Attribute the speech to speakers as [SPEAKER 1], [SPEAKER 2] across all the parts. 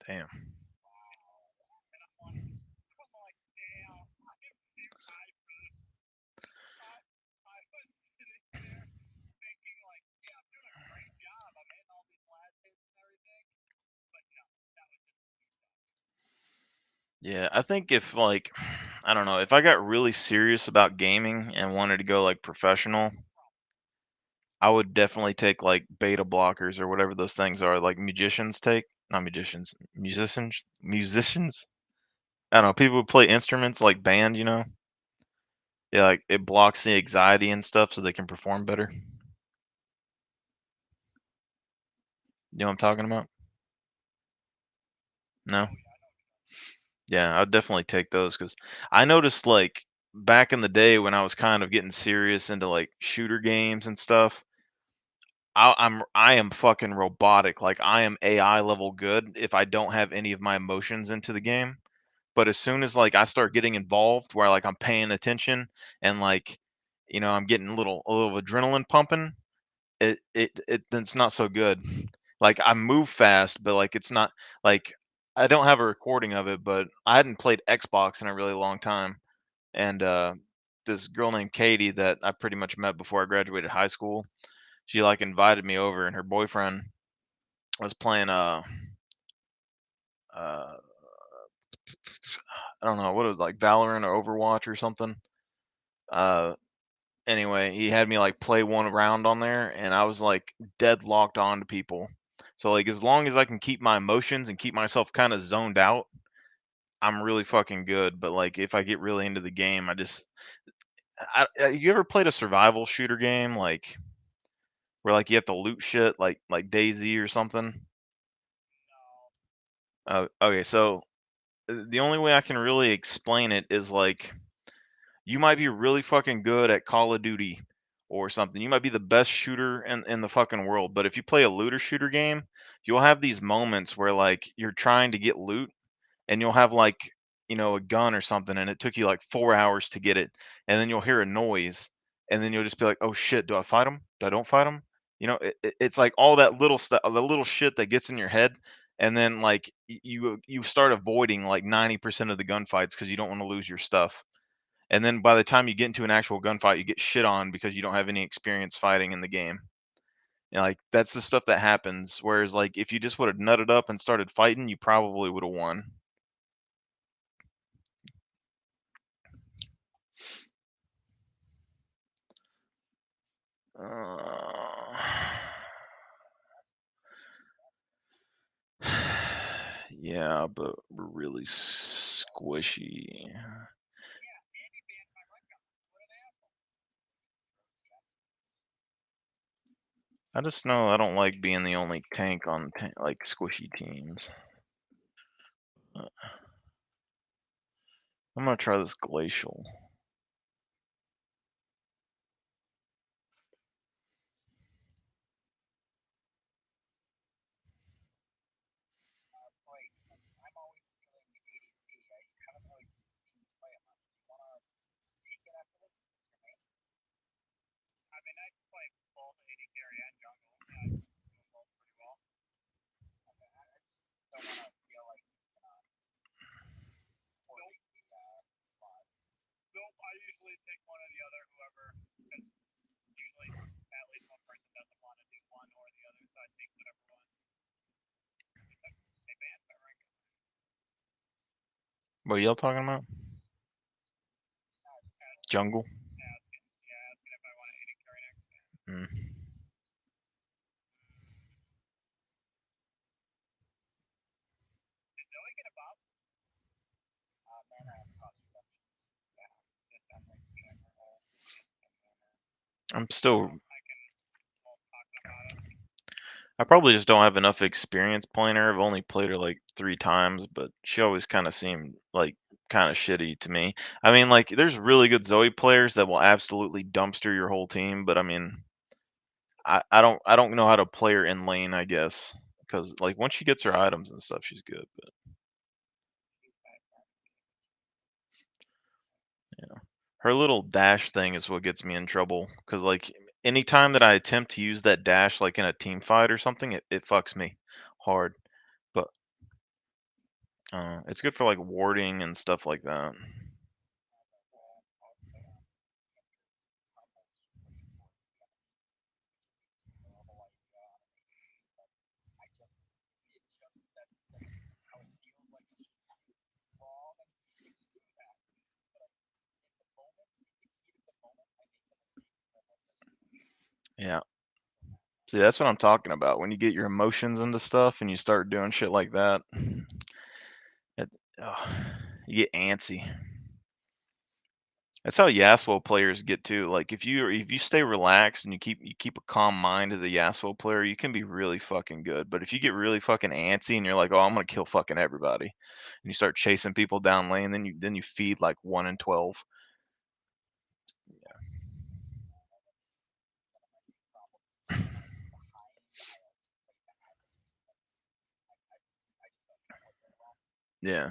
[SPEAKER 1] Damn. Yeah, I think if like I don't know, if I got really serious about gaming and wanted to go like professional, I would definitely take like beta blockers or whatever those things are, like musicians take. Not musicians, musicians. I don't know, people who play instruments like band, you know? Yeah, like it blocks the anxiety and stuff so they can perform better. You know what I'm talking about? No? Yeah, I'd definitely take those because I noticed like back in the day when I was kind of getting serious into like shooter games and stuff, I am fucking robotic. Like I am AI level good if I don't have any of my emotions into the game. But as soon as like I start getting involved where like I'm paying attention and like I'm getting a little adrenaline pumping, it it's not so good. Like I move fast, but like it's not like I don't have a recording of it, but I hadn't played Xbox in a really long time. And this girl named Katie that I pretty much met before I graduated high school, she like invited me over and her boyfriend was playing uh I don't know what it was like Valorant or Overwatch or something. Uh Anyway, he had me, like, play 1 round on there, and I was, like, deadlocked on to people. So, like, as long as I can keep my emotions and keep myself kinda zoned out, I'm really fucking good, but, like, if I get really into the game, you ever played a survival shooter game, like, where, like, you have to loot shit like DayZ or something? Oh, okay, so, the only way I can really explain it is, like, you might be really fucking good at Call of Duty or something. You might be the best shooter in the fucking world, but if you play a looter shooter game, you'll have these moments where like you're trying to get loot and you'll have like, a gun or something and it took you like 4 hours to get it and then you'll hear a noise and then you'll just be like, "Oh shit, do I fight him? Do I don't fight him?" It's like all that little stuff, the little shit that gets in your head and then like you start avoiding like 90% of the gunfights cuz you don't want to lose your stuff. And then by the time you get into an actual gunfight, you get shit on because you don't have any experience fighting in the game. Like that's the stuff that happens. Whereas like if you just would have nutted up and started fighting, you probably would have won. Uh, yeah, but we're really squishy. I just know I don't like being the only tank on like squishy teams. Uh, I'm gonna try this glacial. What y'all talking about? Jungle. Mm. I'm still I probably just don't have enough experience playing her. I've only played her like 3 times, but she always kinda seemed, like, kinda shitty to me. I mean, like, there's really good Zoe players that will absolutely dumpster your whole team, but I mean, I don't know how to play her in lane, I guess, because like, once she gets her items and stuff, she's good, but, yeah. Her little dash thing is what gets me in trouble. Cause like, anytime that I attempt to use that dash, like, in a team fight or something, it fucks me hard, but It's good for like warding and stuff like that. Yeah. See, that's what I'm talking about. When you get your emotions into stuff and you start doing shit like that, it, oh, you get antsy. That's how Yaswo players get too. Like if you stay relaxed and you keep a calm mind as a Yaswo player, you can be really fucking good. But if you get really fucking antsy and you're like, oh, I'm gonna kill fucking everybody, and you start chasing people down lane, then you feed like 1 in 12. Yeah.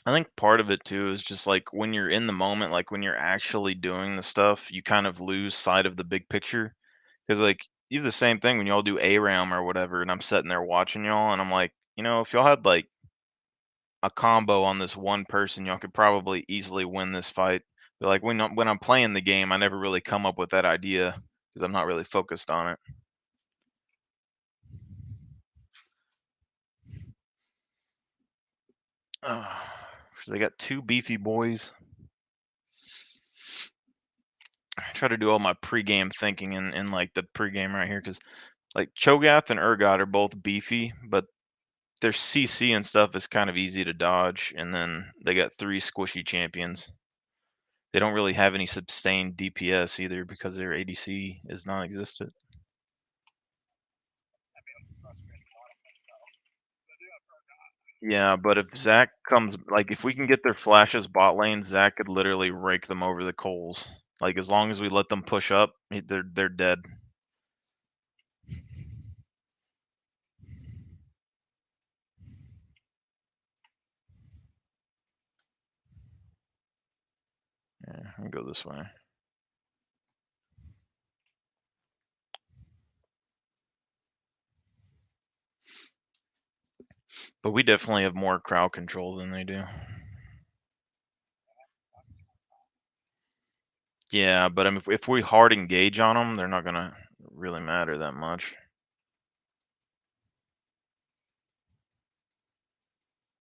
[SPEAKER 1] I think part of it too is just like when you're in the moment, like when you're actually doing the stuff, you kind of lose sight of the big picture. Because like you have the same thing when y'all do ARAM or whatever, and I'm sitting there watching y'all, and I'm like, if y'all had like a combo on this one person, y'all could probably easily win this fight. But like when I'm playing the game, I never really come up with that idea because I'm not really focused on it. 'Cause they got two beefy boys. I try to do all my pregame thinking in like the pregame right here because like Cho'Gath and Urgot are both beefy, but their CC and stuff is kind of easy to dodge. And then they got three squishy champions. They don't really have any sustained DPS either because their ADC is non-existent. Yeah, but if Zach comes, like if we can get their flashes bot lane, Zach could literally rake them over the coals. Like as long as we let them push up, they're dead. Yeah, I'll go this way. But we definitely have more crowd control than they do. Yeah, but I mean, if we hard engage on them, they're not gonna really matter that much.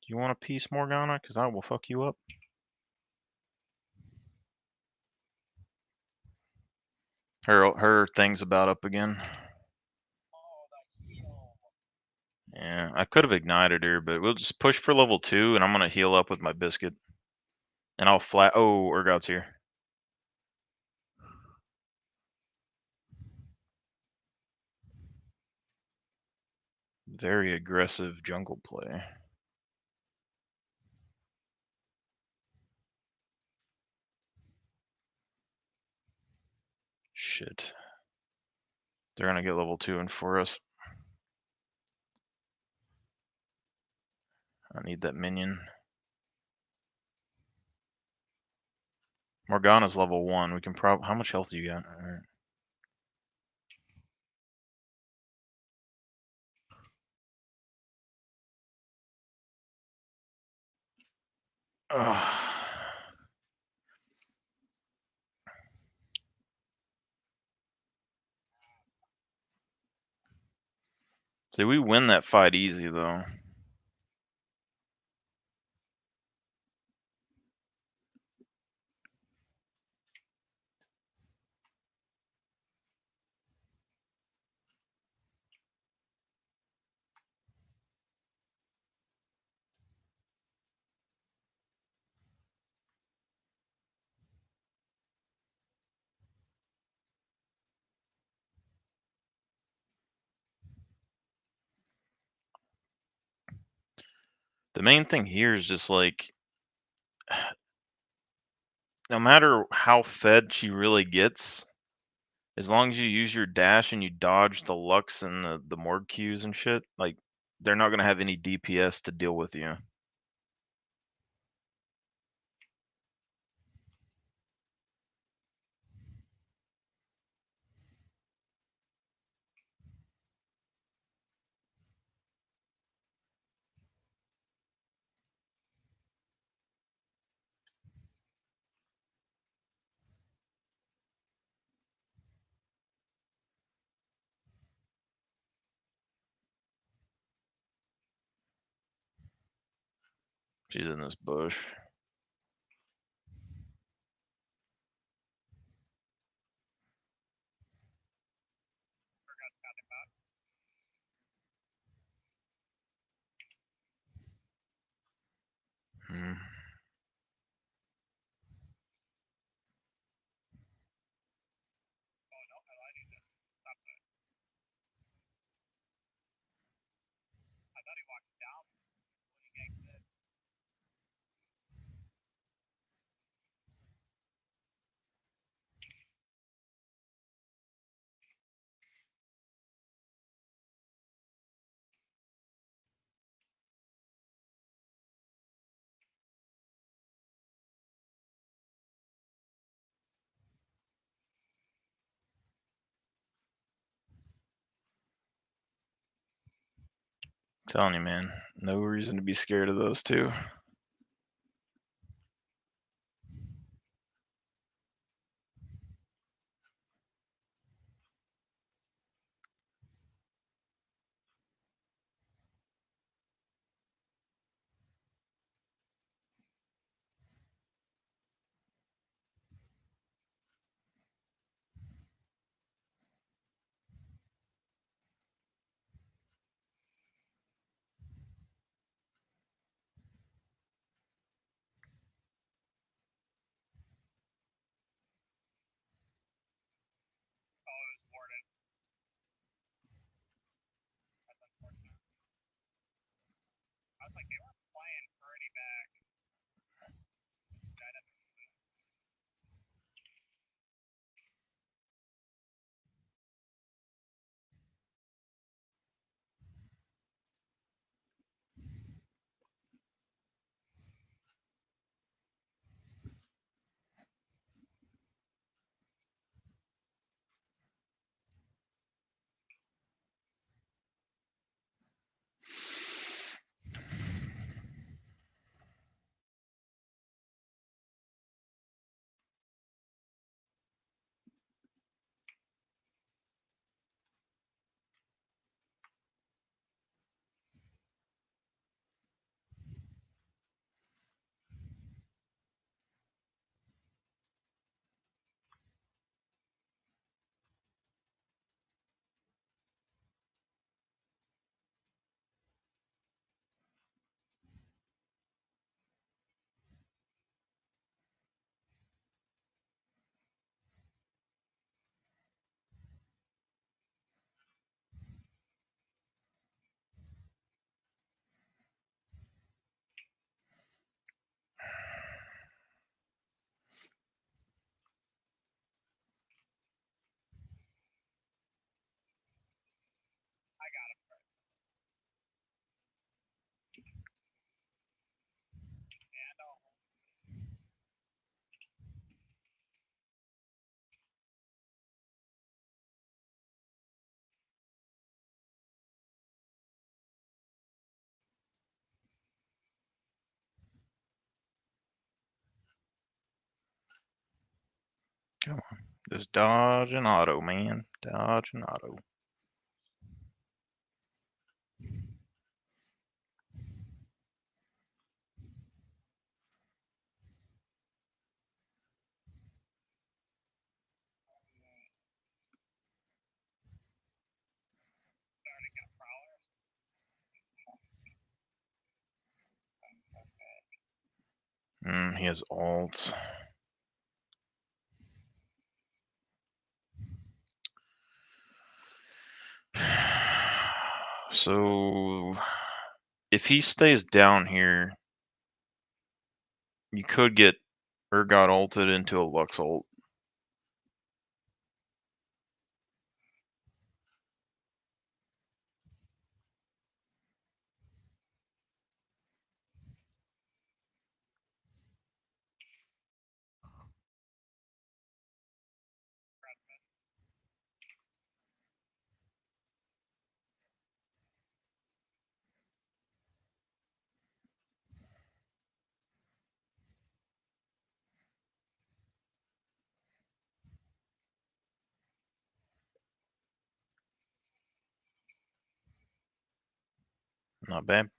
[SPEAKER 1] Do you want a piece, Morgana? Because I will fuck you up. Her thing's about up again. Yeah, I could have ignited her, but we'll just push for level 2, and I'm gonna heal up with my biscuit, and I'll flat. Oh, Urgot's here. Very aggressive jungle play. Shit, they're gonna get level 2 and for us. I need that minion. Morgana's level 1. We can probably. How much health do you got? All right. See, we win that fight easy though. The main thing here is just like, no matter how fed she really gets, as long as you use your dash and you dodge the Lux and the Morg Qs and shit, like they're not gonna have any DPS to deal with you. She's in this bush. Hmm. Telling you, man, no reason to be scared of those two. Come on. Just dodge and auto, man. Dodge and auto. He has alt. So if he stays down here, you could get Urgot ulted into a Lux ult. Not bad.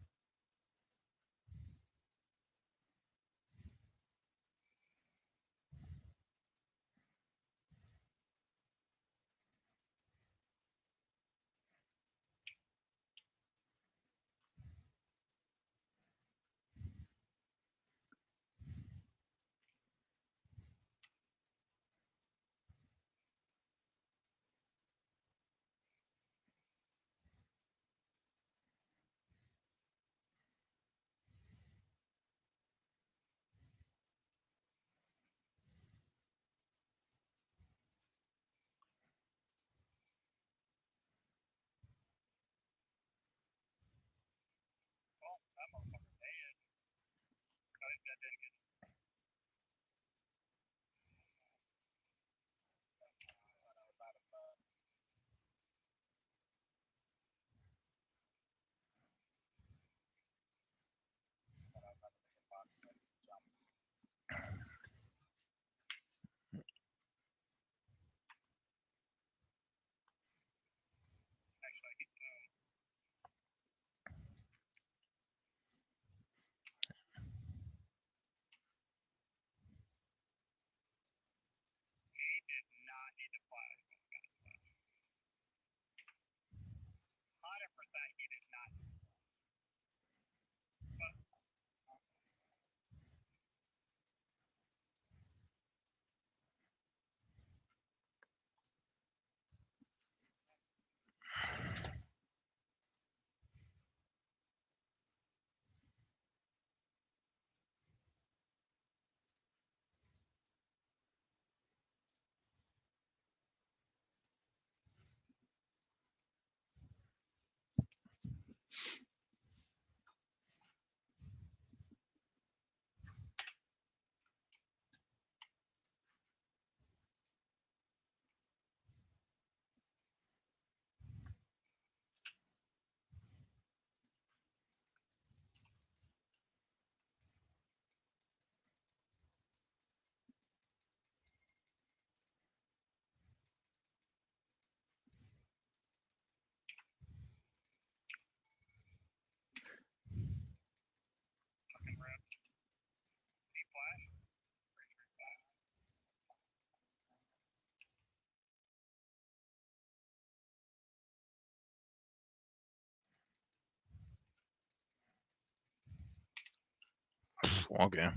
[SPEAKER 1] Okay.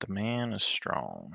[SPEAKER 1] The man is strong.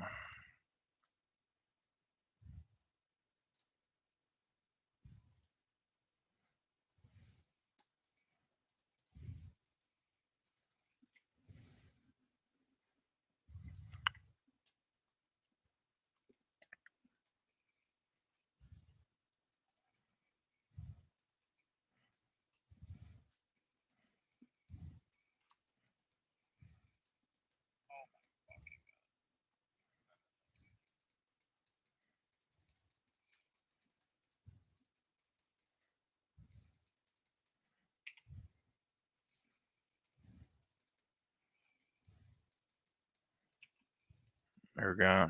[SPEAKER 1] There we go.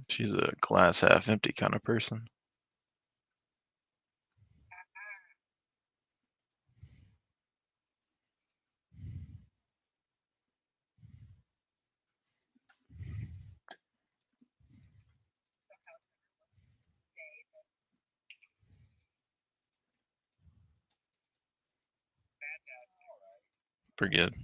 [SPEAKER 1] She's a glass half empty kind of person. Pretty good.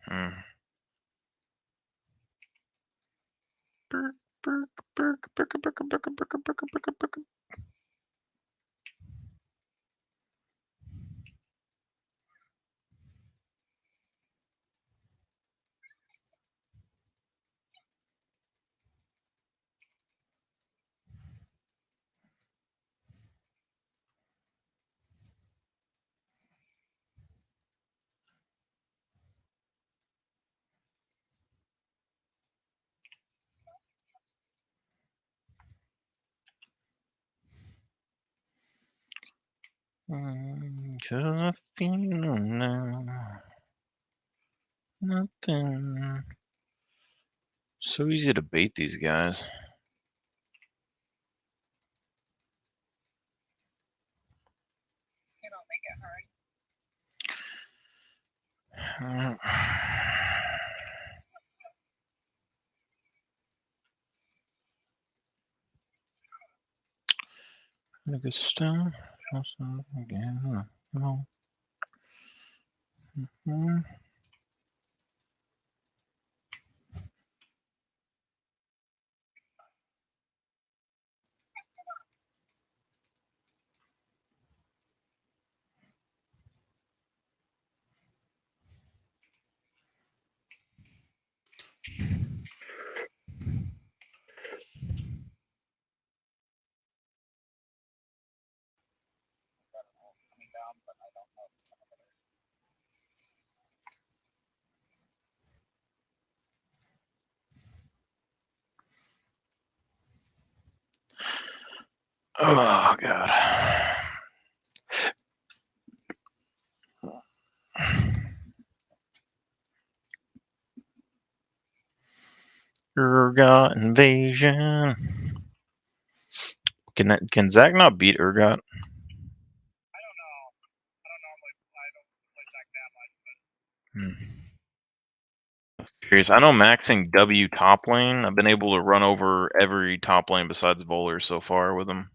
[SPEAKER 1] Hmm. Burk, burk, burk, burk, burk, burk, burk, burk, burk, burk. 'Cause I feel now nothing. So easy to bait these guys. Good stuff. Again. No. Oh God. Urgot invasion. Can Zach not beat Urgot? Curious. I know maxing W top lane. I've been able to run over every top lane besides Voller so far with him.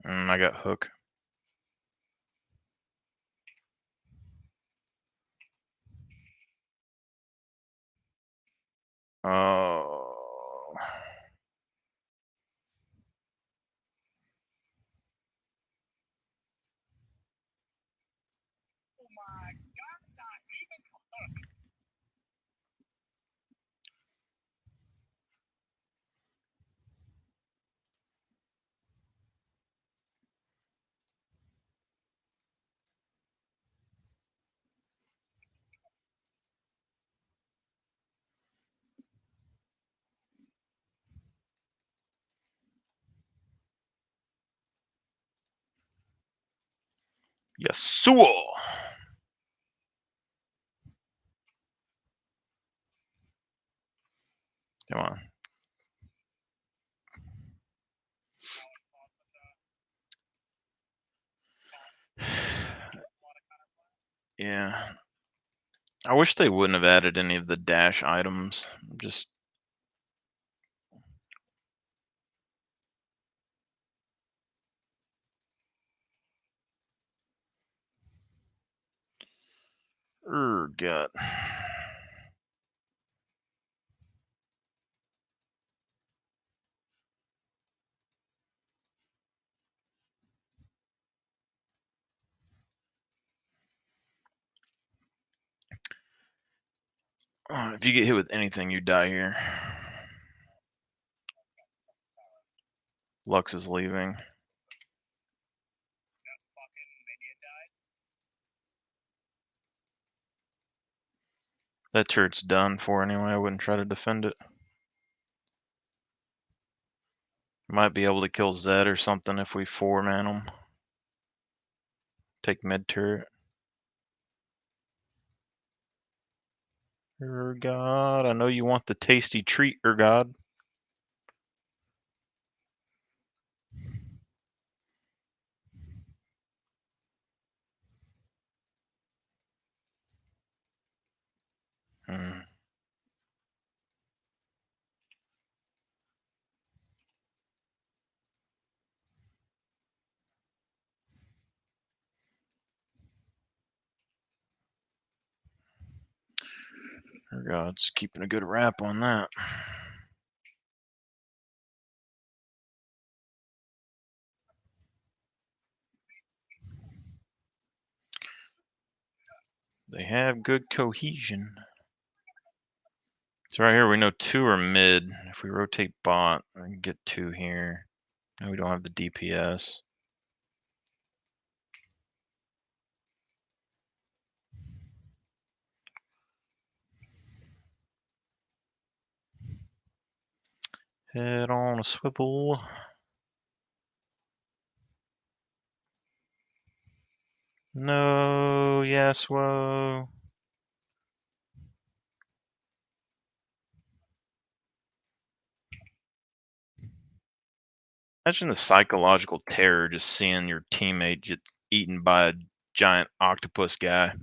[SPEAKER 1] I got Hook. Oh. Yasuo. Come on. Yeah. I wish they wouldn't have added any of the dash items. Just Urgot. If you get hit with anything, you die here. Lux is leaving. That turret's done for anyway. I wouldn't try to defend it. Might be able to kill Zed or something if we 4-man him. Take mid turret. Urgot, I know you want the tasty treat, Urgot. Urgot's keeping a good rap on that. They have good cohesion. So right here we know 2 are mid. If we rotate bot, we can get 2 here. And we don't have the DPS. Head on a swivel. No, yes, whoa. Imagine the psychological terror just seeing your teammate get eaten by a giant octopus guy.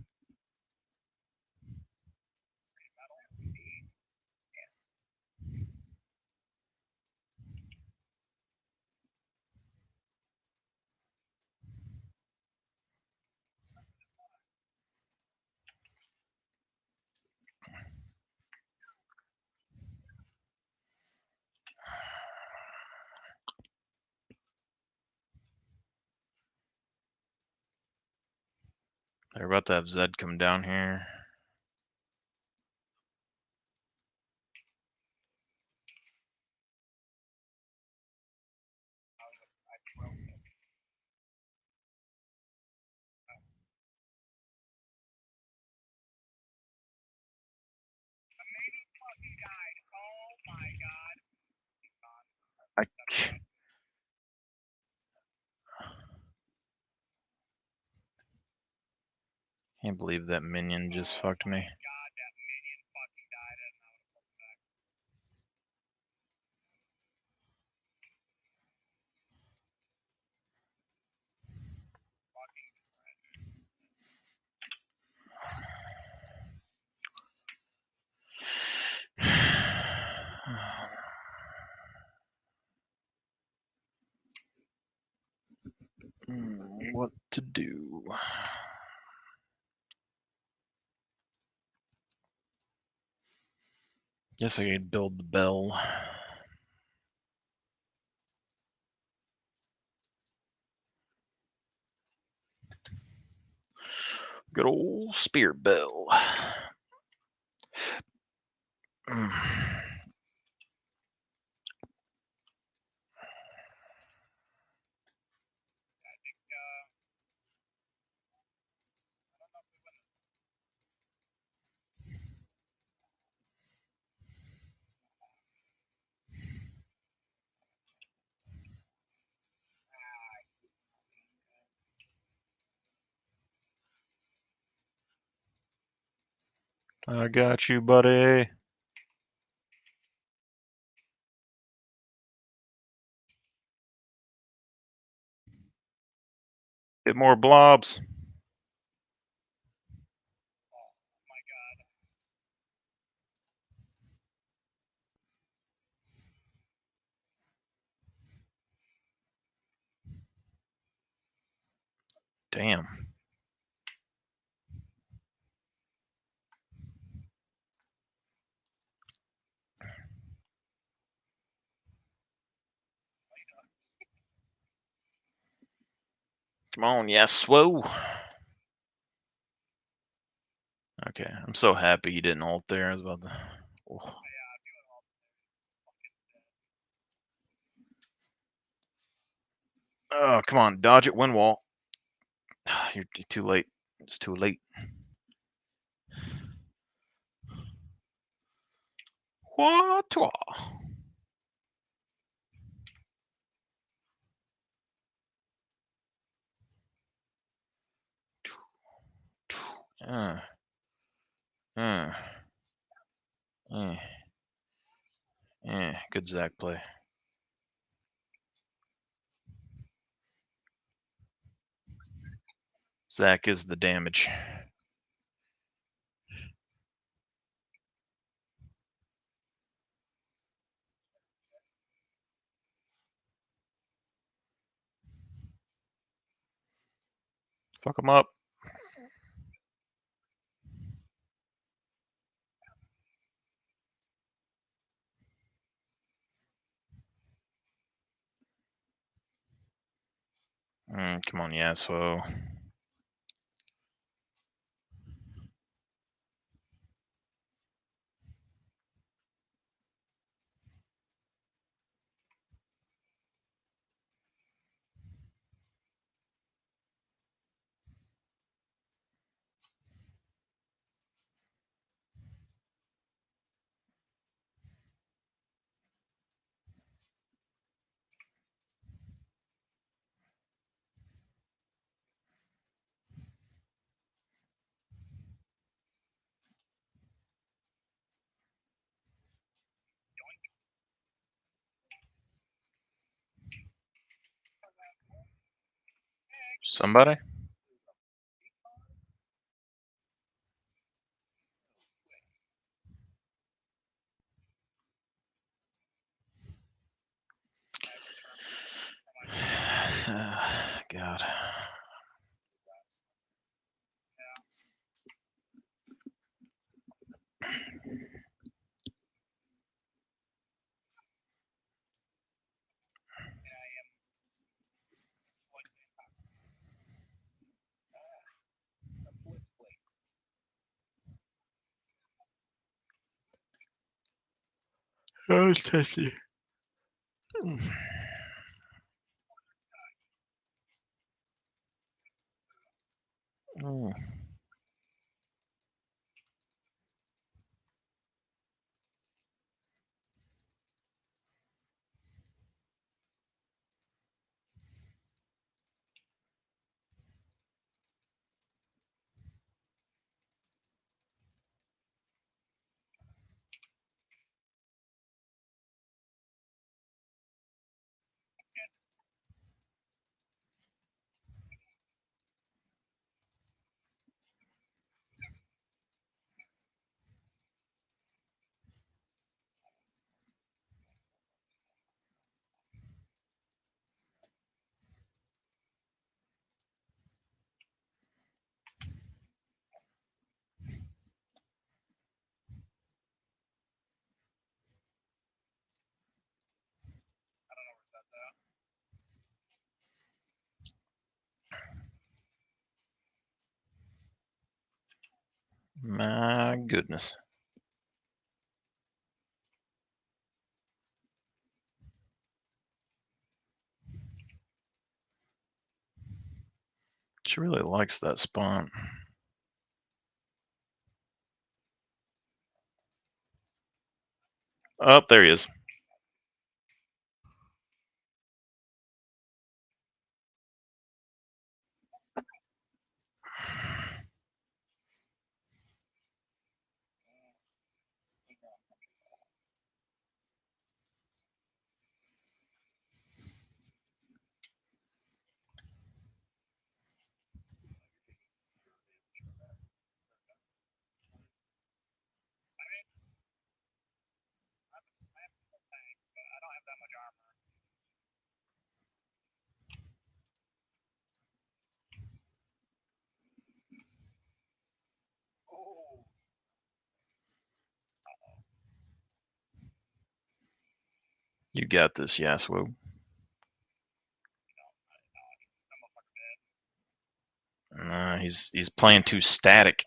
[SPEAKER 1] They're about to have Zed come down here. I can't believe that minion just fucked me. What to do? Guess I could build the bell. Good old spear bell. I got you, buddy. Get more blobs. Damn. Come on, yes, whoa. Okay, I'm so happy he didn't ult there. I was about to. Oh. Oh, come on, dodge it, wind wall. You're too late. It's too late. What? Uh, uh, good Zach play. Zach is the damage. Fuck him up. Come on, Yasuo. Somebody? God. Oh, tasty. Mm. My goodness. She really likes that spot. Oh, there he is. You got this, Yasuo. Nah, he's playing too static.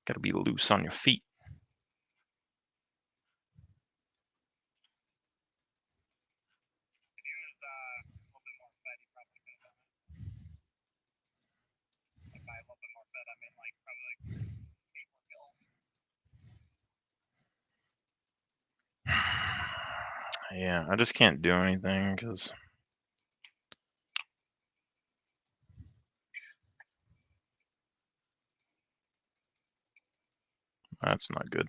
[SPEAKER 1] Gotta be loose on your feet. Yeah, I just can't do anything because that's not good.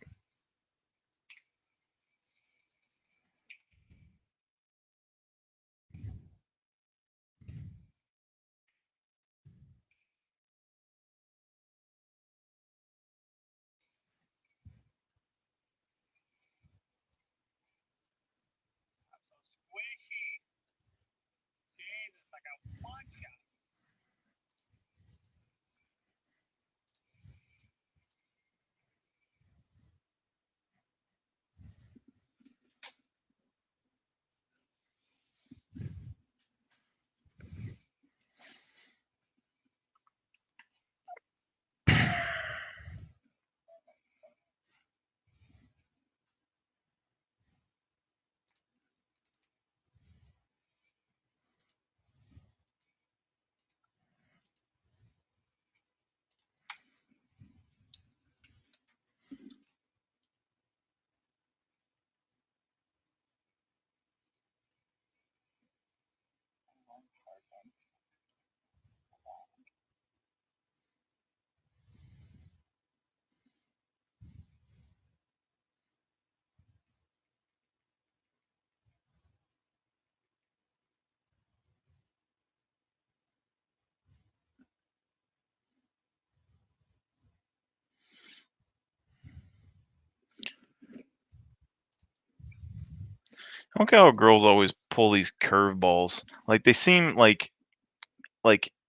[SPEAKER 1] I don't get how girls always pull these curveballs. Like they seem like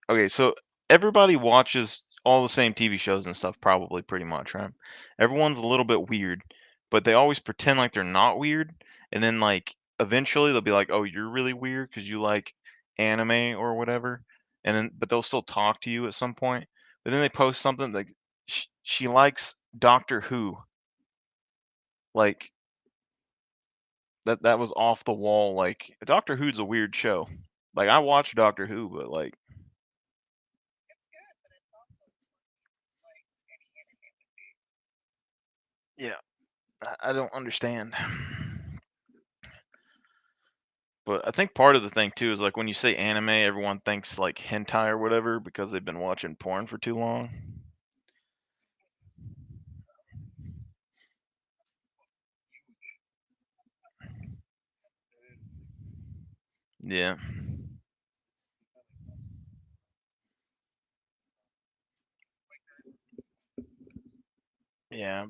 [SPEAKER 1] okay, so everybody watches all the same TV shows and stuff probably pretty much, right? Everyone's a little bit weird, but they always pretend like they're not weird, and then like eventually they'll be like, "Oh, you're really weird because you like anime or whatever." And then but they'll still talk to you at some point. But then they post something like she likes Doctor Who. Like that was off the wall. Like Doctor Who's a weird show. Like I watch Doctor Who, but like yeah, I don't understand. But I think part of the thing too is like when you say anime, everyone thinks like hentai or whatever because they've been watching porn for too long. Yeah, yeah.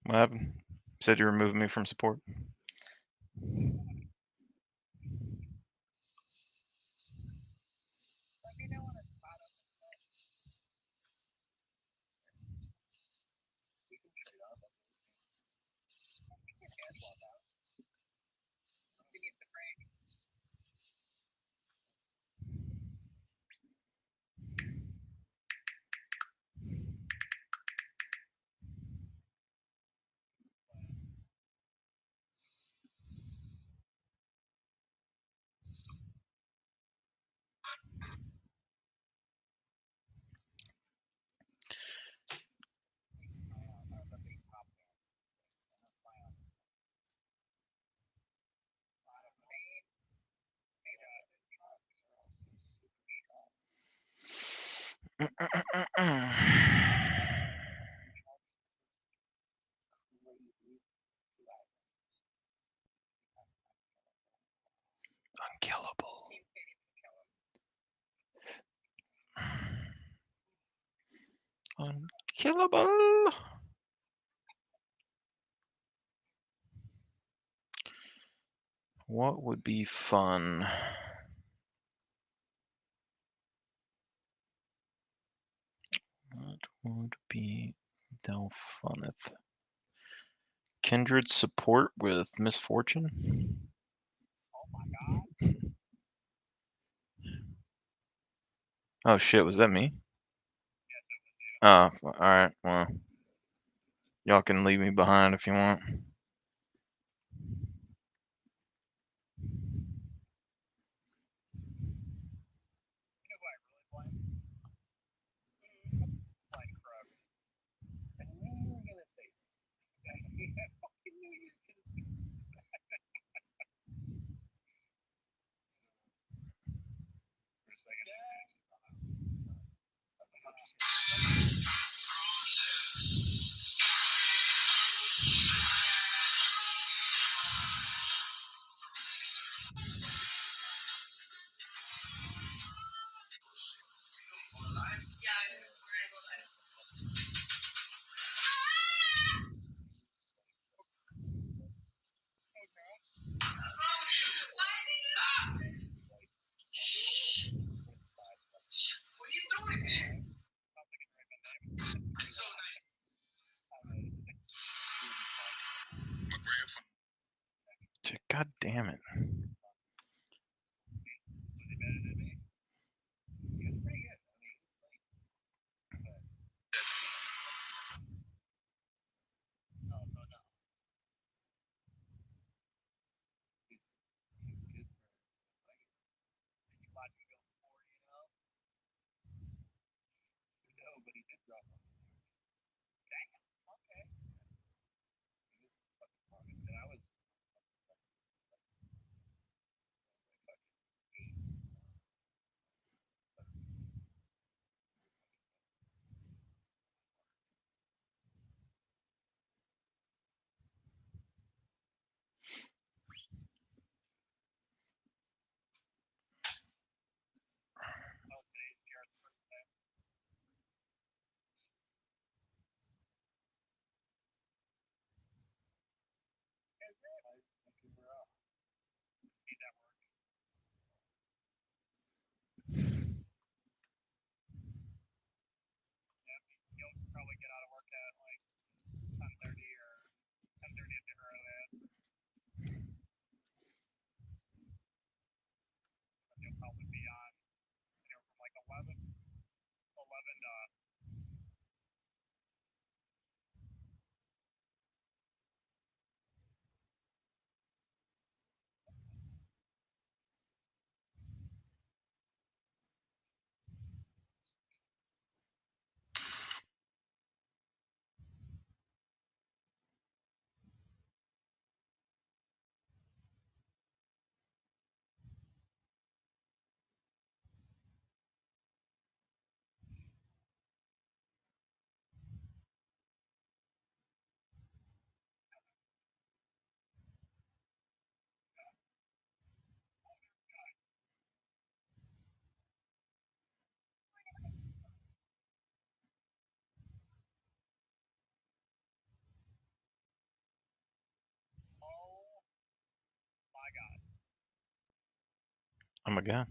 [SPEAKER 1] What happened? Said you removed me from support. Unkillable. Unkillable. What would be fun? What would be Delphoneth? Kindred support with misfortune? Oh shit, was that me? Oh, alright, well, y'all can leave me behind if you want. God damn it. Oh my god.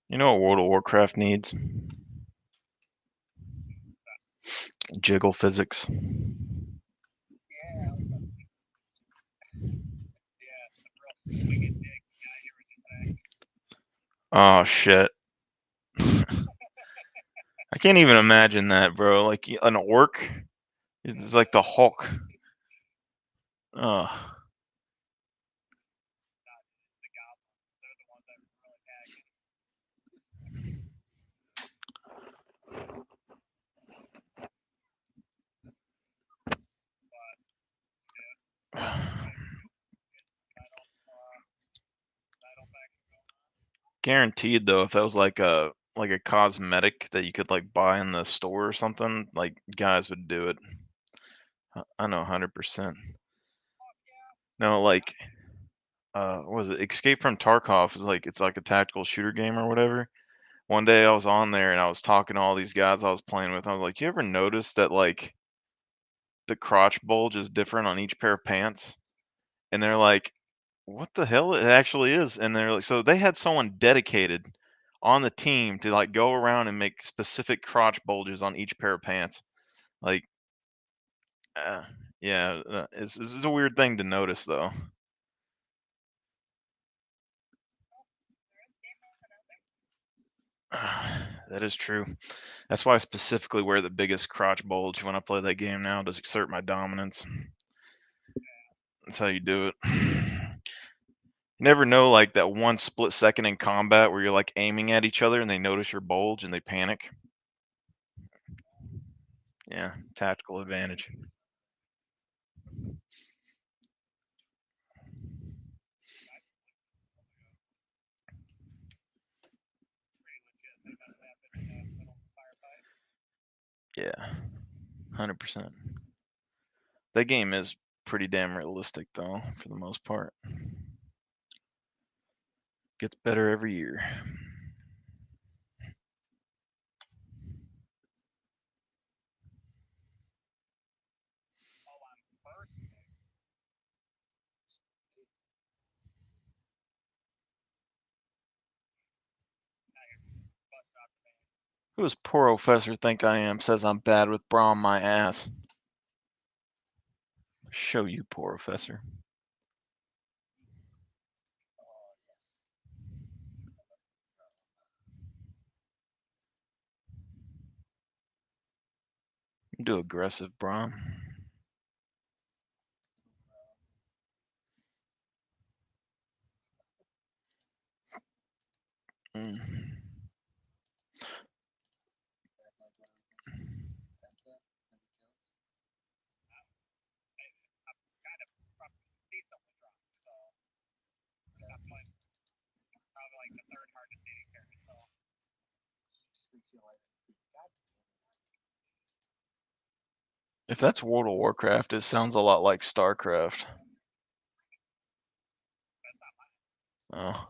[SPEAKER 1] You know what World of Warcraft needs? Jiggle physics. Oh shit. I can't even imagine that, bro. Like an orc. It's like the Hulk. Oh. Guaranteed though, if that was like a cosmetic that you could like buy in the store or something, like guys would do it. I know 100%. No, like what was it Escape from Tarkov is like it's like a tactical shooter game or whatever. One day I was on there and I was talking to all these guys I was playing with. I was like, "You ever notice that like the crotch bulge is different on each pair of pants?" And they're like, "What the hell? It actually is." And they're like, so they had someone dedicated on the team to like go around and make specific crotch bulges on each pair of pants. Like, uh, yeah, it's a weird thing to notice though. That is true. That's why I specifically wear the biggest crotch bulge when I play that game now to exert my dominance. That's how you do it. You never know, like that one split second in combat where you're like aiming at each other and they notice your bulge and they panic. Yeah, tactical advantage. Yeah, 100%. That game is pretty damn realistic though, for the most part. Gets better every year. Who does poor professor think I am? Says I'm bad with bra on my ass. Show you, poor professor. You do aggressive, Brom. Mm. If that's World of Warcraft, it sounds a lot like StarCraft. Oh,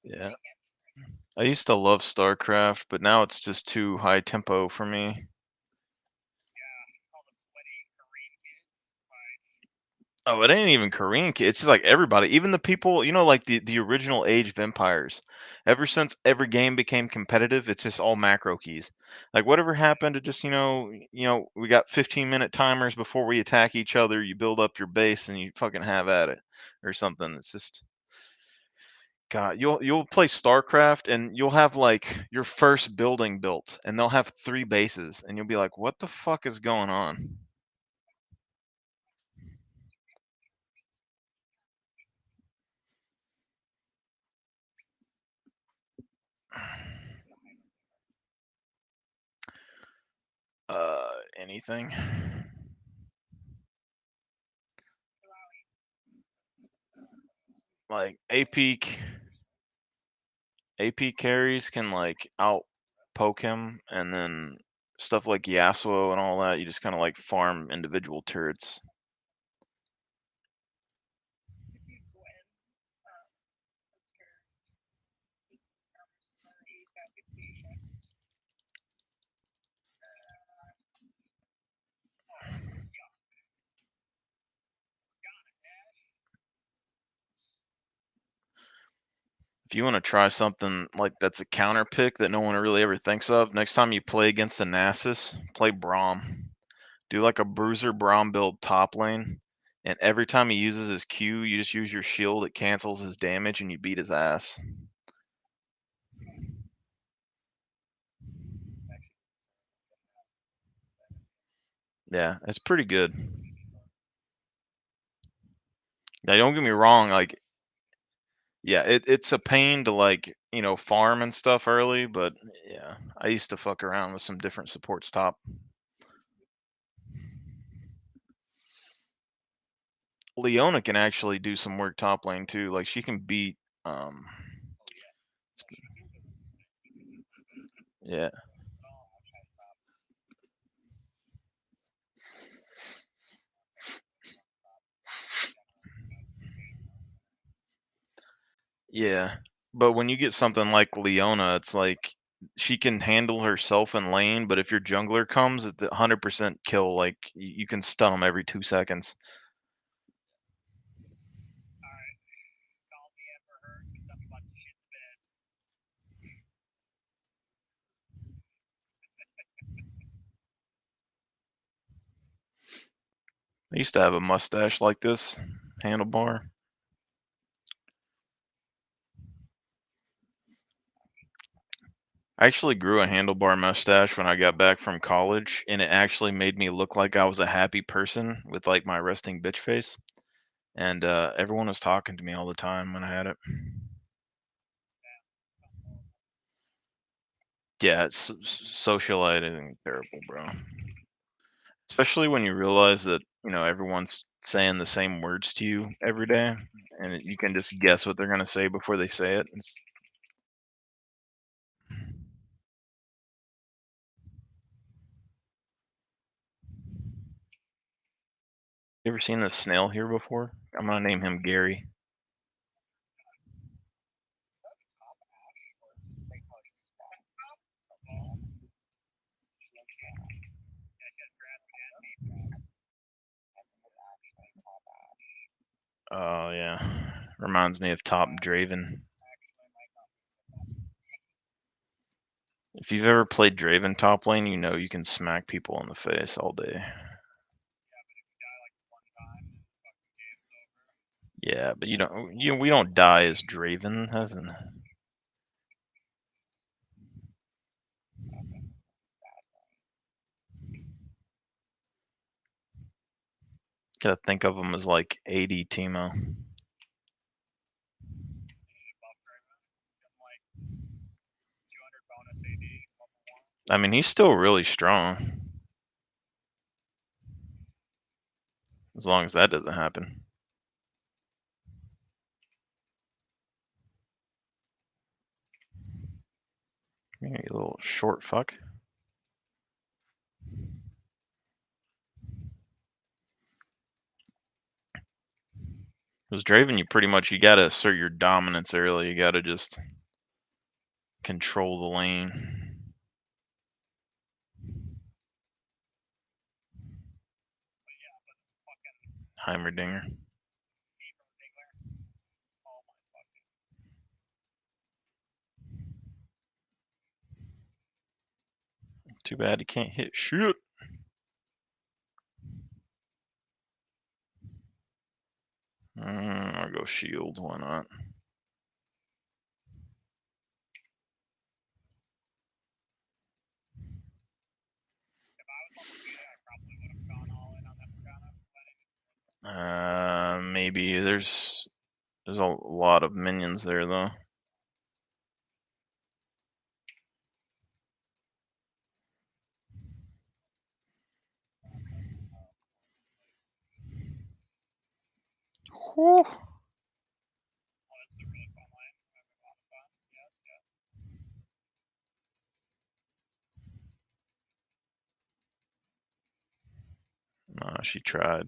[SPEAKER 1] yeah. I used to love StarCraft, but now it's just too high tempo for me. Oh, it ain't even Korean kids. It's just like everybody, even the people, like the original Age of Empires. Ever since every game became competitive, it's just all macro keys. Like whatever happened to just, we got 15-minute timers before we attack each other. You build up your base and you fucking have at it or something. It's just God, you'll play StarCraft and you'll have like your first building built and they'll have 3 bases and you'll be like, "What the fuck is going on?" Anything. Like AP carries can like out poke him and then stuff like Yasuo and all that, you just kind of like farm individual turrets. If you want to try something like that's a counter pick that no one really ever thinks of, next time you play against a Nasus, play Braum. Do like a bruiser Braum build top lane, and every time he uses his Q, you just use your shield, it cancels his damage, and you beat his ass. Yeah, it's pretty good. Now, don't get me wrong, like, yeah, it's a pain to like, farm and stuff early, but yeah, I used to fuck around with some different supports top. Leona can actually do some work top lane too. Like she can beat yeah. Yeah. But when you get something like Leona, it's like she can handle herself in lane, but if your jungler comes, it's a 100% kill. Like you can stun them every 2 seconds. I used to have a mustache like this, handlebar. I actually grew a handlebar mustache when I got back from college, and it actually made me look like I was a happy person with like my resting bitch face. And everyone was talking to me all the time when I had it. Yeah, it's socializing terrible, bro. Especially when you realize that everyone's saying the same words to you every day, and you can just guess what they're gonna say before they say it. You ever seen this snail here before? I'm gonna name him Gary. Oh yeah, reminds me of Top Draven. If you've ever played Draven top lane, you know you can smack people in the face all day. Yeah, but we don't die as Draven, hasn't. Gotta think of him as like 80 Timo. I mean, he's still really strong, as long as that doesn't happen. You little short fuck. Because Draven, you gotta assert your dominance early. You gotta just control the lane. Heimerdinger. Too bad he can't hit shit. I'll go shield, why not? Maybe there's a lot of minions there though. Whew. She tried.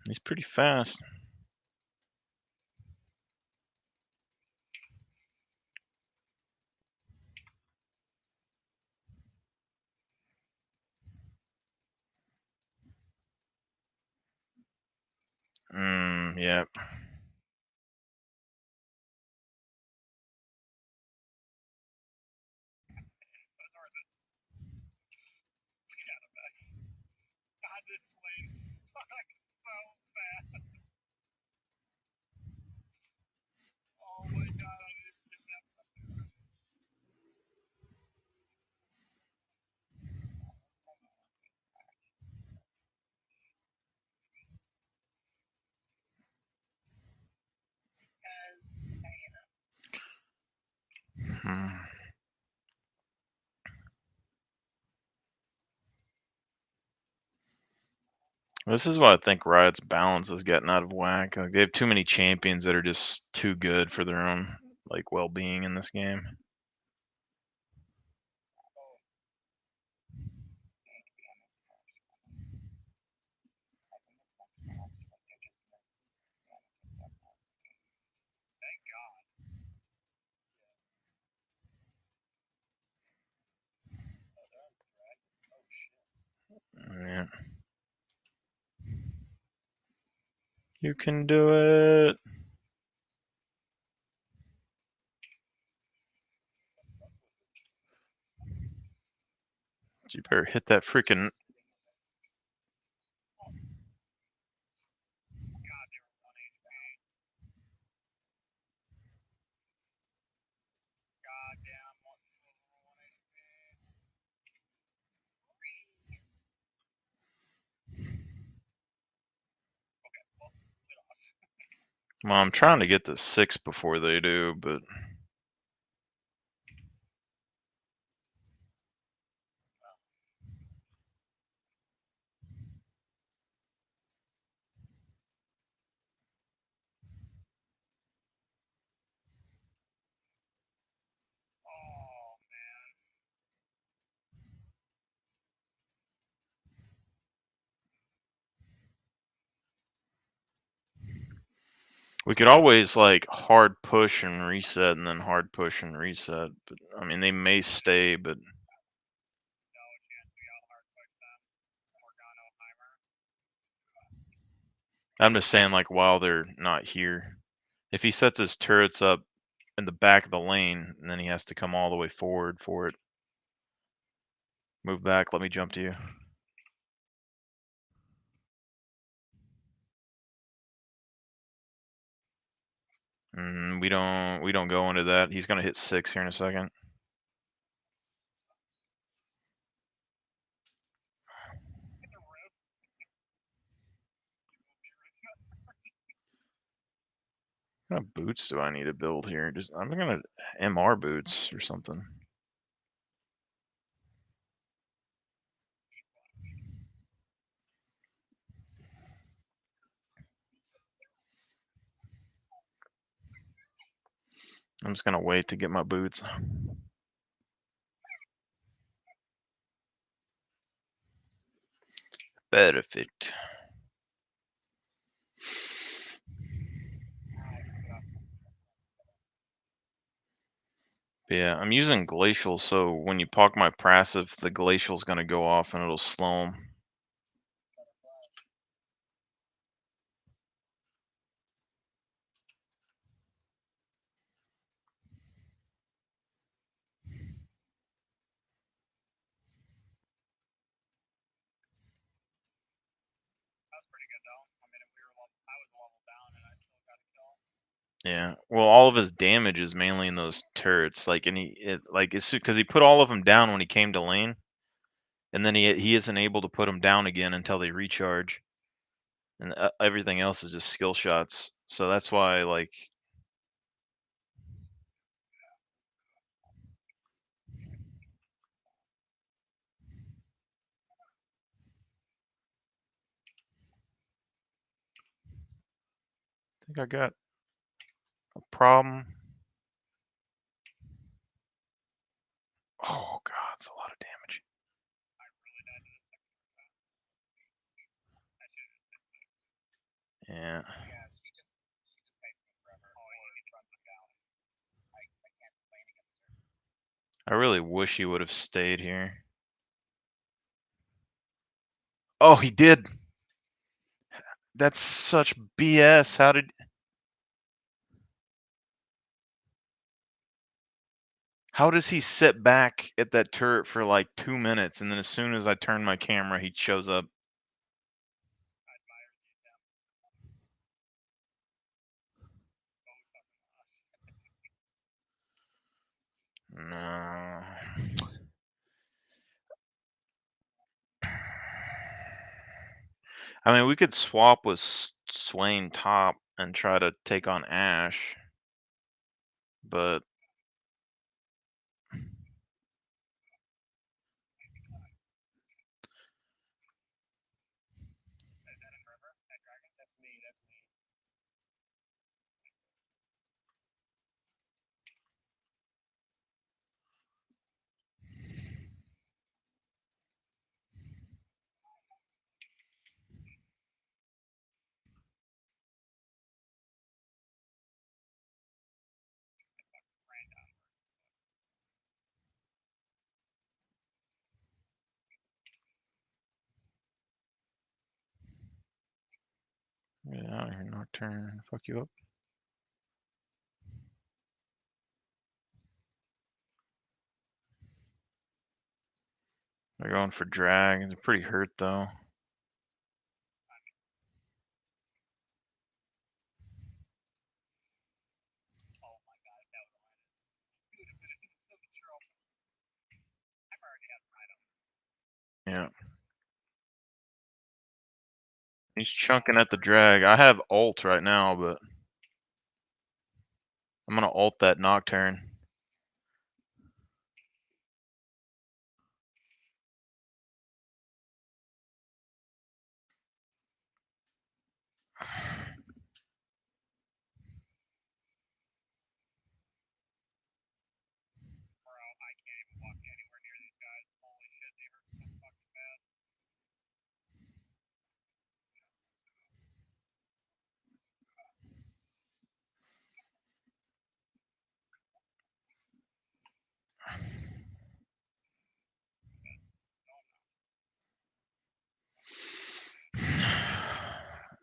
[SPEAKER 1] He's pretty fast. Yeah. This is why I think Riot's balance is getting out of whack. Like, they have too many champions that are just too good for their own like well-being in this game. Yeah. You can do it. You better hit that freaking. Well, I'm trying to get to 6 before they do, but we could always like hard push and reset and then hard push and reset. But I mean, they may stay, but I'm just saying, like, while they're not here, if he sets his turrets up in the back of the lane, and then he has to come all the way forward for it. Move back, let me jump to you. We don't go into that. He's gonna hit 6 here in a second. What kind of boots do I need to build here? I'm gonna MR boots or something. I'm just gonna wait to get my boots. Perfect. Yeah, I'm using glacial, so when you park my passive, the glacial's gonna go off and it'll slow them. Yeah. Well, all of his damage is mainly in those turrets. Like, and like it's because he put all of them down when he came to lane, and then he isn't able to put them down again until they recharge, and everything else is just skill shots. So that's why, like, I think I got a problem. Oh god, it's a lot of damage. Yeah. I really wish he would have stayed here. Oh, he did. That's such BS. How does he sit back at that turret for like 2 minutes, and then as soon as I turn my camera, he shows up? No. I mean, we could swap with Swain top and try to take on Ash, but get out of here, Nocturne. Fuck you up. They're going for drag. They're pretty hurt though. Yeah. He's chunking at the drag. I have ult right now, but I'm gonna ult that Nocturne.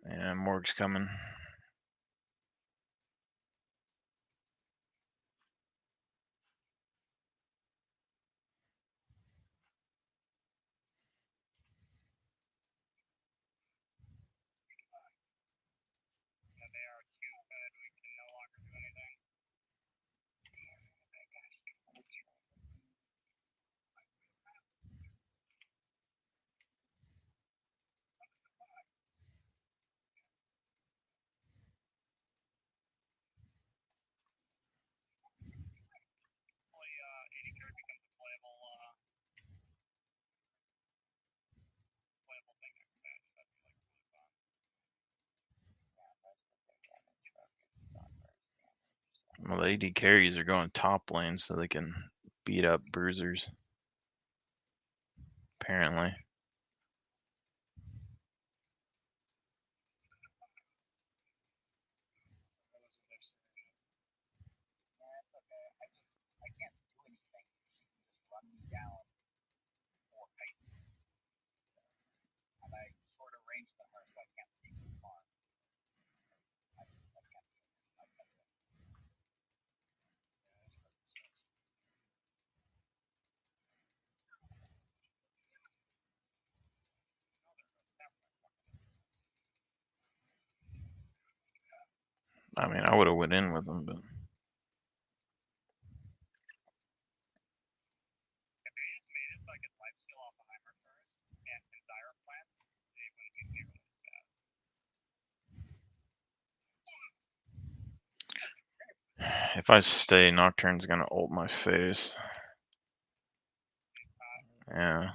[SPEAKER 1] Yeah, Morg's coming. Well, the AD carries are going top lane so they can beat up bruisers. Apparently. I mean, I would have went in with them, but if I stay, Nocturne's gonna ult my face. Yeah.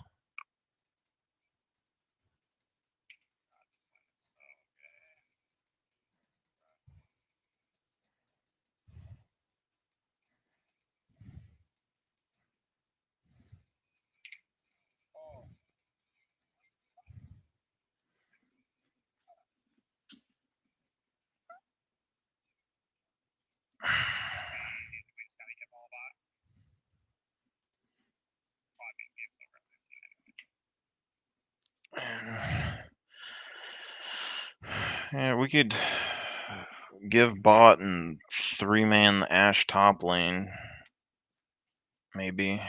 [SPEAKER 1] Yeah, we could give bot and 3-man the Ashe top lane. Maybe.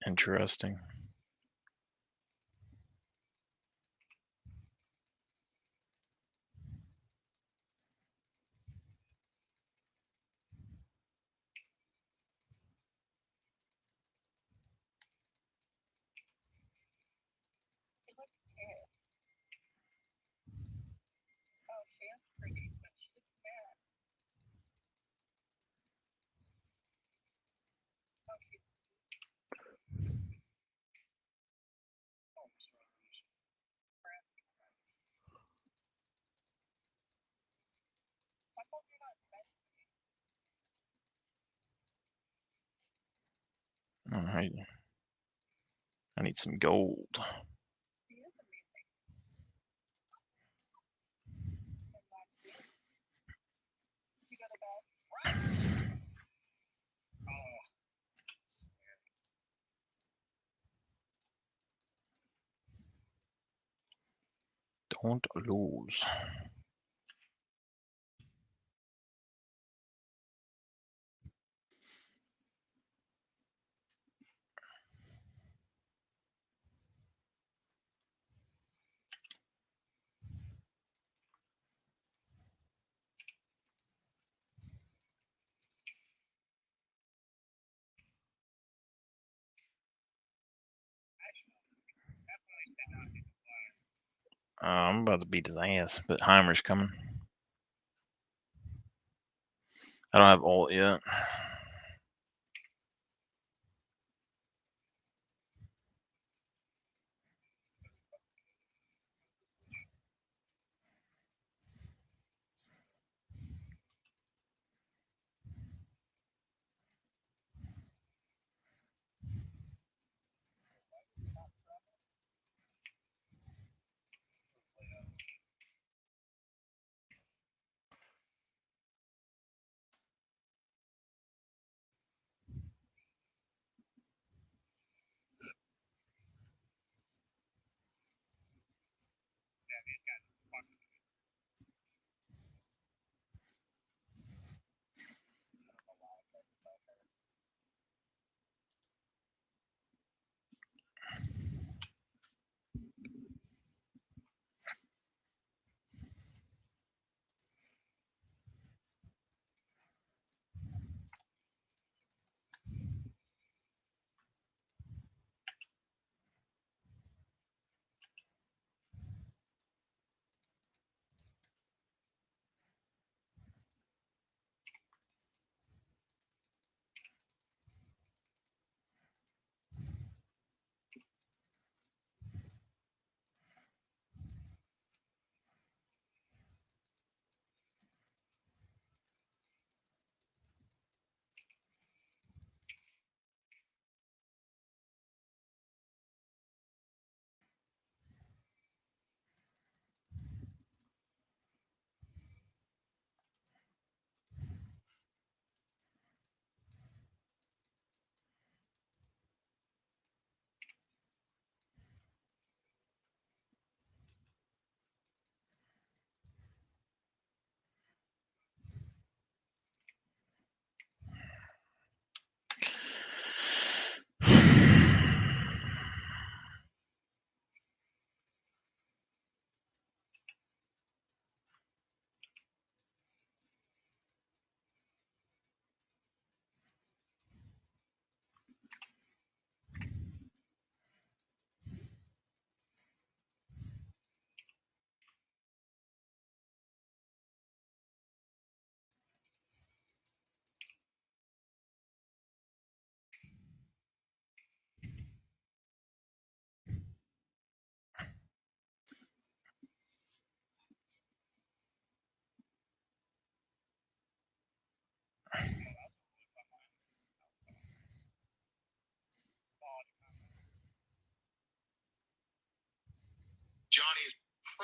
[SPEAKER 1] Interesting. Alright. I need some gold. Don't lose. I'm about to beat his ass, but Heimer's coming. I don't have ult yet.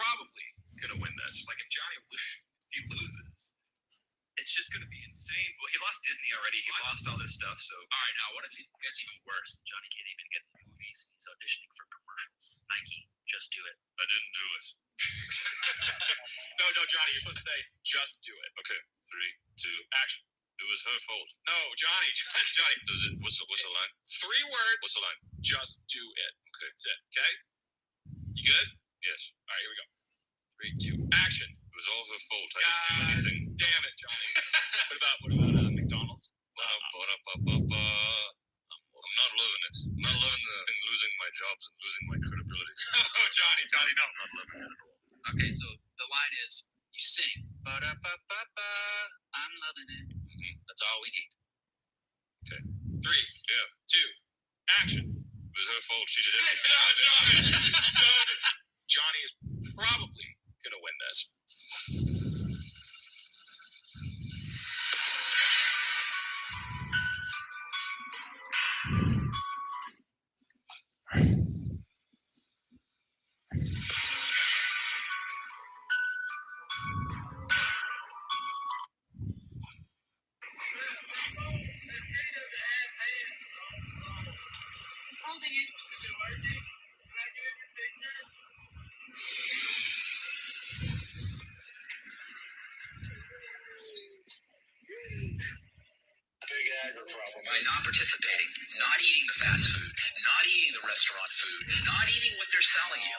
[SPEAKER 2] probably gonna win this. Like if Johnny he loses, it's just gonna be insane. Well, he lost Disney already. He lost all this stuff. So all right, now what if it gets even worse? Johnny can't even get in movies. He's auditioning for commercials. Nike, just do it. I didn't do it. No, Johnny, you're supposed to say, just do it. Okay, 3, 2, action. It was her fault. No, Johnny. What's the line? 3 words. What's the line? Just do it. Okay. That's it. Okay? You good? Yes. All right, here we go. 3, 2, action. It was all her fault. I didn't do anything. Damn it, Johnny. What about McDonald's? I'm not loving it. I'm not loving losing my jobs and losing my credibility. Oh, Johnny, no. I'm not loving it at all. Okay, so the line is, you sing, ba-da-ba-ba-ba, I'm loving it. That's all we need. Okay. 3, 2, action. It was her fault. She did everything. No, Johnny. Johnny is probably going to win this. Big aggro problem. By not participating, not eating the fast food, not eating the restaurant food, not eating what they're selling you,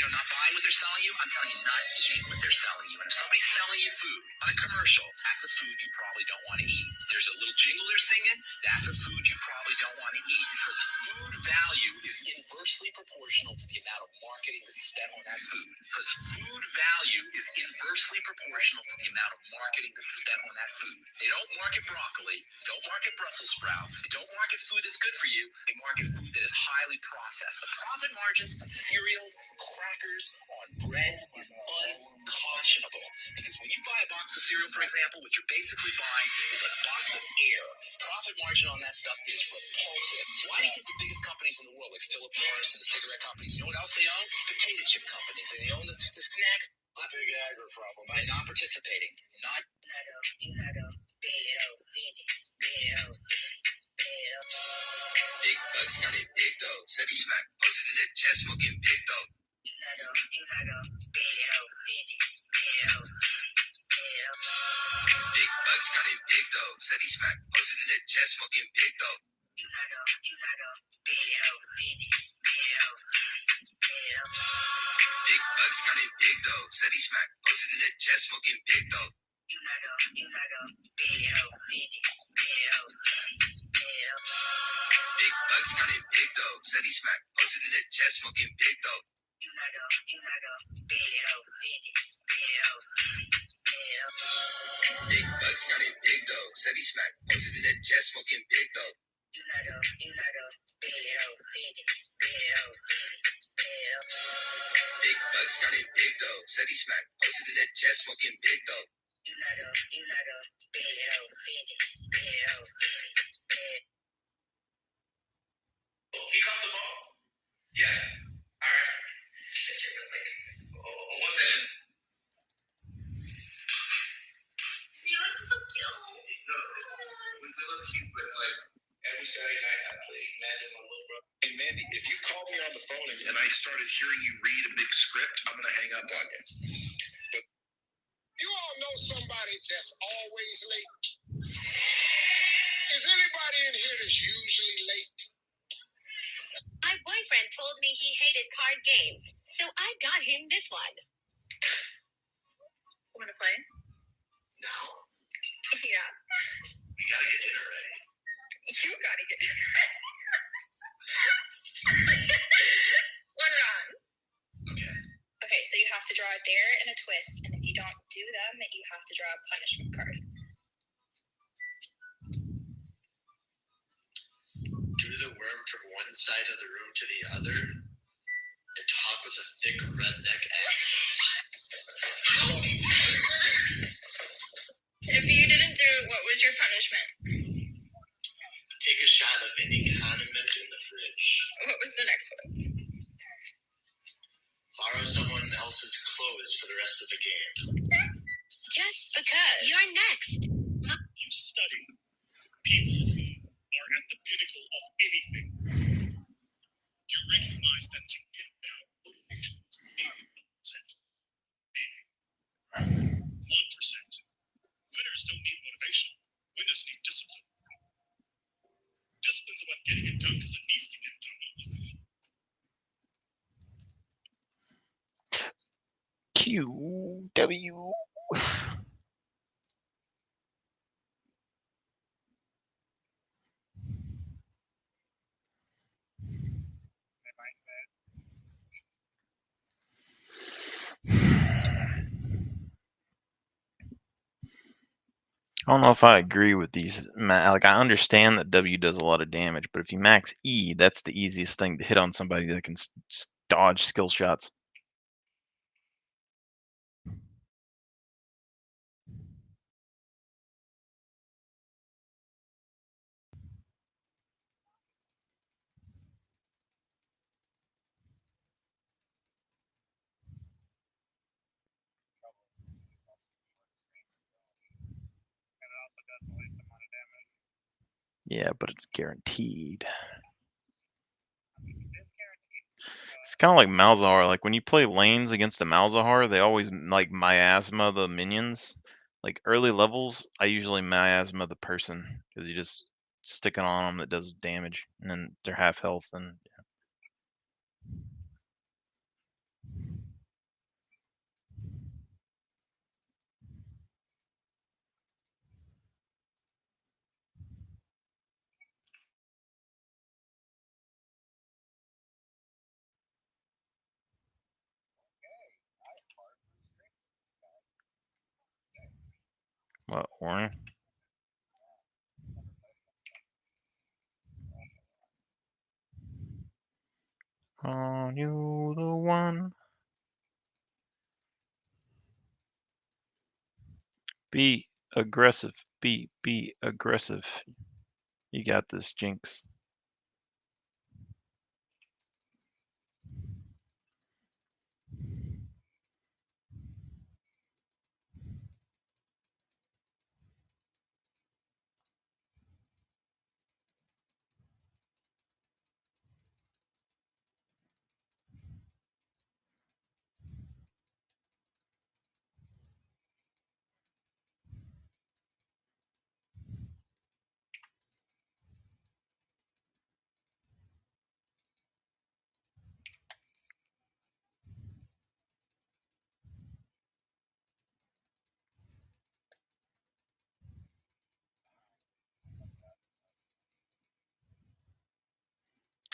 [SPEAKER 2] not buying what they're selling you. I'm telling you, not eating what they're selling you. And if somebody's selling you food on a commercial, that's a food you probably don't want to eat. If there's a little jingle they're singing, that's a food you probably don't want to eat, because food value is inversely proportional to the amount of marketing that's spent on that food. Because food value is inversely proportional to the amount of marketing that's spent on that food. They don't market broccoli, don't market Brussels sprouts, they don't market food that's good for you, they market food that is highly processed. The profit margins on cereals, crackers, on breads is unconscionable. Because when you buy a box of cereal, for example, what you're basically buying is a box of air. Profit margin on that stuff is repulsive. Why do you think the biggest companies in the world, like Philip Morris and the cigarette companies, you know what else they own? Potato chip companies, and they own the snacks. Big aggro problem. By not participating, not Big Bucks got it big though. Said he smacked, posted in that jet smoking big though. Big Bucks got it big though. Said he smacked, posted in that jet smoking big though. Big Bucks got it big though. Said he smacked, posted in that jet smoking big though. Big Bucks got it big though. Said he smacked, posted in that jet smoking big though. Big Bucks got it big though. Said he smacked, posted in that jet smoking big though. Big Bucks got it big though. Said he smacked, posted in that jet smoking big though. He caught the ball? Yeah. All right. What's in it? You look so cute. No, we look cute, but like every Saturday night I play Mandy, my little brother. Hey Mandy, if you call me on the phone and I started hearing you read a big script, I'm gonna hang up on you. But you all know somebody that's always late. Is anybody in here that's usually late?
[SPEAKER 3] My boyfriend told me he hated card games, so I got him this one. Want to play?
[SPEAKER 2] No.
[SPEAKER 3] Yeah.
[SPEAKER 2] We gotta get dinner ready.
[SPEAKER 3] You gotta get One round.
[SPEAKER 2] Okay.
[SPEAKER 3] Okay, so you have to draw a dare and a twist, and if you don't do them, you have to draw a punishment card.
[SPEAKER 2] Do the worm from one side of the room to the other and talk with a thick redneck accent.
[SPEAKER 3] If you didn't do it, what was your punishment?
[SPEAKER 2] Take a shot of any condiment in the fridge.
[SPEAKER 3] What was the next one?
[SPEAKER 2] Borrow someone else's for the rest of the game.
[SPEAKER 3] Just because. You're next.
[SPEAKER 2] You study people who are at the pinnacle of anything. You recognize that to get there, motivation is 1%. Winners don't need motivation. Winners need discipline. Discipline's about getting it done because it needs to get done.
[SPEAKER 1] QW. I don't know if I agree with these. Like, I understand that W does a lot of damage, but if you max E, that's the easiest thing to hit on somebody that can just dodge skill shots. Yeah, but it's guaranteed. It's kind of like Malzahar. Like when you play lanes against a Malzahar, they always like miasma the minions. Like early levels, I usually miasma the person because you just stick it on them that does damage, and then they're half health. And what, Warren? Oh, you the one. Be aggressive. Be aggressive. You got this, Jinx.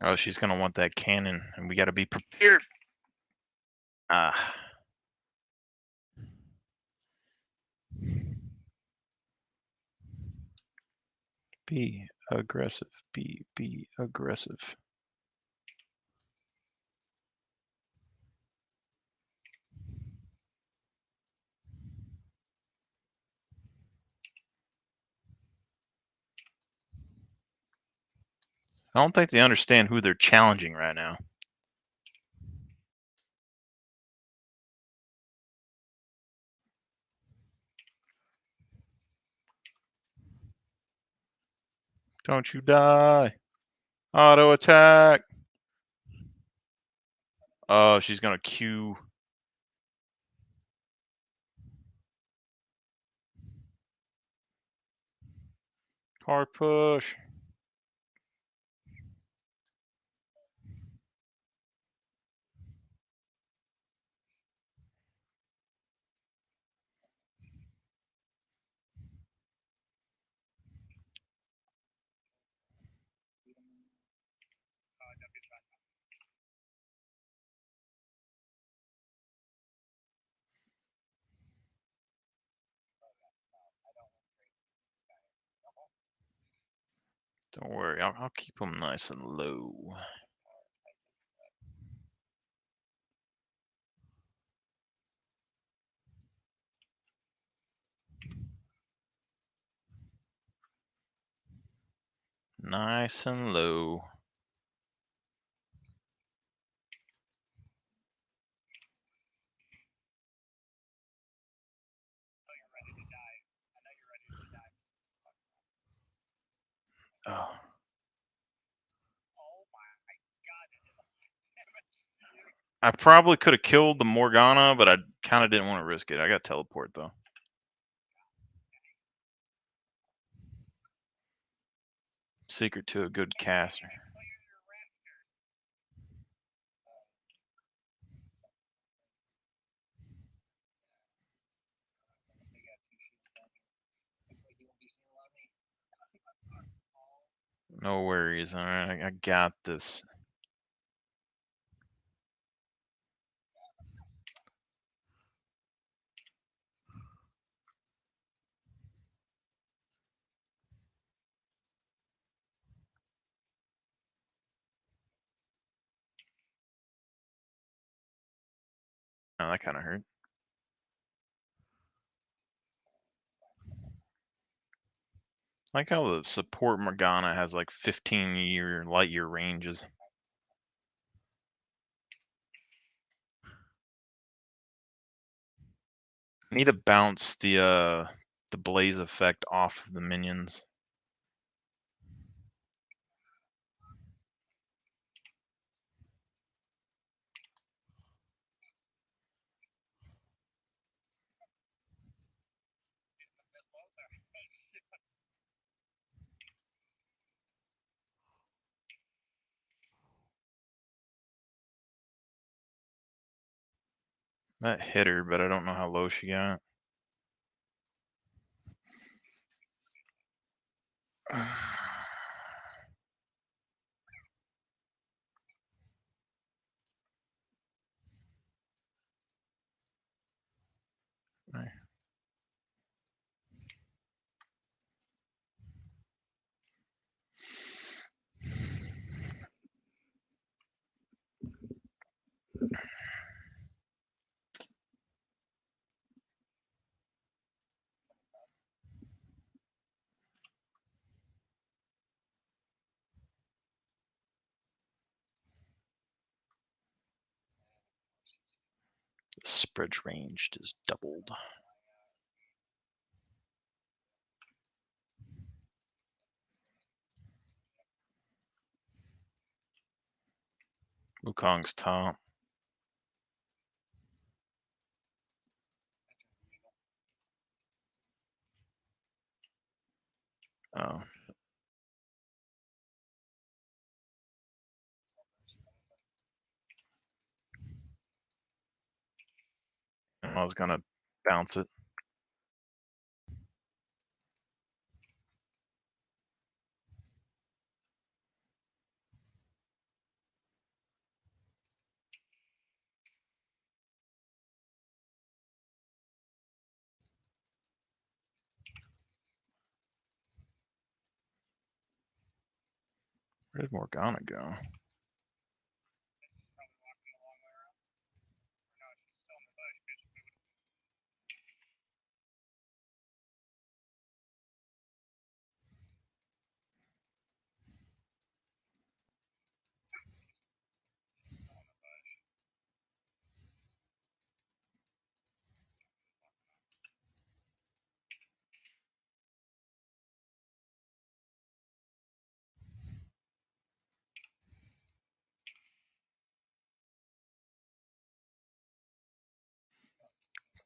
[SPEAKER 1] Oh, she's gonna want that cannon, and we gotta be prepared. Ah. Be aggressive. Be aggressive. I don't think they understand who they're challenging right now. Don't you die. Auto attack. Oh, she's gonna Q. Hard push. Don't worry, I'll keep them nice and low. Nice and low. Oh. I probably could have killed the Morgana, but I kind of didn't want to risk it. I got teleport though. Secret to a good caster. No worries. All right, I got this. Oh, that kind of hurt. I like how the support Morgana has like 15 light year ranges. I need to bounce the blaze effect off of the minions. That hit her, but I don't know how low she got. The spread range is doubled. Wukong's top. Oh. I was gonna bounce it. Where did Morgana go?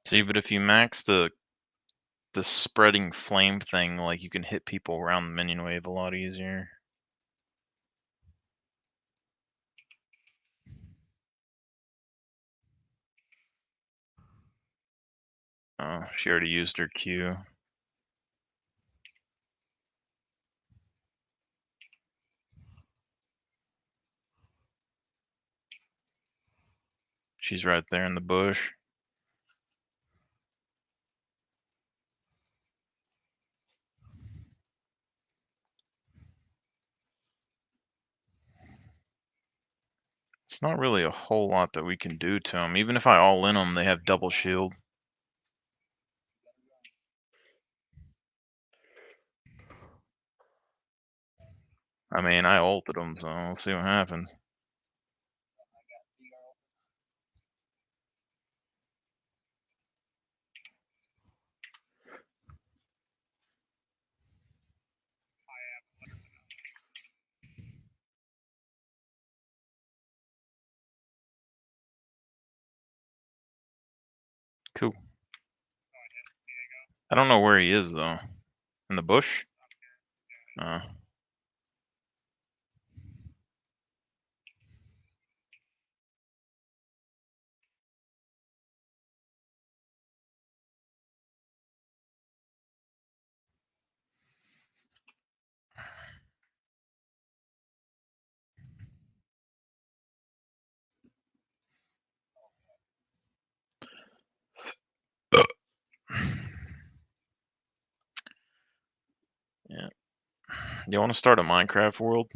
[SPEAKER 1] See, but if you max the spreading flame thing, like you can hit people around the minion wave a lot easier. Oh, she already used her Q. She's right there in the bush. It's not really a whole lot that we can do to them. Even if I all in them, they have double shield. I mean, I ulted them, so we'll see what happens. Cool. I don't know where he is though. In the bush? Uh. Yeah. You want to start a Minecraft world?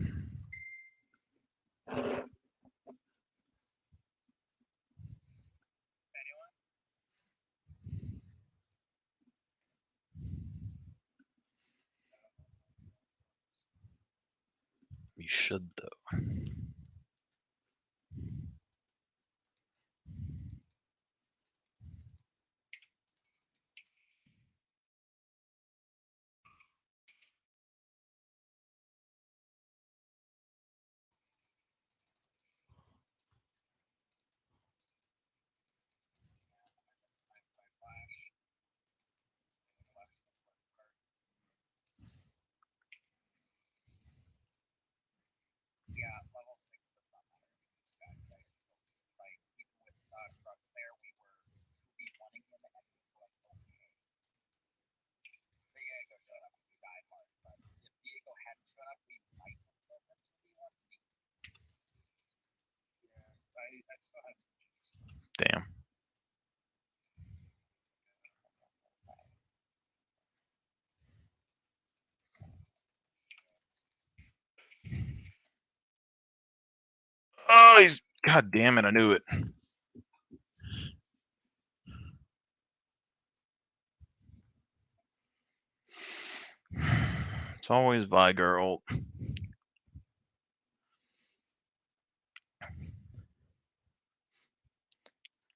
[SPEAKER 1] You should though. Damn. Oh, he's. God damn it! I knew it. It's always Vigar ult.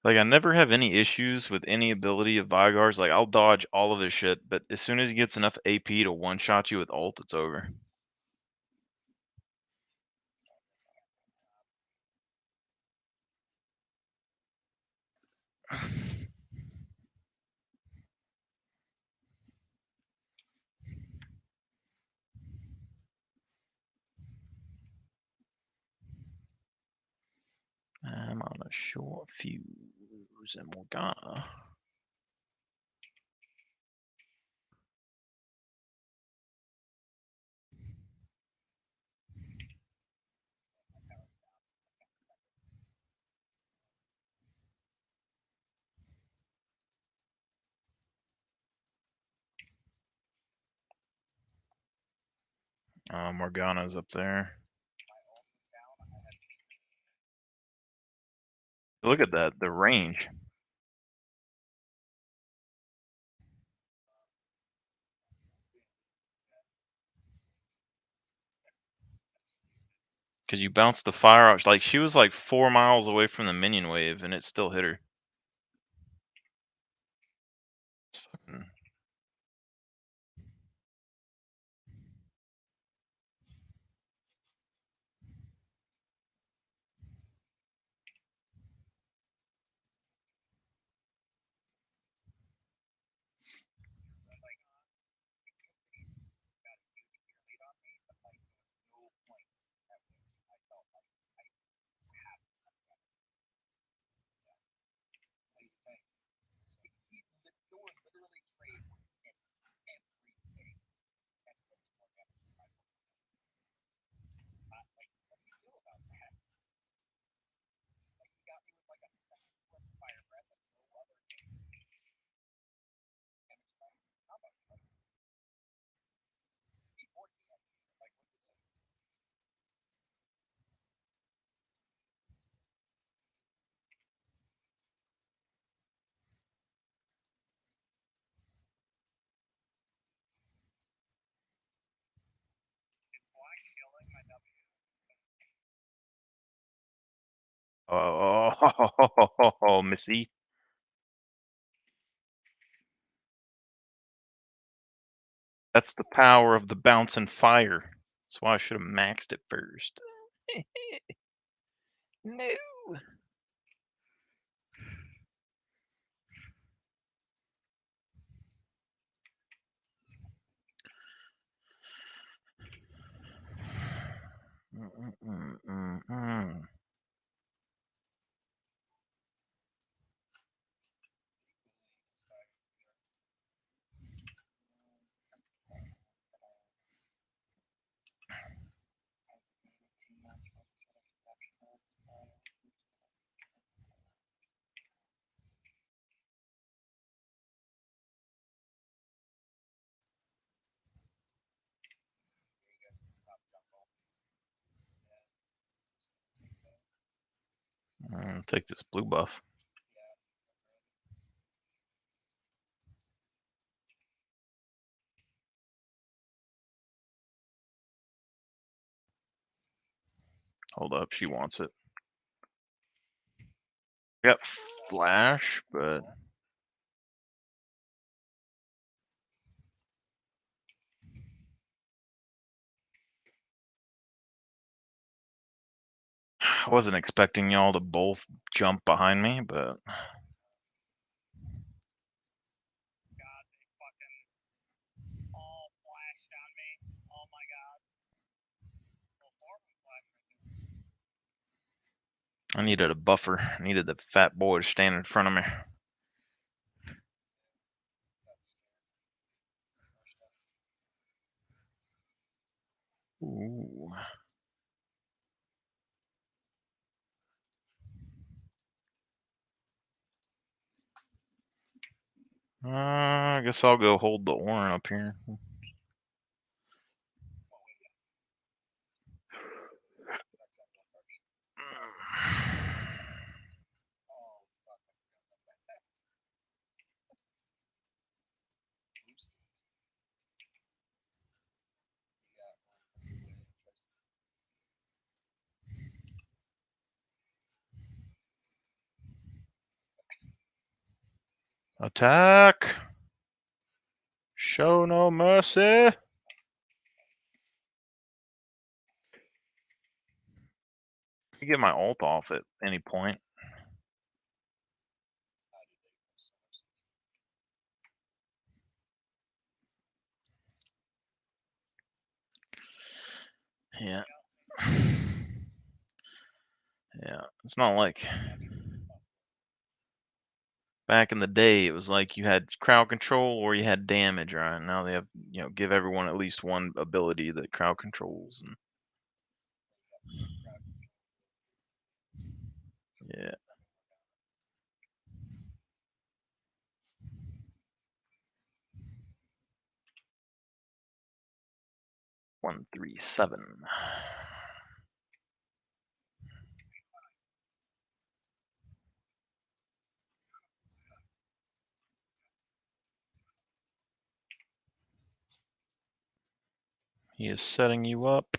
[SPEAKER 1] Like, I never have any issues with any ability of Vigar's. Like, I'll dodge all of his shit, but as soon as he gets enough AP to one-shot you with ult, it's over. I'm on a short fuse and Morgana. Morgana's up there. Look at that, the range. Because you bounced the fire out. Like, she was like 4 miles away from the minion wave, and it still hit her. It's fucking... Oh, Missy. That's the power of the bouncing fire. That's why I should have maxed it first. No. Take this blue buff. Hold up, she wants it. Got flash, but I wasn't expecting y'all to both jump behind me, but
[SPEAKER 2] God, they fucking all flashed on me. Oh my god. Well, four of them flashed right there.
[SPEAKER 1] I needed a buffer. I needed the fat boy to stand in front of me. Ooh. I guess I'll go hold the Orin up here. Attack! Show no mercy! You get my ult off at any point. Yeah. Yeah. It's not like back in the day, it was like you had crowd control or you had damage, right? Now they have, give everyone at least one ability that crowd controls. And yeah. 137. He is setting you up.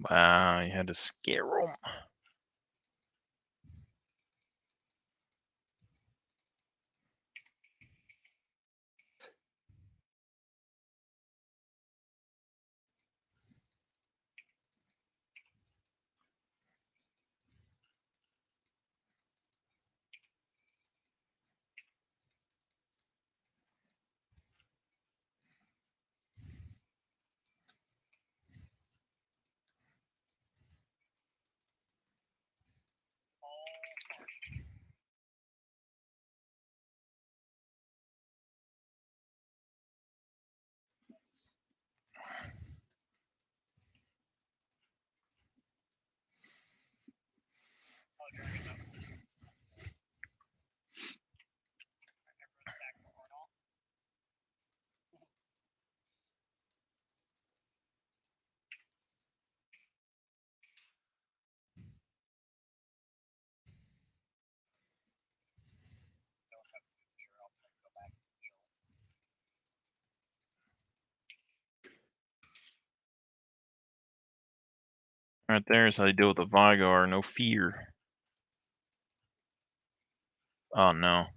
[SPEAKER 1] Wow, you had to scare them. Right there is how you deal with a Vigar, no fear. Oh no.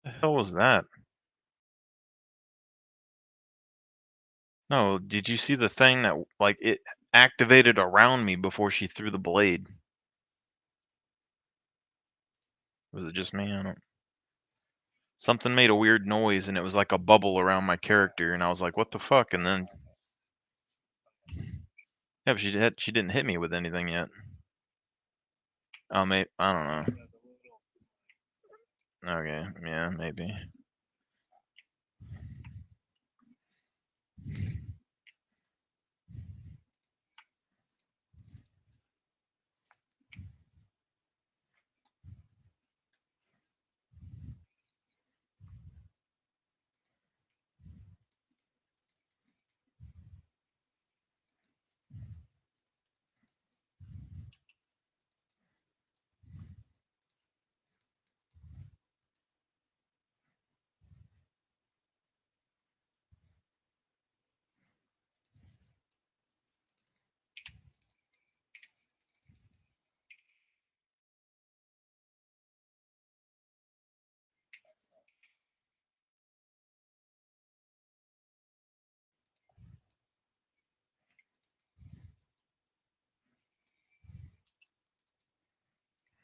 [SPEAKER 1] The hell was that? No, did you see the thing that like it activated around me before she threw the blade? Was it just me? I don't... Something made a weird noise and it was like a bubble around my character and I was like, "What the fuck?" And then yeah, but she didn't hit me with anything yet. Oh, I don't know. Okay, yeah, maybe.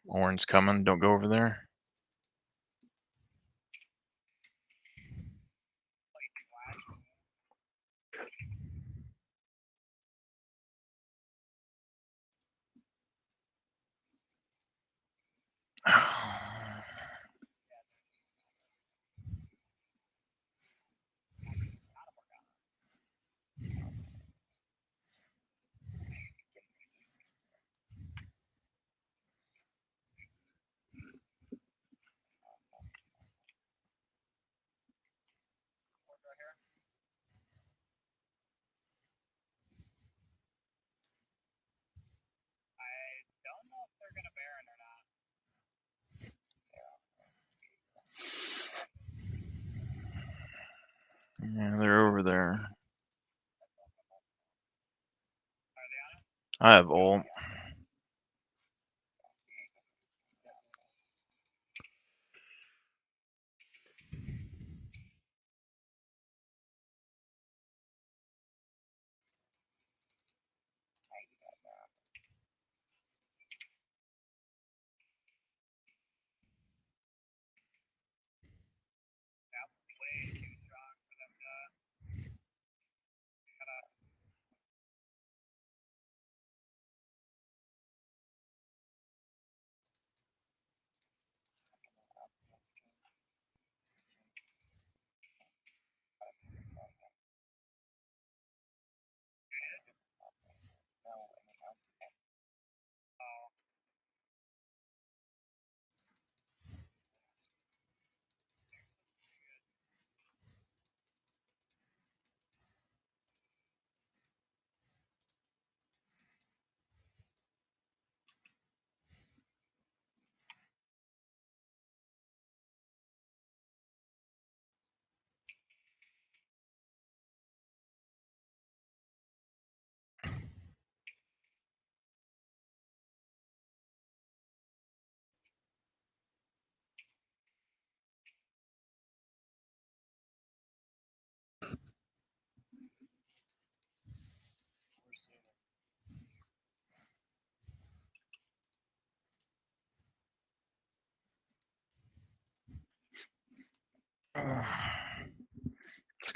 [SPEAKER 1] Orin's coming. Don't go over there. Yeah, they're over there. I have ult.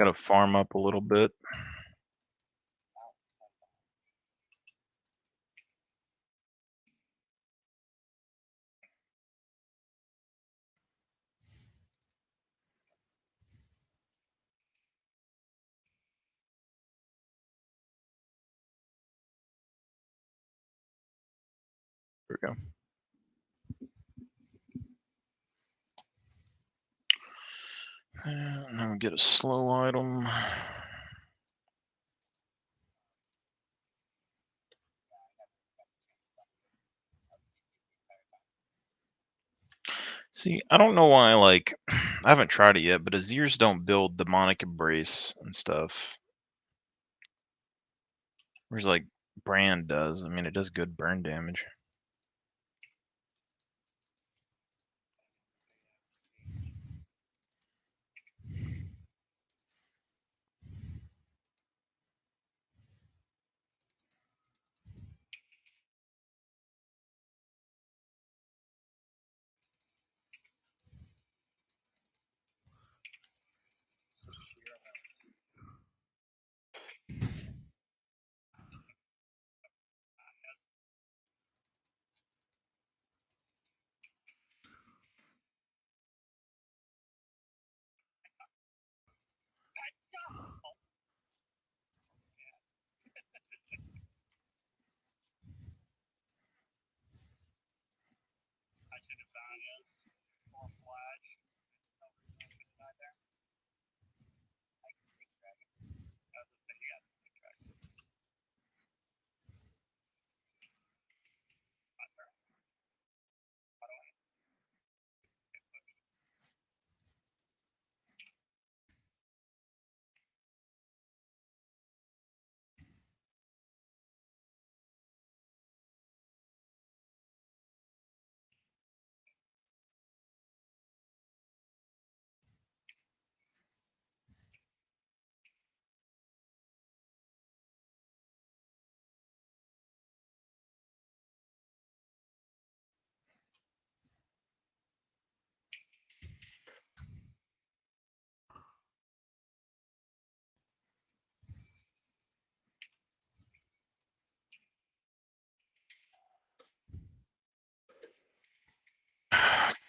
[SPEAKER 1] gotta farm up a little bit. There we go. And now we get a slow item. See, I don't know why, like, I haven't tried it yet, but Azirs don't build demonic embrace and stuff. Whereas, like, Brand does. I mean, it does good burn damage.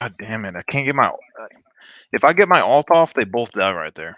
[SPEAKER 1] God damn it! I can't get my. If I get my alt off, they both die right there.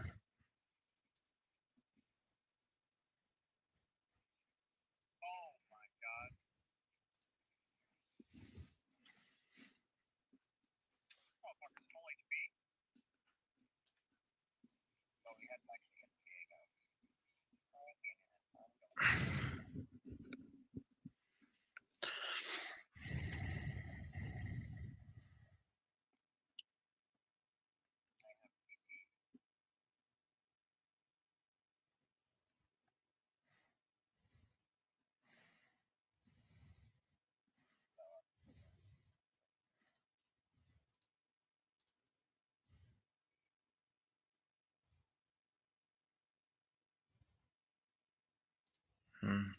[SPEAKER 1] Hmm.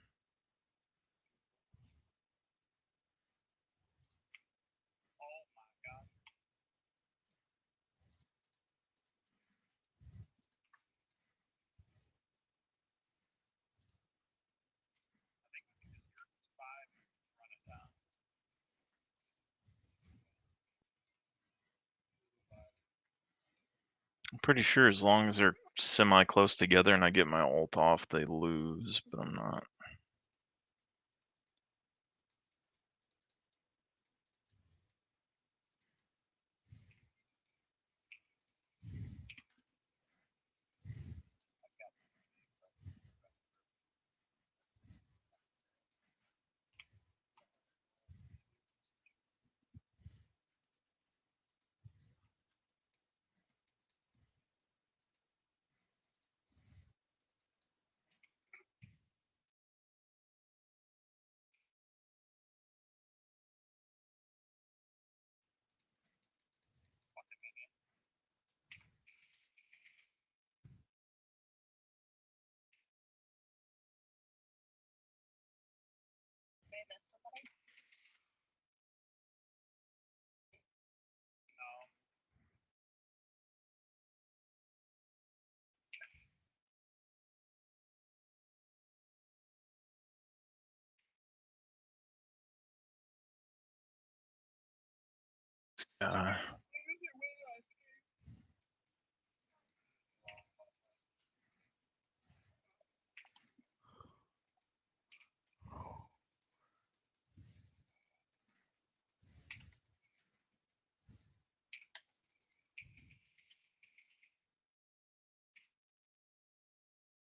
[SPEAKER 1] I'm pretty sure as long as they're semi close together and I get my ult off, they lose, but I'm not.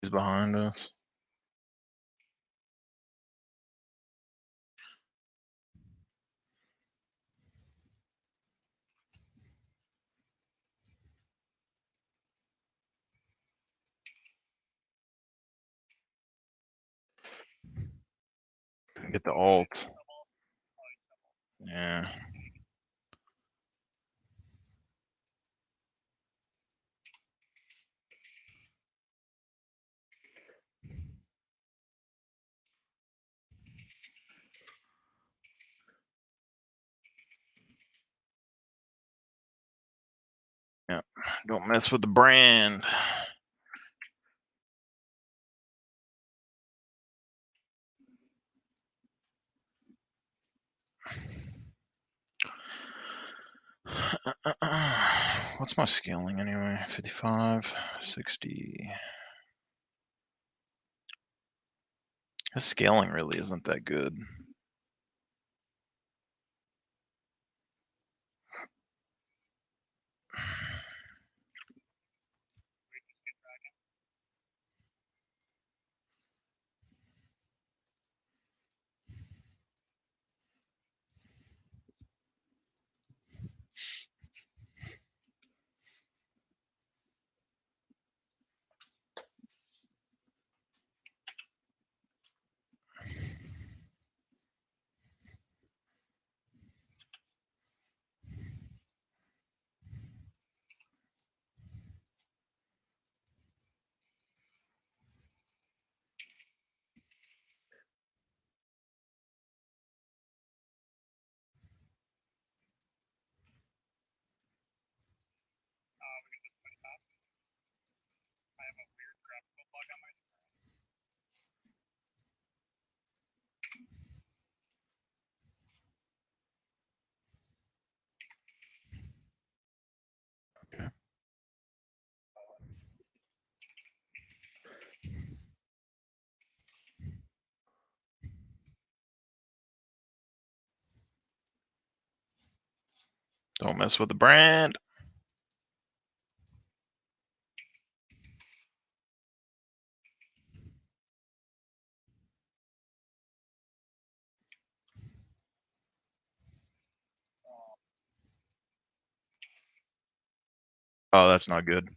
[SPEAKER 1] He's behind us. Get the alt. Yeah. Yeah. Don't mess with the brand. What's my scaling anyway? 55, 60. His scaling really isn't that good. Okay. Don't mess with the brand. Oh, that's not good.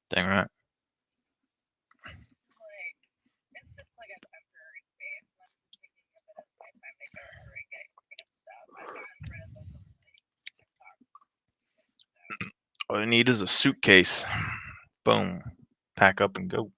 [SPEAKER 1] Dang right. All you need is a suitcase. Boom. Pack up and go.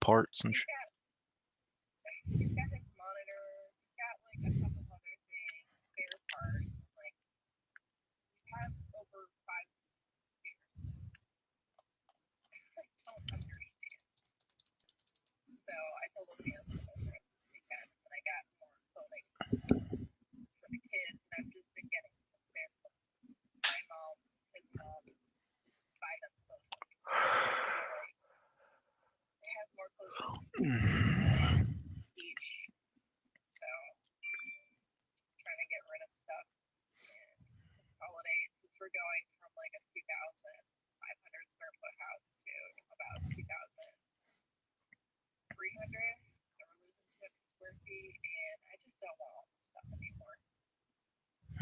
[SPEAKER 1] parts and
[SPEAKER 2] He's got his monitor. He's got like a couple other things, spare parts. Like he has over 5 years. I don't understand. So I told him he has to go over it this weekend, and I got more clothing for the kids, and I've just been getting some spare clothes. My mom, his mom, buy them clothes. Like, they have more clothes each, so trying to get rid of stuff and consolidate since we're going from like a 2,500 square foot house to about 2,300. So we're losing 50 square feet, and I just don't want all this stuff anymore.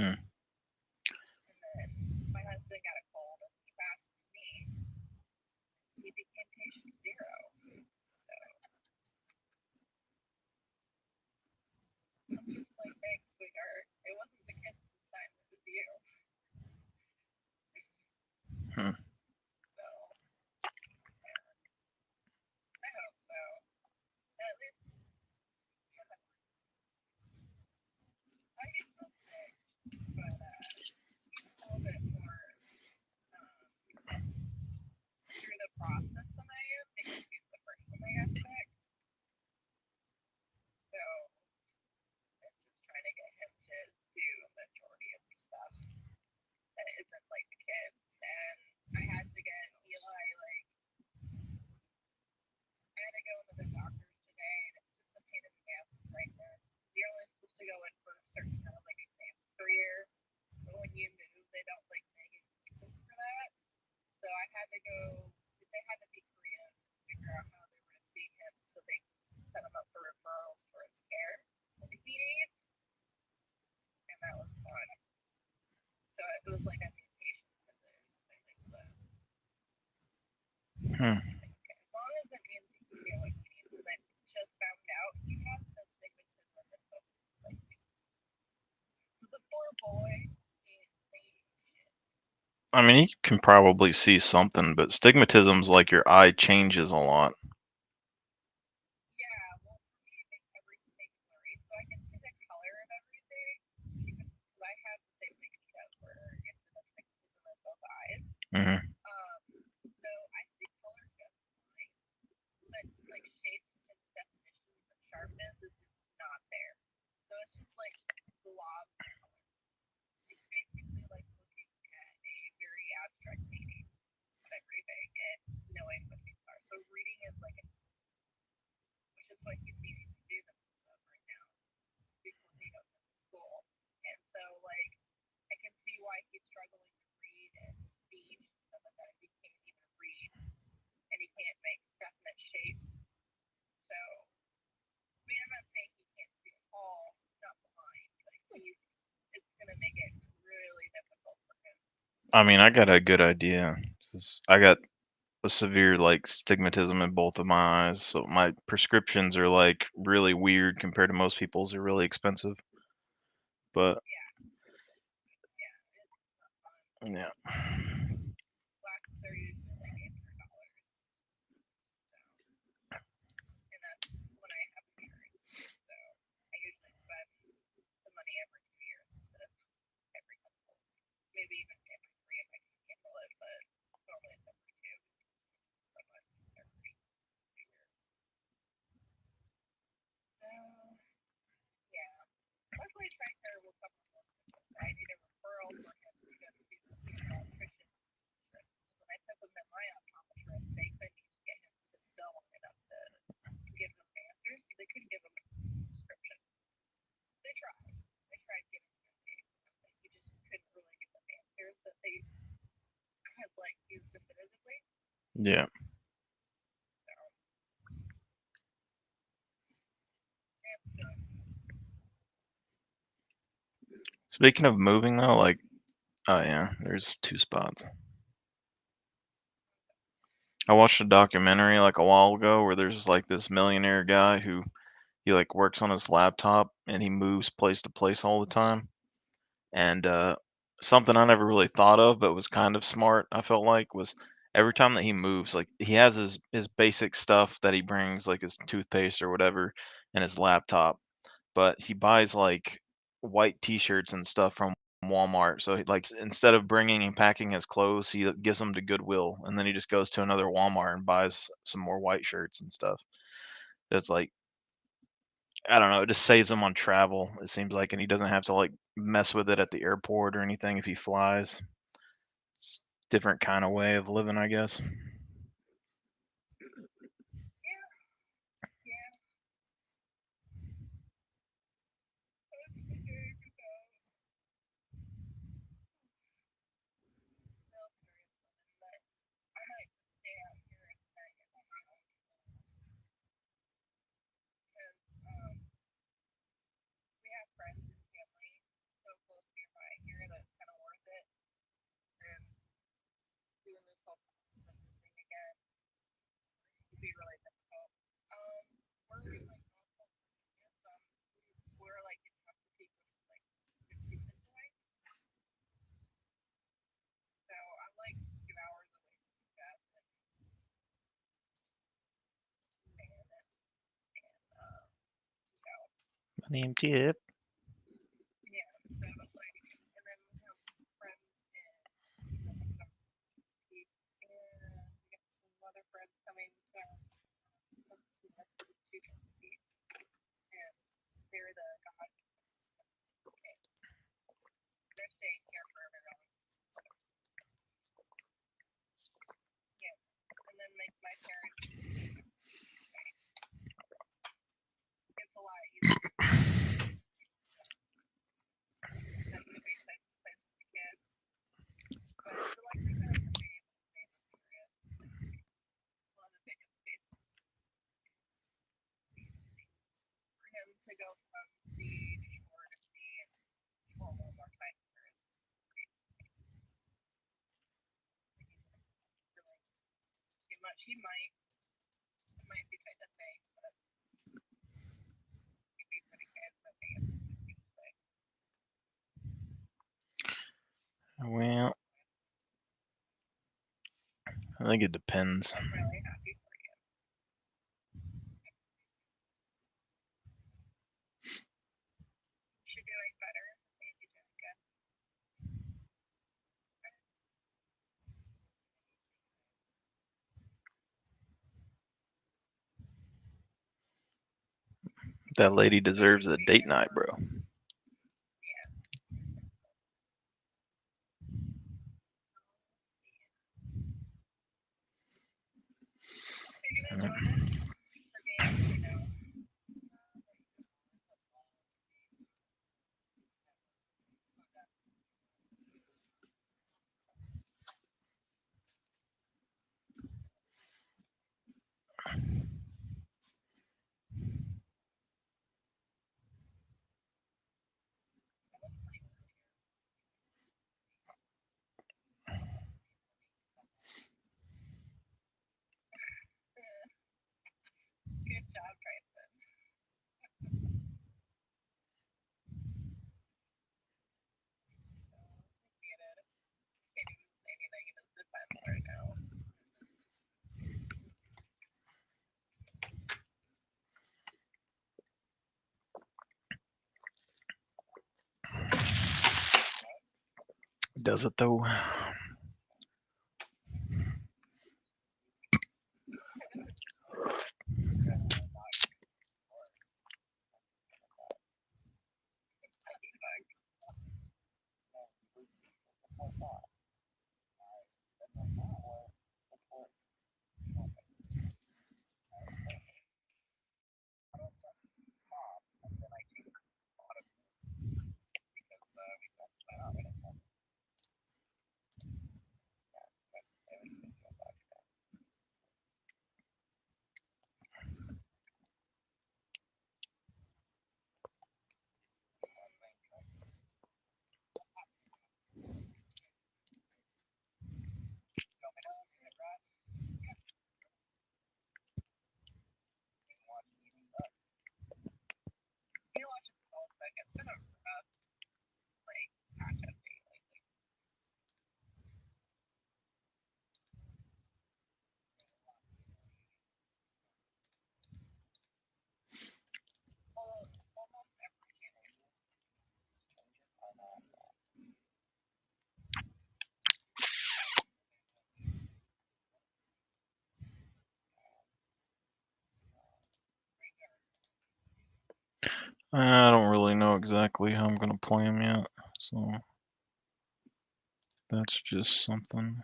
[SPEAKER 1] Hmm.
[SPEAKER 2] And then my husband got a cold, and he passed to me. He became patient zero. So I'm just like, thanks, sweetheart. It wasn't the kids this time, it was you.
[SPEAKER 1] Hmm.
[SPEAKER 2] So yeah, I hope so. At least I get so sick, but he's a little bit more through the process than I am because he's the first one I got sick. So I'm just trying to get him to do a majority of the stuff that isn't like the kids. And I had to get Eli, like, I had to go into the doctor's today, and it's just a pain in the ass right there. You're only supposed to go in for a certain amount of like exams per year, but when you move, they don't like make excuses for that. So I had to go. They had to be Korean to figure out how they were going to see him, so they set him up for referrals for his care that he needs, and that was fun. So it was like an inpatient visit or something like that.
[SPEAKER 1] Hmm.
[SPEAKER 2] As long as it means he can get what he needs, and I just found out he has the astigmatism and focus. So the poor boy can't see shit.
[SPEAKER 1] I mean, you can probably see something, but stigmatism's like your eye changes a lot.
[SPEAKER 2] Yeah, well, for me, it makes everything blurry, so I can see the color of everything. Because I have the same thing he does, where it's an astigmatism in both eyes.
[SPEAKER 1] Hmm.
[SPEAKER 2] So I see color just fine, but like shapes and definitions and sharpness is just not there. So it's just like blob color. It's basically like looking at a very abstract painting of everything and knowing what things are. So reading is like, which is what he's needing to do the most of right now before he goes into school. And so like I can see why he's struggling to read and speech and stuff like that. He can't even read and he can't make definite shapes. So I mean, I'm not saying he can't see at all, not blind, but it's gonna make it really difficult for him.
[SPEAKER 1] I mean, I got a good idea. I got a severe like stigmatism in both of my eyes, so my prescriptions are like really weird compared to most people's. They're really expensive, but
[SPEAKER 2] Yeah, yeah, it's not fun.
[SPEAKER 1] yeah.
[SPEAKER 2] Glasses are usually like $800, so and that's when I have insurance. So I usually spend the money every 2 years instead of every couple, maybe even every three if I can handle it, but normally it's every two. So much every 2 years. So yeah, luckily TRICARE will cover most of it. I need a referral for him to go see the pediatrician. When I took him to my optometrist, they couldn't even get him to sit still long enough to give him answers, so they couldn't give him a prescription. They tried. They tried giving him things, but he just couldn't really give them answers that they had like used definitively.
[SPEAKER 1] Yeah.
[SPEAKER 2] So it's good.
[SPEAKER 1] Speaking of moving though, like, oh yeah, there's two spots. I watched a documentary like a while ago where there's like this millionaire guy who he like works on his laptop and he moves place to place all the time. And something I never really thought of but was kind of smart, I felt like, was every time that he moves, like he has his basic stuff that he brings, like his toothpaste or whatever, and his laptop, but he buys like white T-shirts and stuff from Walmart. So like instead of bringing and packing his clothes, he gives them to Goodwill, and then he just goes to another Walmart and buys some more white shirts and stuff. That's like I don't know, it just saves him on travel. It seems like, and he doesn't have to like mess with it at the airport or anything if he flies. It's different kind of way of living, I guess. My name Tip. Well, I think it depends. That lady deserves a date night, bro. Does it though? I don't really know exactly how I'm gonna play them yet, so that's just something.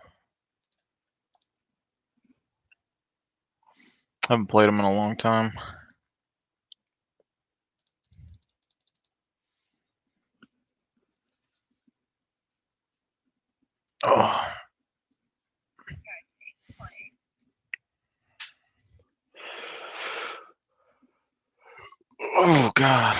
[SPEAKER 1] I haven't played them in a long time. Oh, oh God.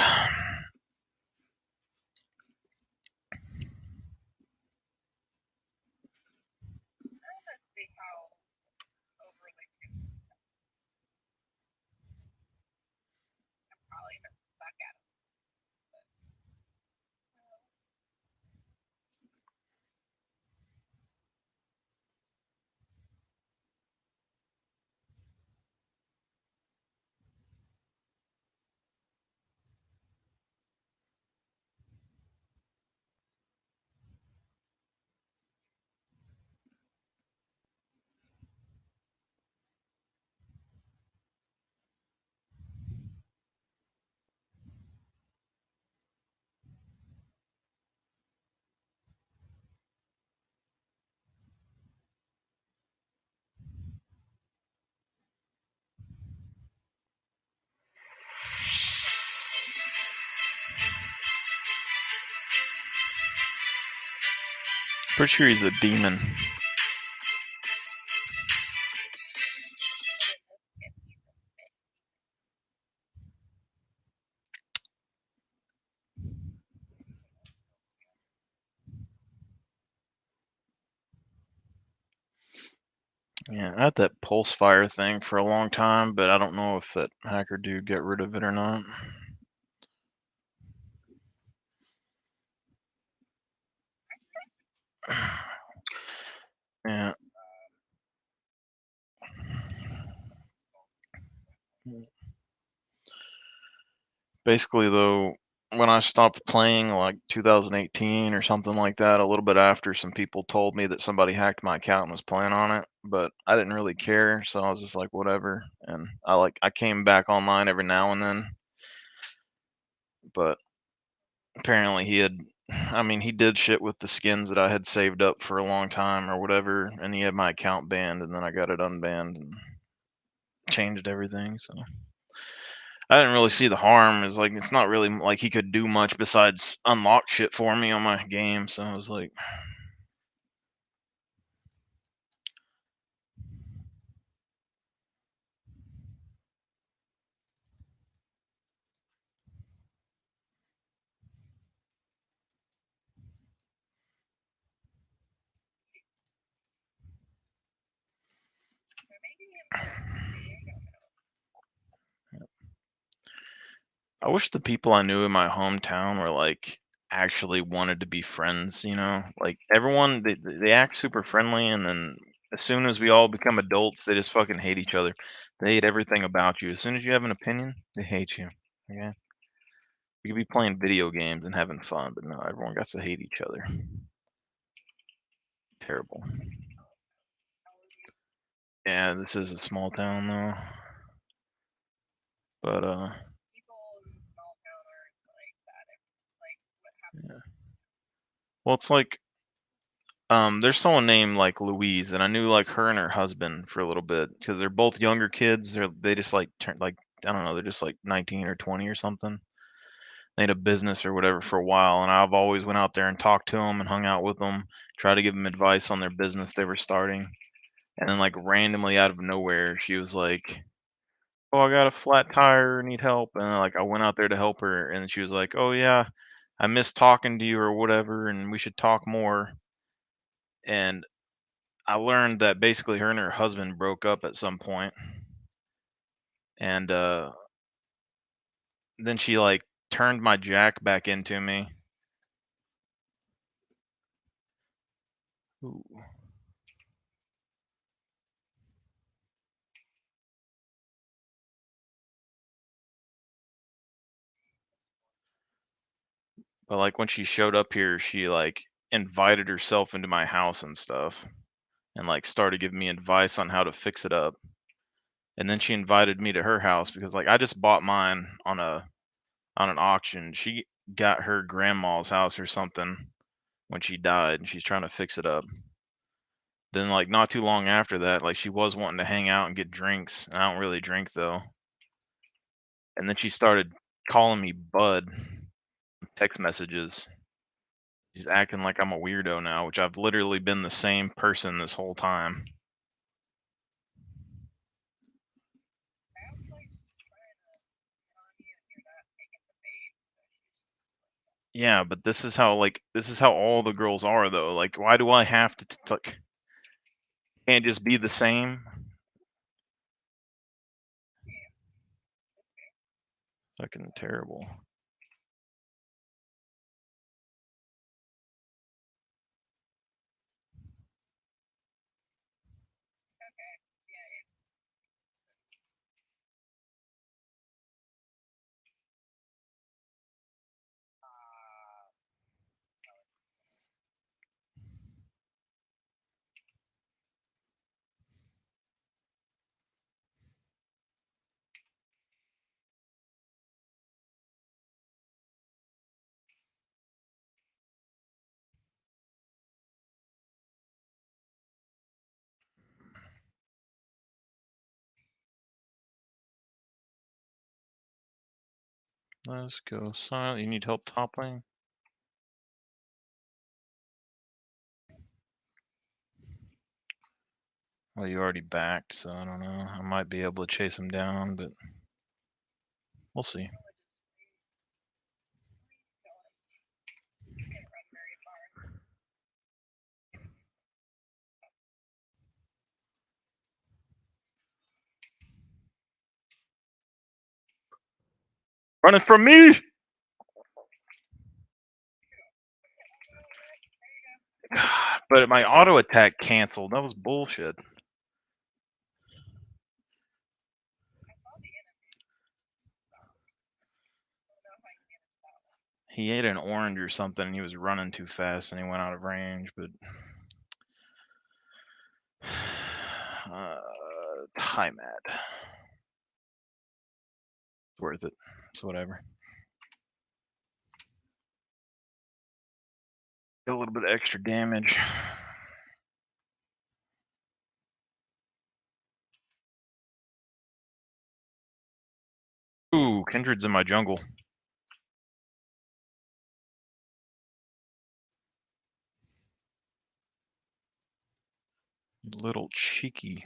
[SPEAKER 2] Let's see how overly too. I'm probably gonna suck at it.
[SPEAKER 1] Pretty sure he's a demon. Yeah, I had that pulse fire thing for a long time, but I don't know if that hacker dude got rid of it or not. Yeah. Basically, though, when I stopped playing, like 2018 or something like that, a little bit after, some people told me that somebody hacked my account and was playing on it, but I didn't really care, so I was just like, whatever. And I came back online every now and then, but apparently I mean, he did shit with the skins that I had saved up for a long time or whatever, and he had my account banned, and then I got it unbanned and changed everything. So I didn't really see the harm. It's like it's not really like he could do much besides unlock shit for me on my game. So I was like, I wish the people I knew in my hometown were like actually wanted to be friends. Like everyone they act super friendly, and then as soon as we all become adults, they just fucking hate each other. They hate everything about you. As soon as you have an opinion, they hate you. Okay. You could be playing video games and having fun, but no, everyone got to hate each other. Terrible. Yeah, this is a small town though. But
[SPEAKER 2] People in small town are like that. It's like what happened.
[SPEAKER 1] yeah. Well, it's like there's someone named like Louise, and I knew like her and her husband for a little bit because they're both younger kids. They just like turn like I don't know, they're just like 19 or 20 or something. They had a business or whatever for a while, and I've always went out there and talked to them and hung out with them, try to give them advice on their business they were starting. And then like randomly out of nowhere, she was like, "Oh, I got a flat tire, need help." And like I went out there to help her, and she was like, "Oh yeah, I miss talking to you or whatever, and we should talk more." And I learned that basically her and her husband broke up at some point, and then she like turned my jack back into me. Ooh. But like when she showed up here, she like invited herself into my house and stuff, and like started giving me advice on how to fix it up. And then she invited me to her house because like I just bought mine on a on an auction. She got her grandma's house or something when she died, and she's trying to fix it up. Then, like, not too long after that, like, she was wanting to hang out and get drinks. I don't really drink though. And then she started calling me bud, text messages. She's acting like I'm a weirdo now, which I've literally been the same person this whole time. Yeah, but this is how, like, this is how all the girls are though. Like, why do I have to like, can't just be the same? Fucking terrible. Let's go silent. You need help toppling? Well, you already backed, so I don't know. I might be able to chase him down, but we'll see. Running from me! But my auto attack canceled. That was bullshit. He ate an orange or something and he was running too fast and he went out of range, but time at. It's worth it. It's whatever. Get a little bit of extra damage. Ooh, Kindred's in my jungle. Little cheeky.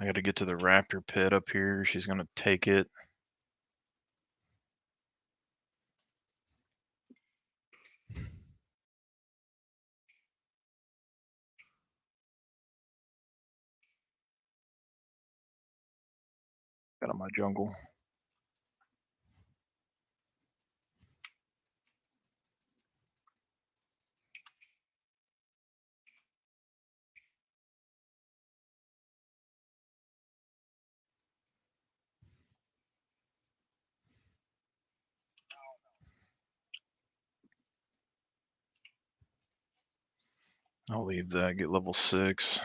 [SPEAKER 1] I gotta get to the raptor pit up here. She's gonna take it. Got on my jungle. I'll leave that, get level 6.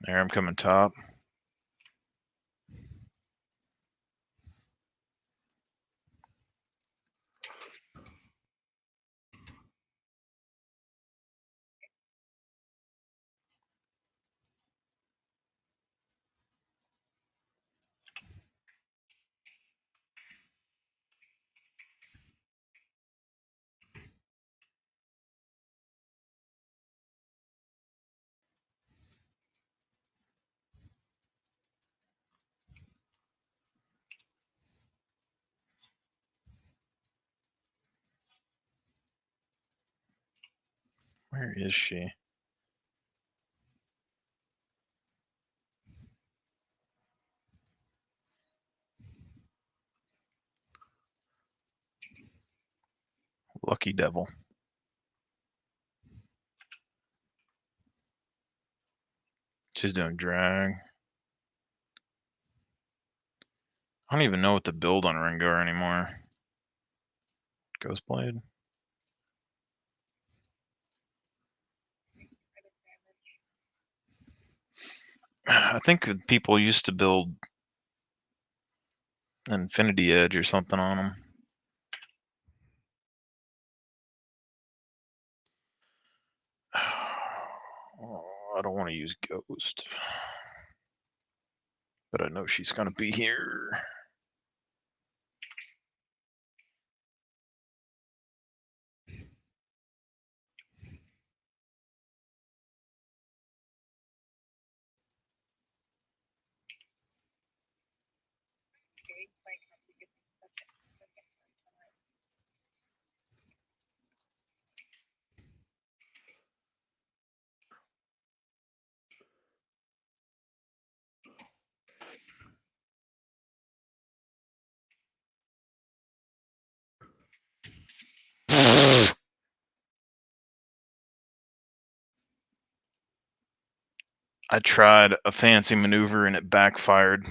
[SPEAKER 1] There, I'm coming top. Where is she? Lucky devil. She's doing drag. I don't even know what to build on Rengar anymore. Ghostblade. I think people used to build Infinity Edge or something on them. Oh, I don't want to use Ghost, but I know she's gonna be here. I tried a fancy maneuver and it backfired.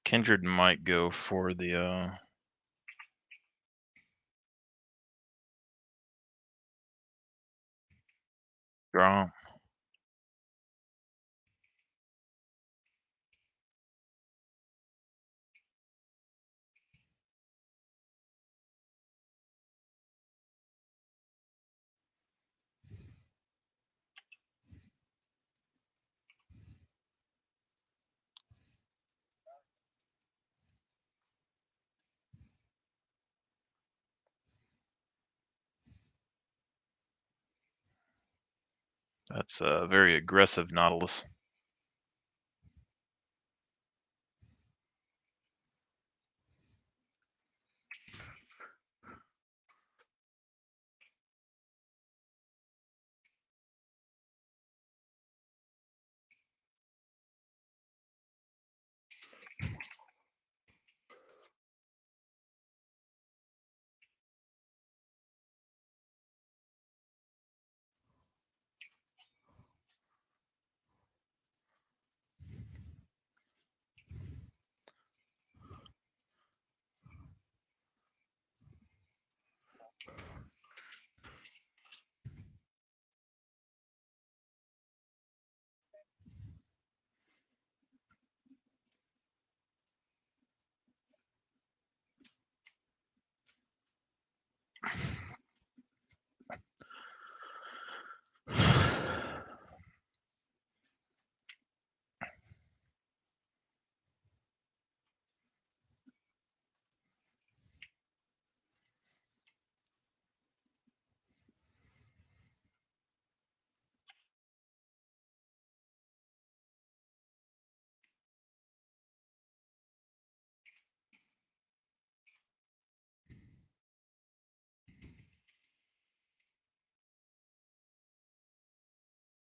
[SPEAKER 1] Kindred might go for the draw. That's a very aggressive Nautilus.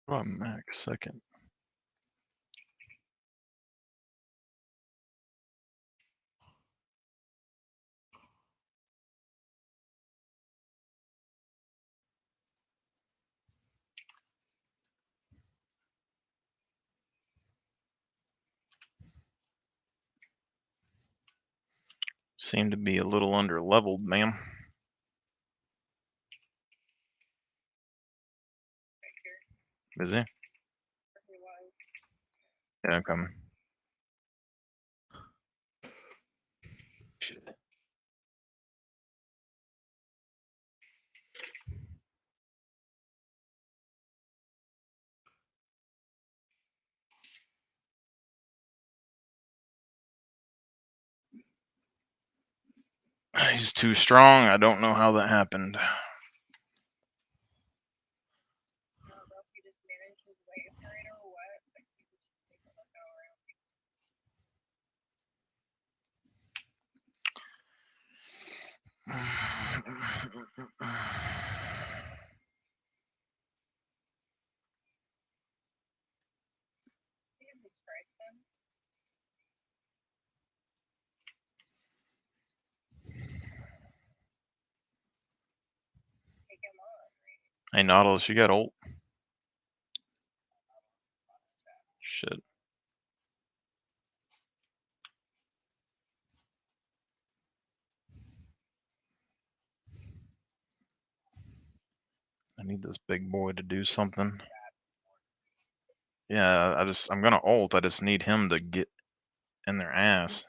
[SPEAKER 1] What about max second? Seem to be a little under leveled, ma'am. Is he? Yeah, I'm coming. Shit. He's too strong. I don't know how that happened.
[SPEAKER 2] I don't know if he just managed his waves right or what, but he was just taking a go around. Jesus Christ, then. Take him on, right?
[SPEAKER 1] Hey, Nautilus, you got ult? Shit. I need this big boy to do something. Yeah, I'm gonna ult. I just need him to get in their ass.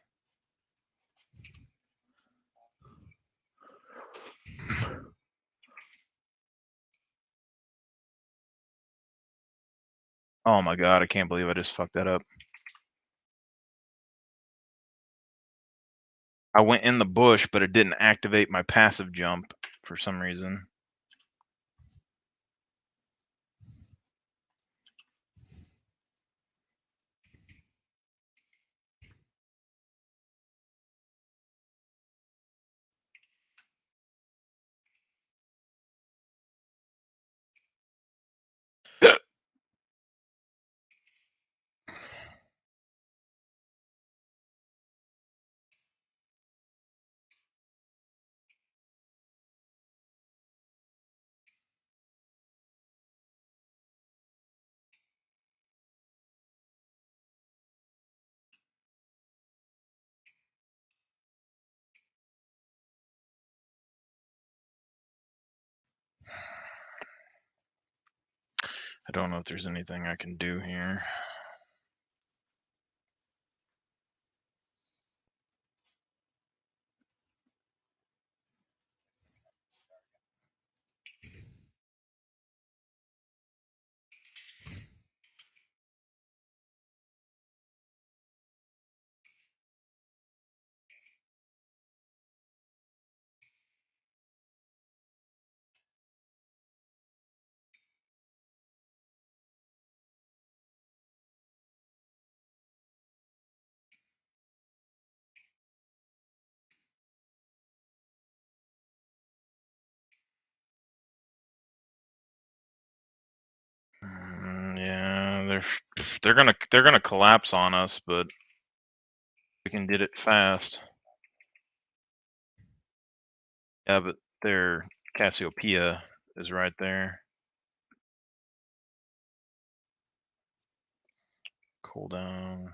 [SPEAKER 1] Oh my god, I can't believe I just fucked that up. I went in the bush, but it didn't activate my passive jump for some reason. I don't know if there's anything I can do here. Yeah, they're gonna collapse on us, but we can get it fast. Yeah, but their Cassiopeia is right there. Cooldown.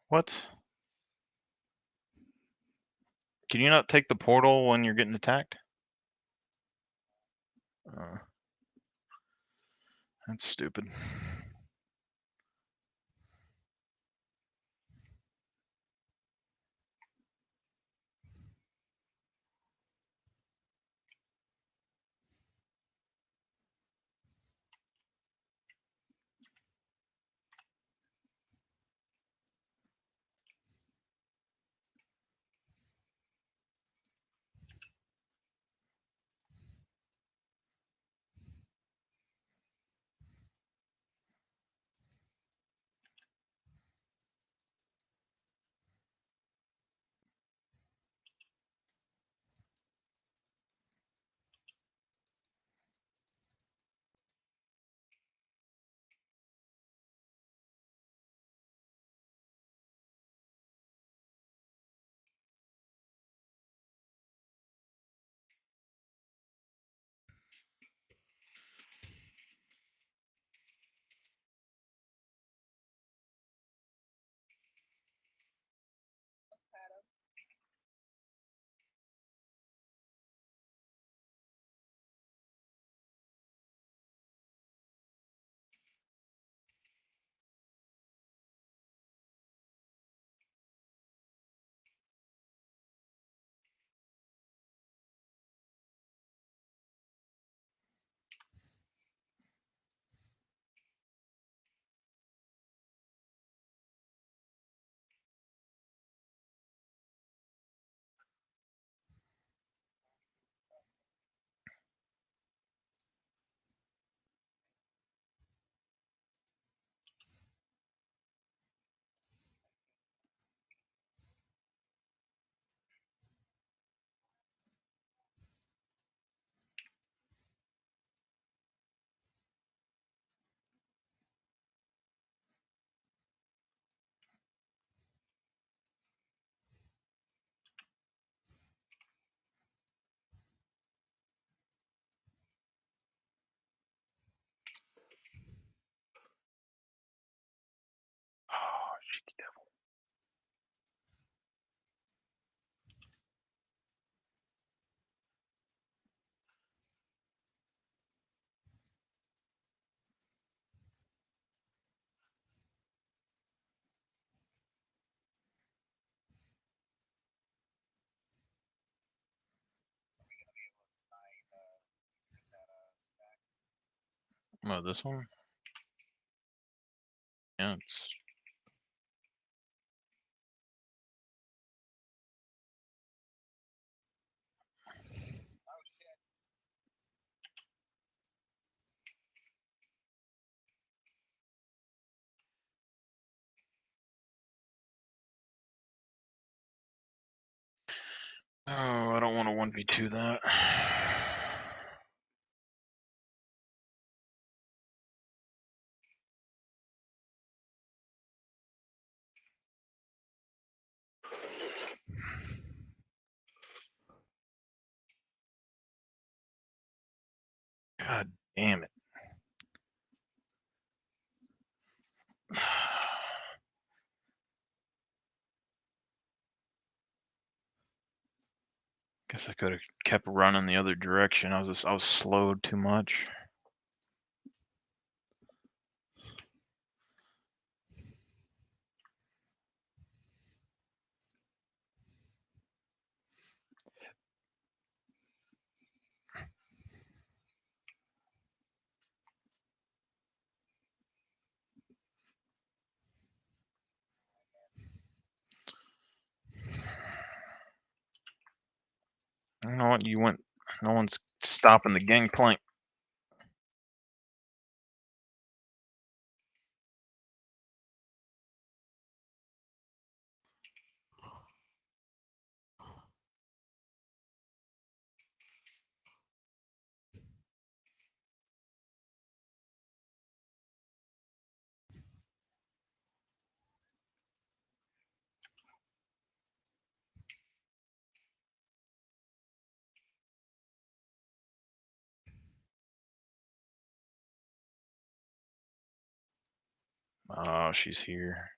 [SPEAKER 1] What? Can you not take the portal when you're getting attacked? That's stupid. Oh, this one? Yeah, it's... Oh, I don't want to 1v2 that. God damn it. Guess I could have kept running the other direction. I was slowed too much. You know what? You went. No one's stopping the gangplank. Oh, she's here.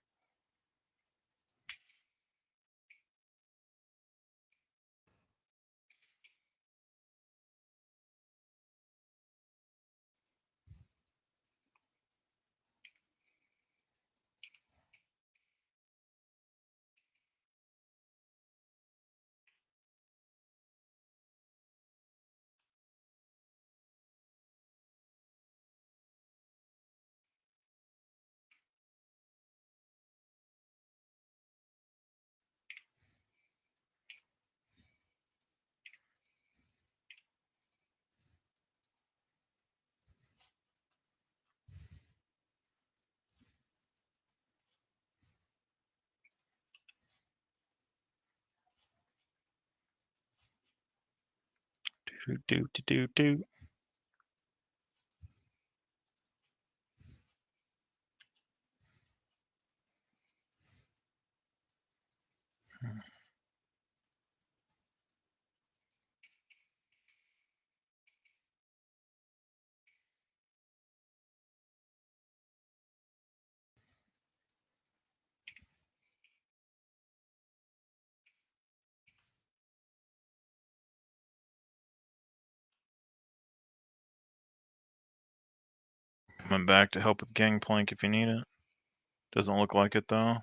[SPEAKER 1] Do do do do do. Coming back to help with gangplank if you need it. Doesn't look like it though.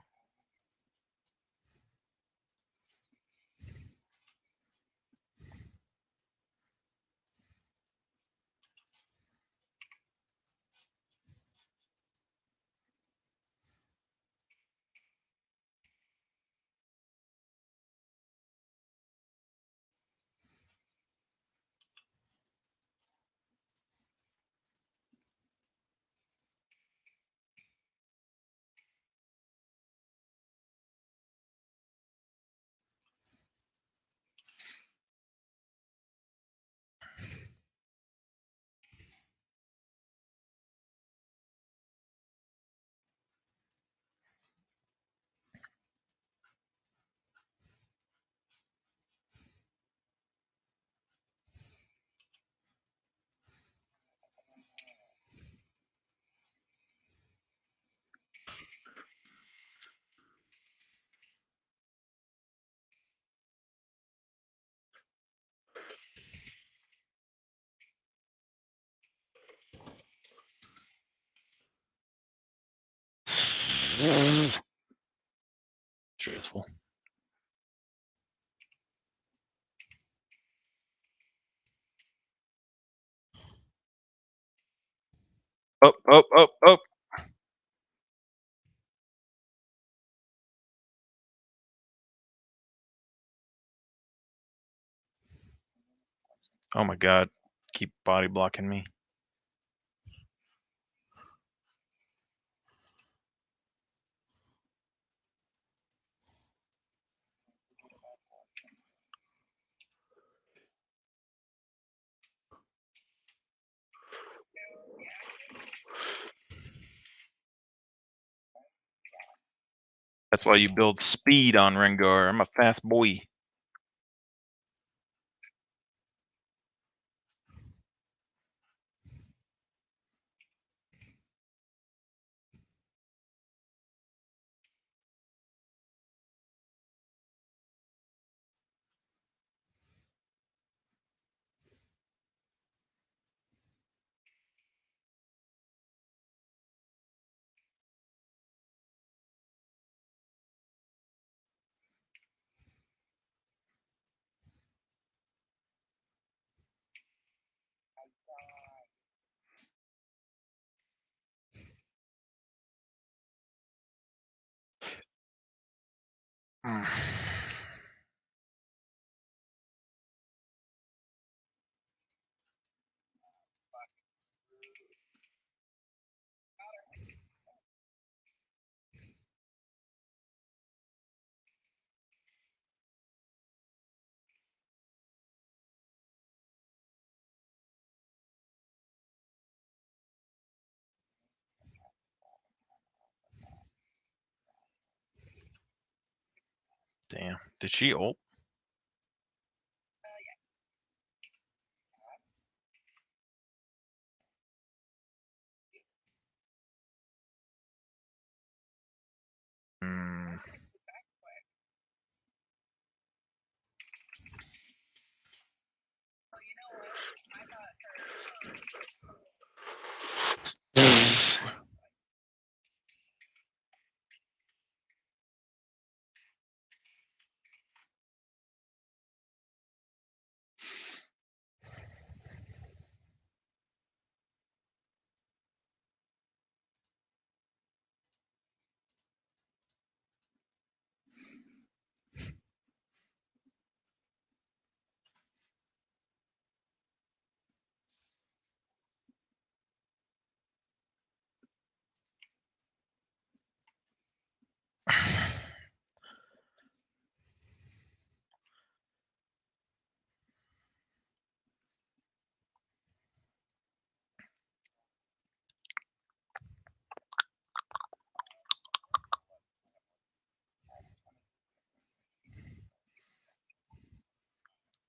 [SPEAKER 1] Stressful. Up, up, up, up. Oh my god. Keep body blocking me. That's why you build speed on Rengar. I'm a fast boy. Mm. Damn. Did she ult? Mm.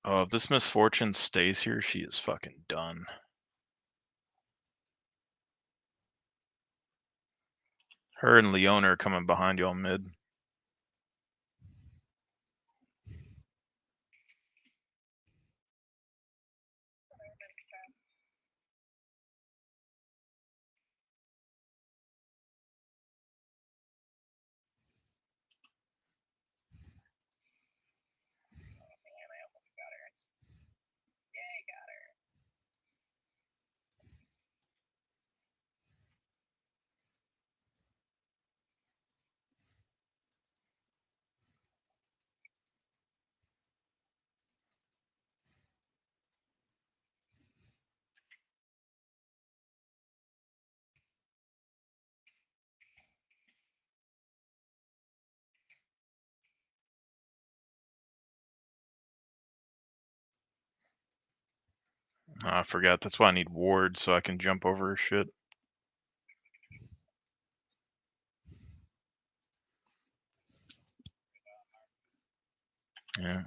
[SPEAKER 1] Oh, if this misfortune stays here, she is fucking done. Her and Leona are coming behind y'all mid. Oh, I forgot. That's why I need ward so I can jump over her shit. Yeah.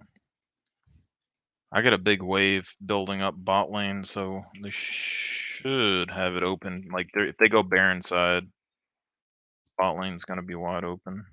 [SPEAKER 1] I got a big wave building up bot lane, so they should have it open. Like, if they go Baron side, bot lane's gonna be wide open.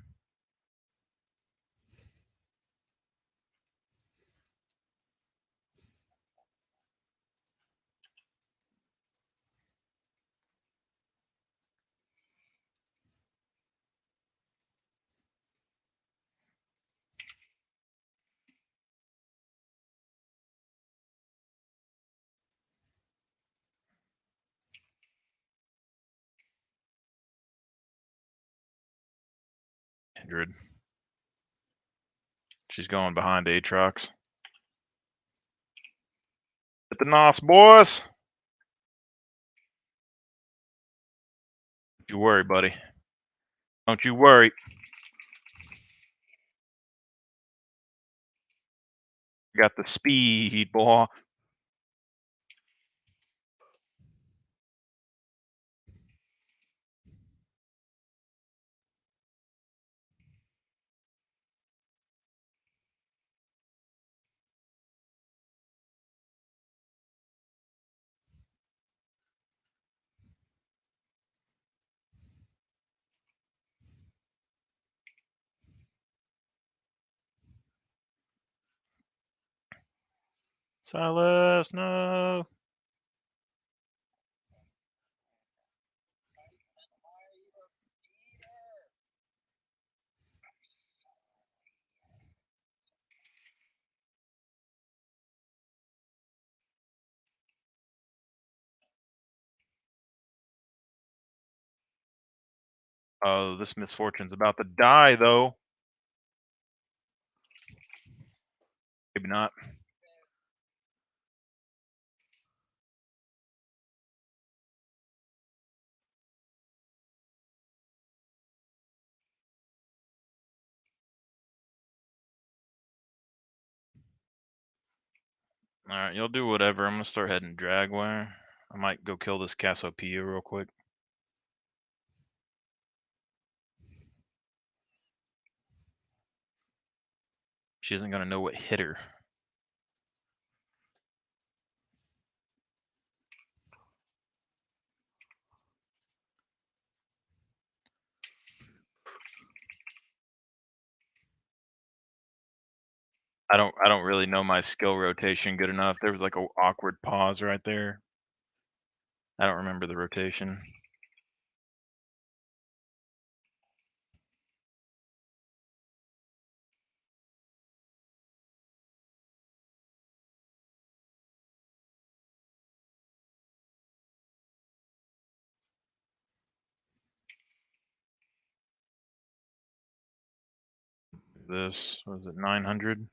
[SPEAKER 1] 900. She's going behind Aatrox. Hit the NOS, boys! Don't you worry, buddy. Don't you worry. Got the speed, boy. Silas, no. Oh, this misfortune's about to die, though. Maybe not. Alright, you'll do whatever. I'm gonna start heading Dragwire. I might go kill this Cassiopeia real quick. She isn't gonna know what hit her. I don't really know my skill rotation good enough. There was like a awkward pause right there. I don't remember the rotation. This was it 900.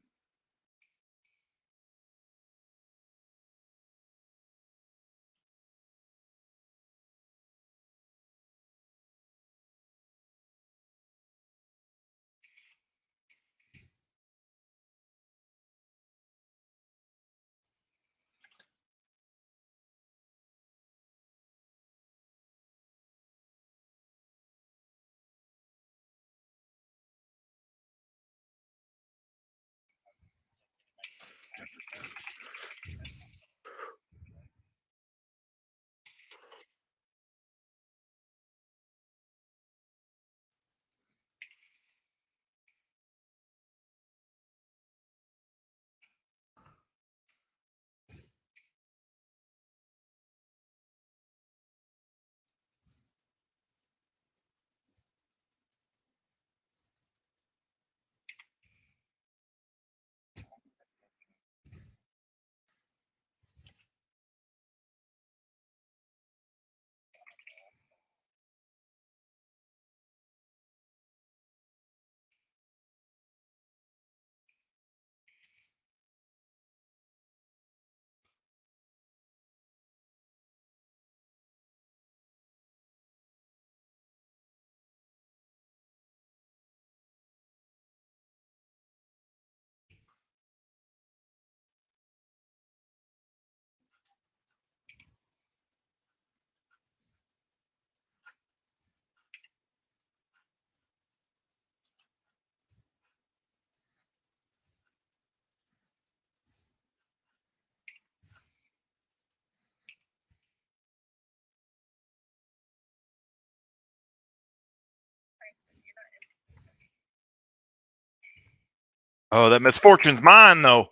[SPEAKER 1] Oh, that misfortune's mine though.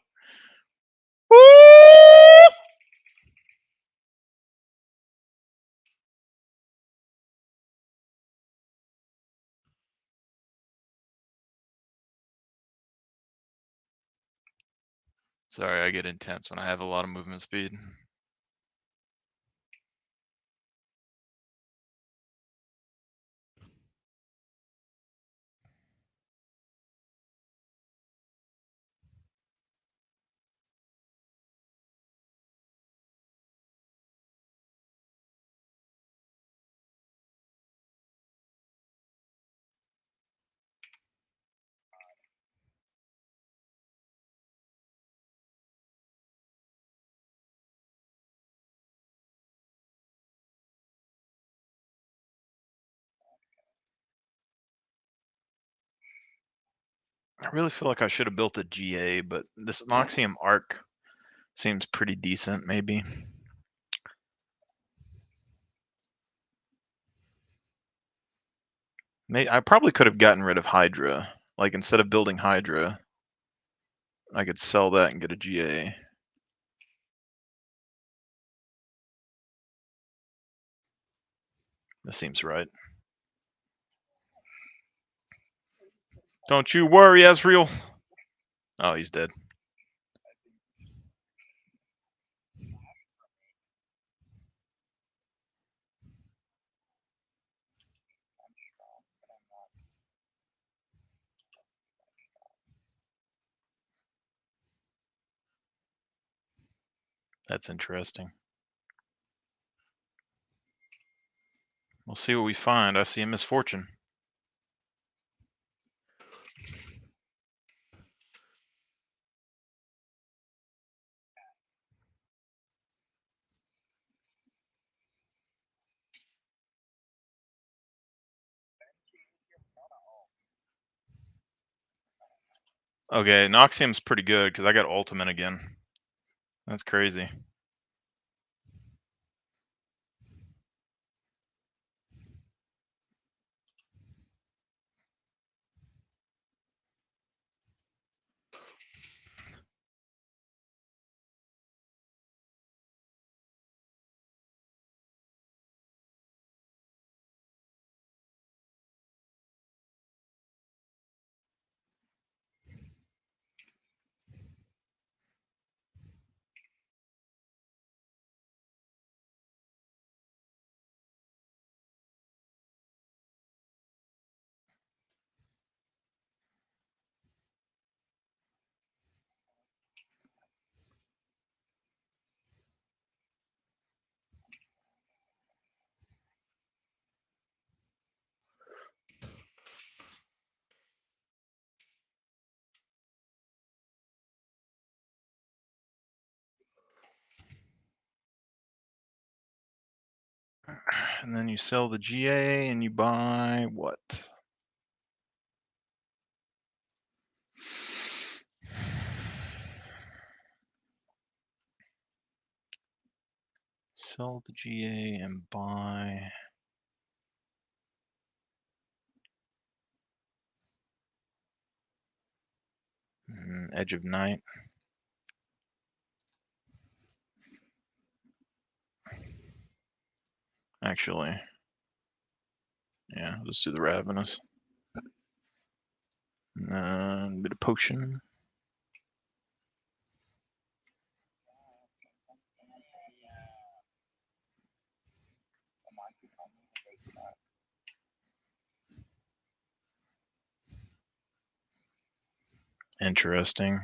[SPEAKER 1] Woo! Sorry, I get intense when I have a lot of movement speed. I really feel like I should have built a GA, but this Noxium Arc seems pretty decent, maybe. I probably could have gotten rid of Hydra. Like, instead of building Hydra, I could sell that and get a GA. This seems right. Don't you worry, Ezreal. Oh, he's dead. That's interesting. We'll see what we find. I see a misfortune. Okay, Noxium's pretty good because I got Ultimate again. That's crazy. And then you sell the GA and you buy what? Sell the GA and buy. Edge of Night. Actually, yeah, let's do the Ravenous. A bit of Potion. Interesting.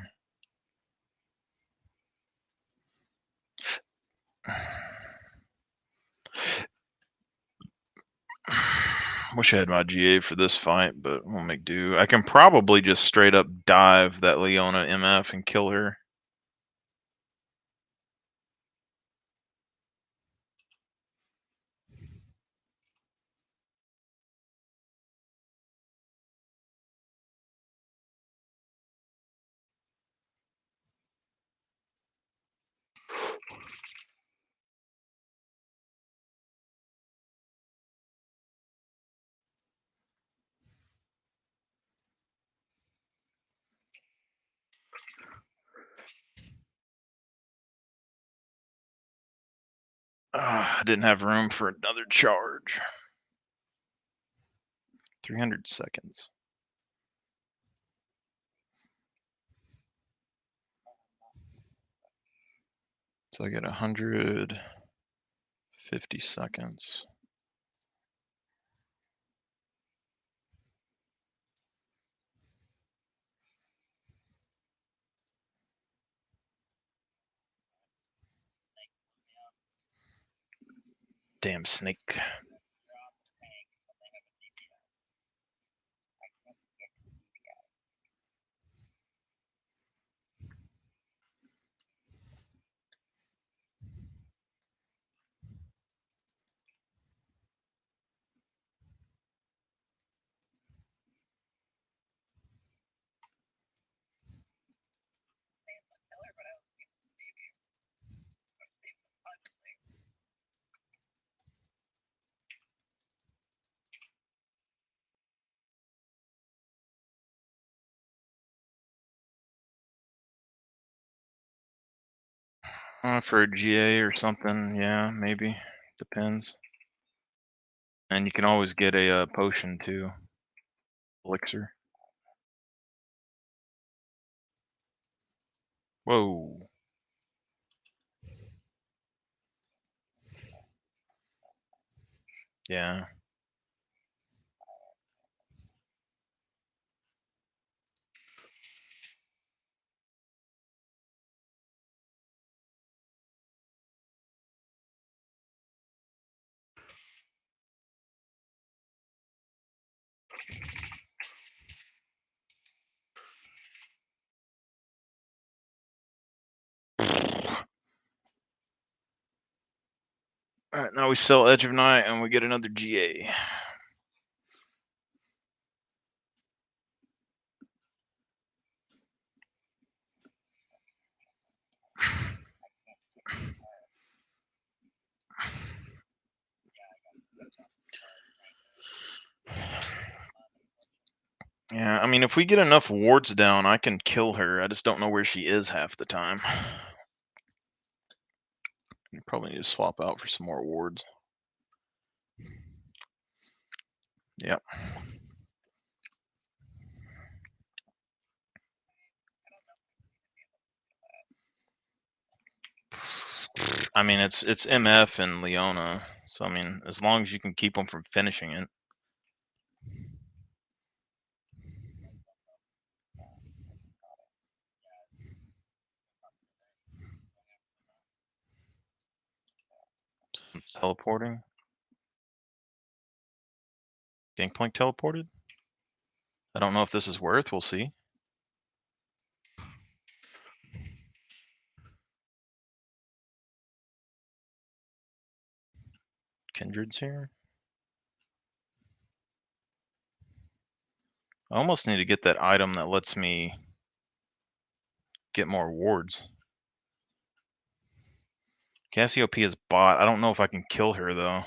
[SPEAKER 1] Wish I had my GA for this fight, but we'll make do. I can probably just straight up dive that Leona MF and kill her. I didn't have room for another charge. 300 seconds. So I get 150 seconds. Damn snake. For a GA or something, yeah, maybe. Depends. And you can always get a potion too. Elixir. Whoa. Yeah. Alright, now we sell Edge of Night and we get another GA. Yeah, I mean, if we get enough wards down, I can kill her. I just don't know where she is half the time. You probably need to swap out for some more wards. Yep. I mean, it's MF and Leona, so I mean, as long as you can keep them from finishing it. Teleporting. Gangplank teleported. I don't know if this is worth. We'll see. Kindred's here. I almost need to get that item that lets me get more wards. Cassiopeia is bot. I don't know if I can kill her though.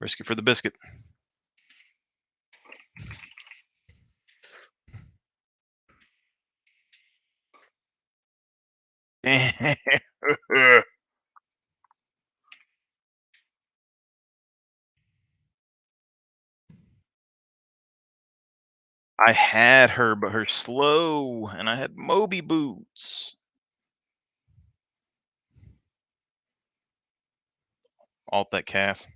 [SPEAKER 1] Risk it for the biscuit. I had her, but her slow, and I had Moby boots. Alt that cast.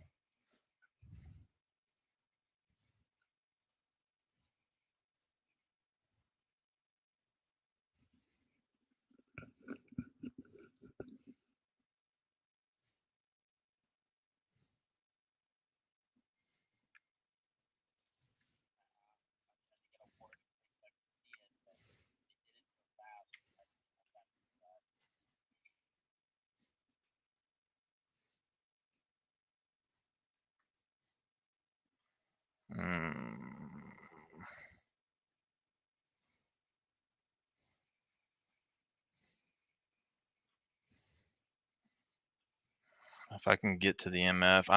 [SPEAKER 1] If I can get to the MF,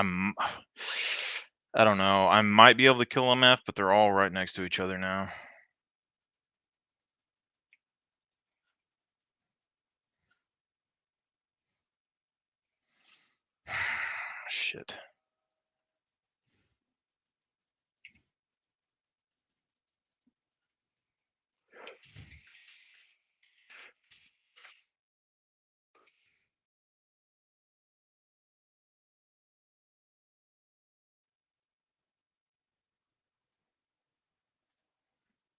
[SPEAKER 1] I don't know. I might be able to kill MF, but they're all right next to each other now. Shit.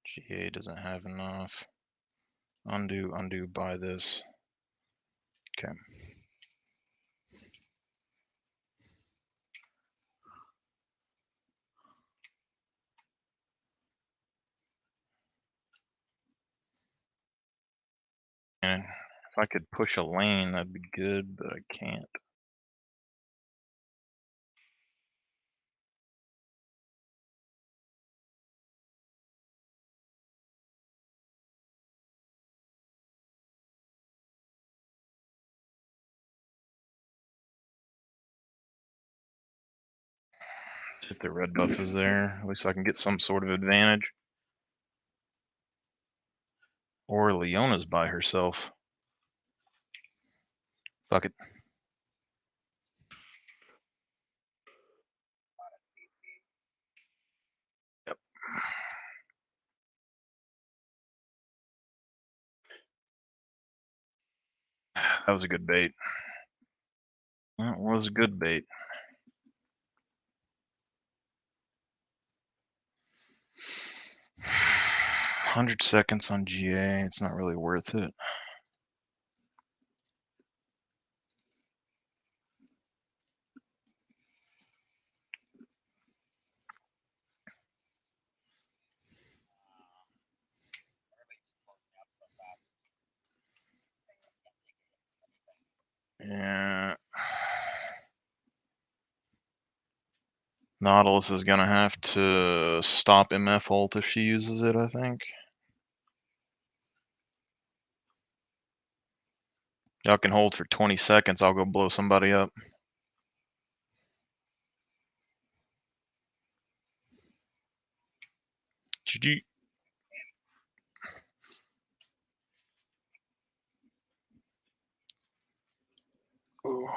[SPEAKER 1] GA doesn't have enough. Undo, buy this. Okay. And if I could push a lane, that'd be good, but I can't. See if the red buff is there. At least I can get some sort of advantage. Or Leona's by herself. Fuck it. Yep. That was a good bait. That was a good bait. $100 on GA. It's not really worth it. Yeah. Nautilus is gonna have to stop MF ult if she uses it, I think. Y'all can hold for 20 seconds. I'll go blow somebody up. GG. Ooh.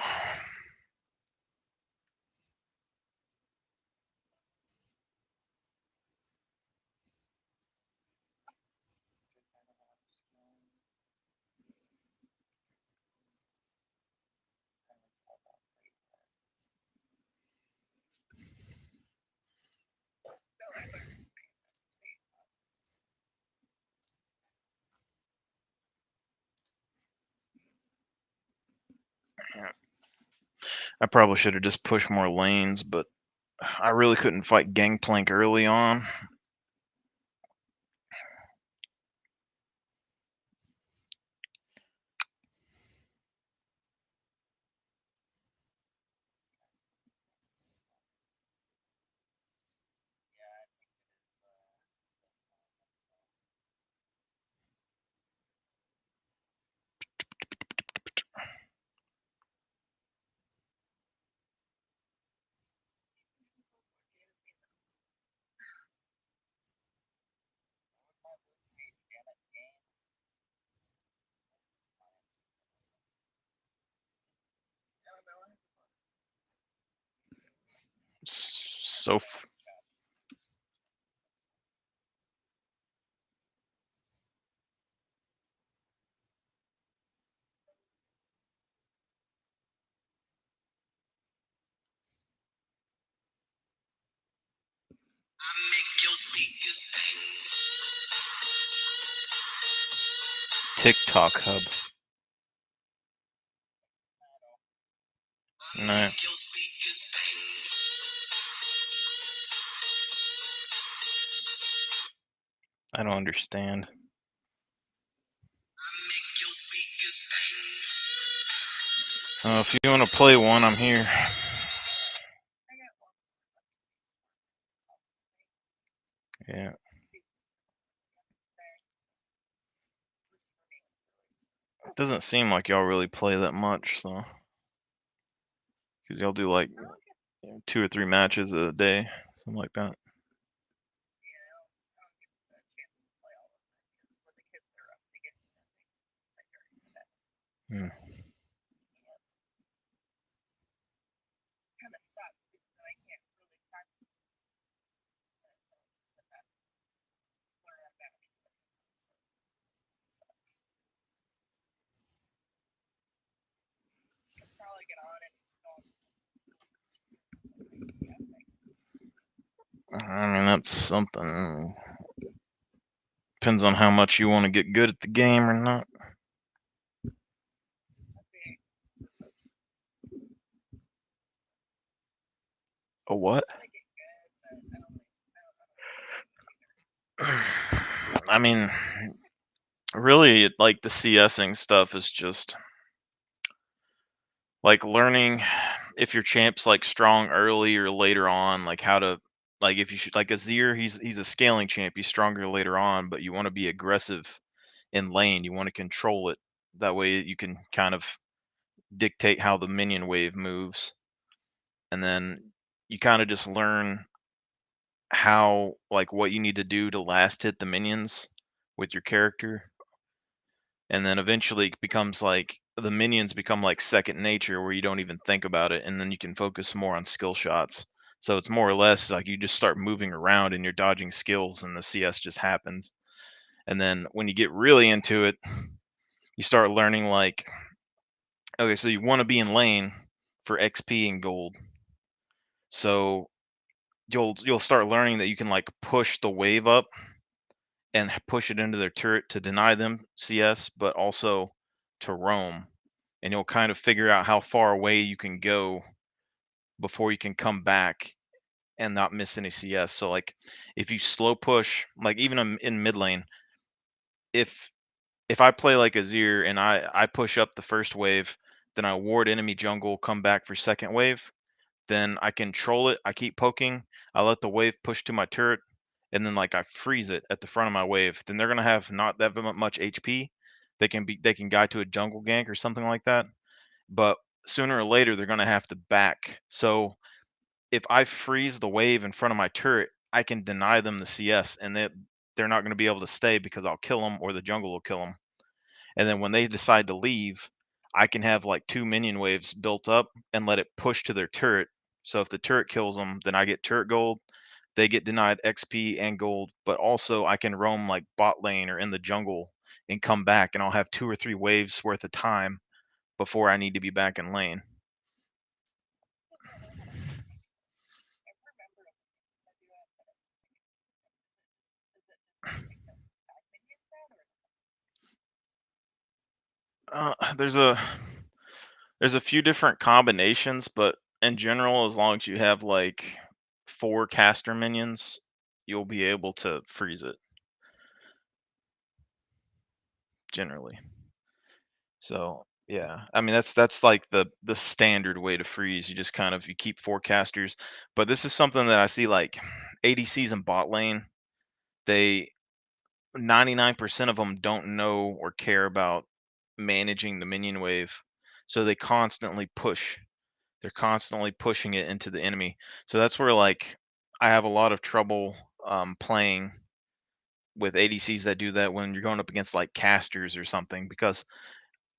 [SPEAKER 1] I probably should have just pushed more lanes, but I really couldn't fight Gangplank early on. So TikTok hub. No. I don't understand. If you want to play one, I'm here. Yeah. It doesn't seem like y'all really play that much, so. Because y'all do like 2 or 3 matches a day, something like that. Hmm. I mean, that's something. Depends on how much you want to get good at the game or not. A what? I mean, really, like the CSing stuff is just like learning if your champ's like strong early or later on, like how to like if you should like Azir, he's a scaling champ, he's stronger later on, but you want to be aggressive in lane, you want to control it. That way you can kind of dictate how the minion wave moves. And then you kind of just learn how like what you need to do to last hit the minions with your character. and then eventually it becomes like the minions become like second nature where you don't even think about it, and then you can focus more on skill shots. So it's more or less like you just start moving around and you're dodging skills and the CS just happens. And then when you get really into it, you start learning like, okay, so you want to be in lane for XP and gold. So you'll start learning that you can like push the wave up and push it into their turret to deny them CS, but also to roam. And you'll kind of figure out how far away you can go before you can come back and not miss any CS. So like if you slow push, like even in mid lane, if I play like Azir and I push up the first wave, then I ward enemy jungle, come back for second wave, then I control it. I keep poking. I let the wave push to my turret, and then like I freeze it at the front of my wave. Then they're gonna have not that much HP. They can guide to a jungle gank or something like that. But sooner or later they're gonna have to back. So if I freeze the wave in front of my turret, I can deny them the CS, and they're not gonna be able to stay because I'll kill them or the jungle will kill them. And then when they decide to leave, I can have like 2 minion waves built up and let it push to their turret. So if the turret kills them, then I get turret gold. They get denied XP and gold, but also I can roam like bot lane or in the jungle and come back, and I'll have 2 or 3 waves worth of time before I need to be back in lane. Uh, there's a there's a few different combinations, but in general, as long as you have like 4 caster minions, you'll be able to freeze it generally. So yeah, I mean that's like the standard way to freeze. You just kind of you keep 4 casters, but this is something that I see like ADCs in bot lane. They 99% of them don't know or care about managing the minion wave, so they constantly push. They're constantly pushing it into the enemy. So that's where like I have a lot of trouble playing with ADCs that do that when you're going up against like casters or something, because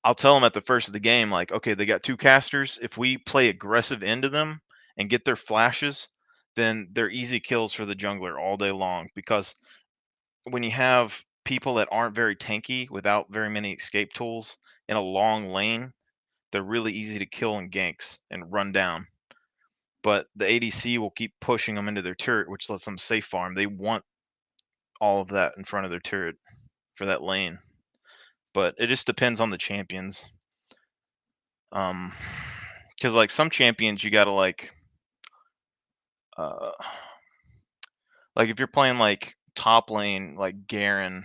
[SPEAKER 1] I'll tell them at the first of the game, like, okay, they got 2 casters. If we play aggressive into them and get their flashes, then they're easy kills for the jungler all day long. Because when you have people that aren't very tanky without very many escape tools in a long lane, they're really easy to kill in ganks and run down. But the ADC will keep pushing them into their turret, which lets them safe farm. They want all of that in front of their turret for that lane. But it just depends on the champions. Um, because like some champions, you gotta uh, like if you're playing like top lane, like Garen,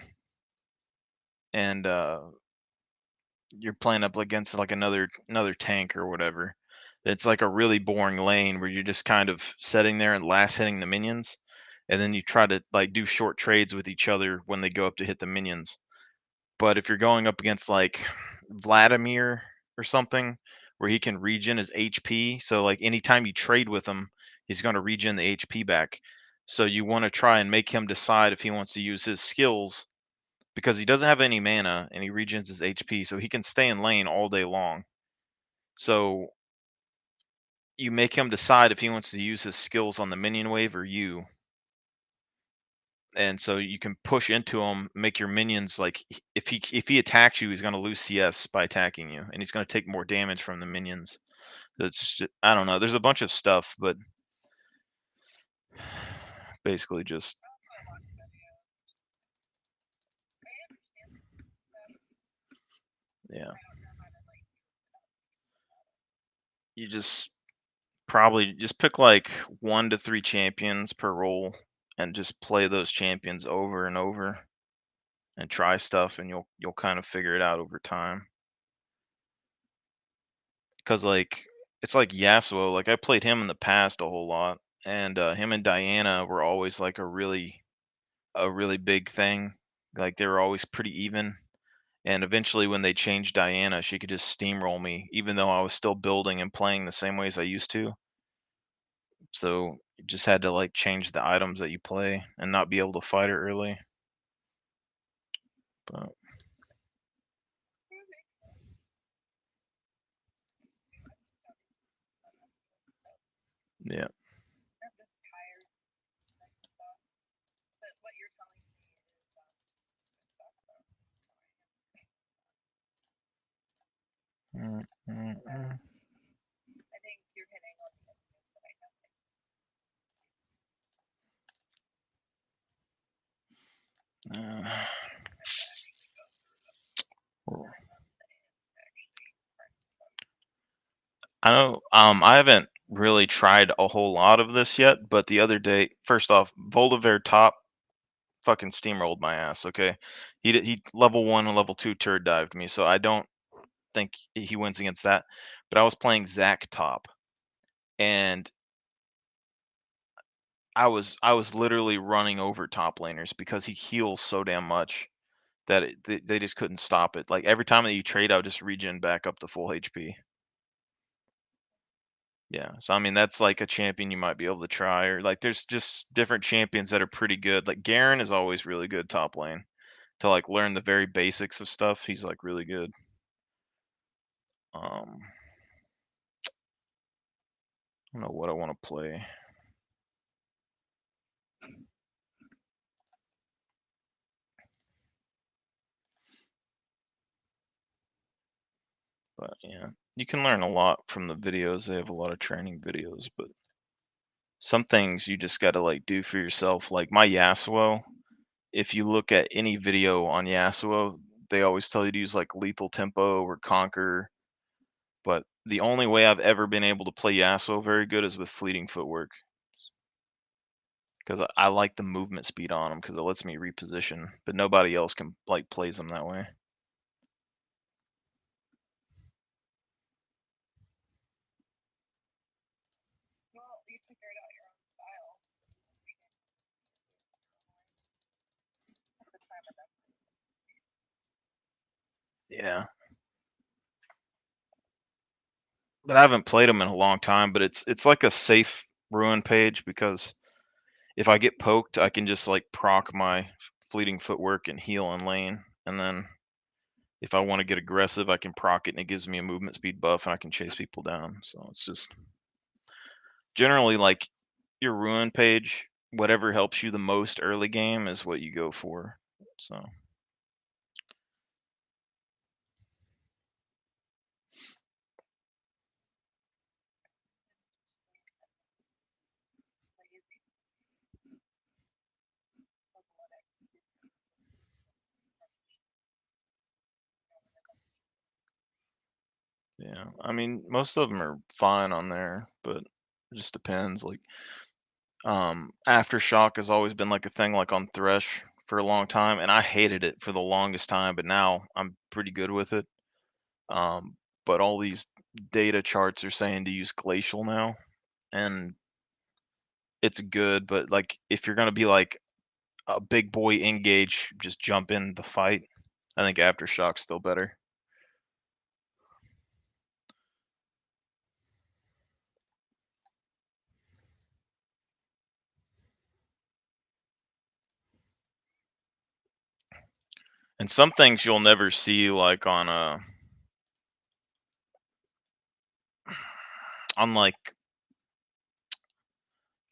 [SPEAKER 1] and you're playing up against like another tank or whatever. It's like a really boring lane where you're just kind of sitting there and last hitting the minions, and then you try to like do short trades with each other when they go up to hit the minions. But if you're going up against like Vladimir or something where he can regen his HP, so like anytime you trade with him, he's going to regen the HP back. So you want to try and make him decide if he wants to use his skills, because he doesn't have any mana and he regens his HP, so he can stay in lane all day long. So you make him decide if he wants to use his skills on the minion wave or you. And so you can push into him, make your minions like if he attacks you, he's going to lose CS by attacking you, and he's going to take more damage from the minions. So it's just, I don't know. There's a bunch of stuff, but basically just yeah. You just probably just pick like 1 to 3 champions per role and just play those champions over and over and try stuff, and you'll kind of figure it out over time. Cause like it's like Yasuo, like I played him in the past a whole lot, and him and Diana were always like a really big thing. Like they were always pretty even. And eventually, when they changed Diana, she could just steamroll me, even though I was still building and playing the same way as I used to. So you just had to like change the items that you play and not be able to fight her early. But Yeah.
[SPEAKER 2] I'm just tired. Like, stuff. But what you're telling me is good stuff. Yes. I think you're hitting on the things that I know.
[SPEAKER 1] I know. I haven't really tried a whole lot of this yet, but the other day, first off, Volibear top fucking steamrolled my ass. Okay, he level 1 and level 2 turd dived me, so I don't think he wins against that. But I was playing Zac top, and I was literally running over top laners because he heals so damn much that they just couldn't stop it. Like every time that you trade, I would just regen back up to full HP. Yeah, so I mean that's like a champion you might be able to try, or like there's just different champions that are pretty good. Like Garen is always really good top lane to like learn the very basics of stuff. He's like really good. I don't know what I want to play. But yeah, you can learn a lot from the videos. They have a lot of training videos, but some things you just got to like do for yourself. Like my Yasuo, if you look at any video on Yasuo, they always tell you to use like lethal tempo or conquer. But the only way I've ever been able to play Yasuo very good is with fleeting footwork. Because I like the movement speed on them because it lets me reposition, but nobody else can like plays them that way.
[SPEAKER 2] Well, you figured out your own style. At the time of that.
[SPEAKER 1] Yeah. But I haven't played them in a long time, but it's like a safe ruin page because if I get poked, I can just like proc my fleeting footwork and heal in lane, and then if I want to get aggressive, I can proc it and it gives me a movement speed buff and I can chase people down. So it's just generally like your ruin page, whatever helps you the most early game is what you go for. So yeah, I mean most of them are fine on there, but it just depends. Like aftershock has always been like a thing like on Thresh for a long time, and I hated it for the longest time, but now I'm pretty good with it. Um, but all these data charts are saying to use glacial now, and it's good, but like if you're gonna be like a big boy engage, just jump in the fight. I think aftershock's still better. And some things you'll never see like on like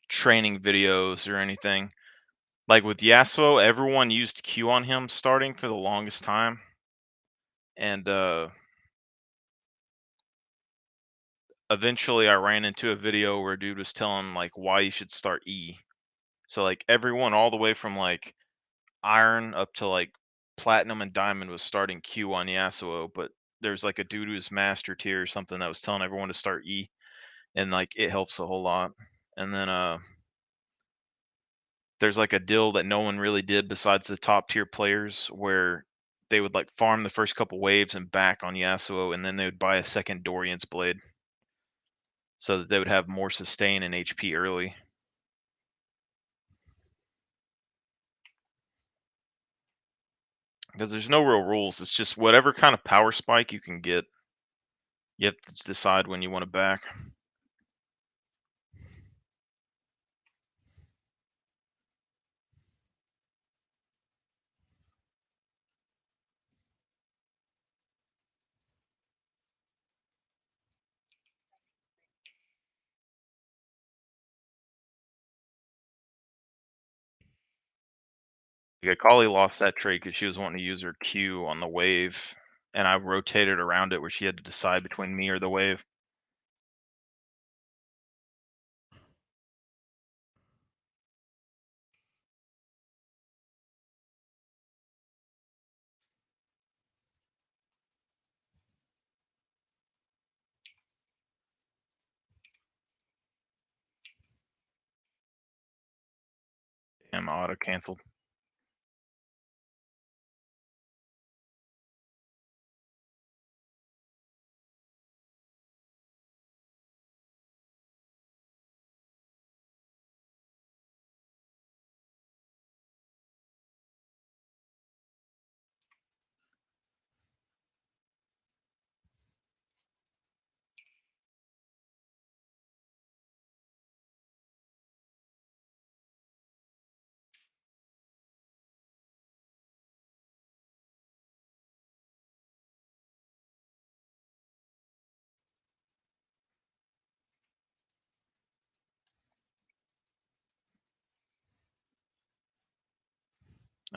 [SPEAKER 1] training videos or anything. Like with Yasuo, everyone used Q on him starting for the longest time. And eventually I ran into a video where a dude was telling like why you should start E. So like everyone all the way from like iron up to like platinum and diamond was starting Q on Yasuo, but there's like a dude who's master tier or something that was telling everyone to start E, and like it helps a whole lot. And then there's like a deal that no one really did besides the top tier players where they would like farm the first couple waves and back on Yasuo, and then they would buy a second Dorian's blade so that they would have more sustain and HP early. Because there's no real rules. It's just whatever kind of power spike you can get. You have to decide when you want to back. Yeah, Kali lost that trait because she was wanting to use her Q on the wave, and I rotated around it where she had to decide between me or the wave. Damn, auto canceled.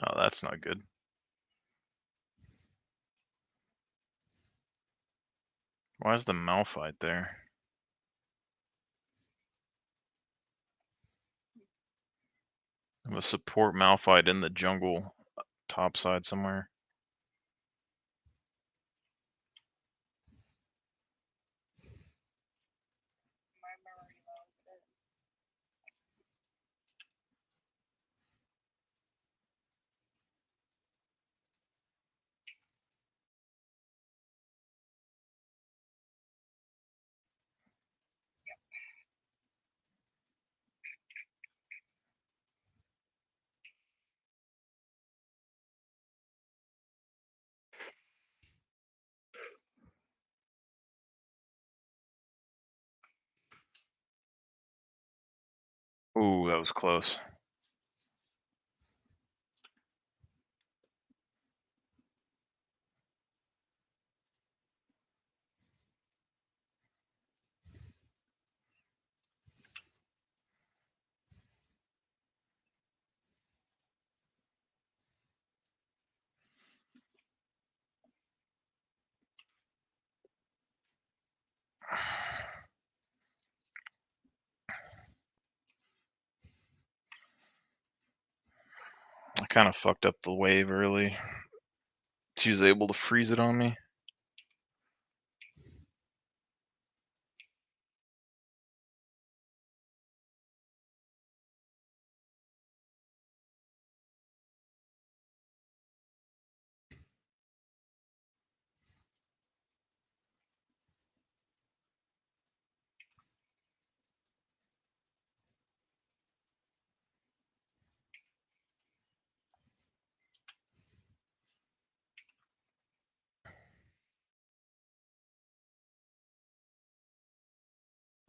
[SPEAKER 1] Oh, that's not good. Why is the Malphite there? I have a support Malphite in the jungle, top side somewhere. Ooh, that was close. I kind of fucked up the wave early. She was able to freeze it on me.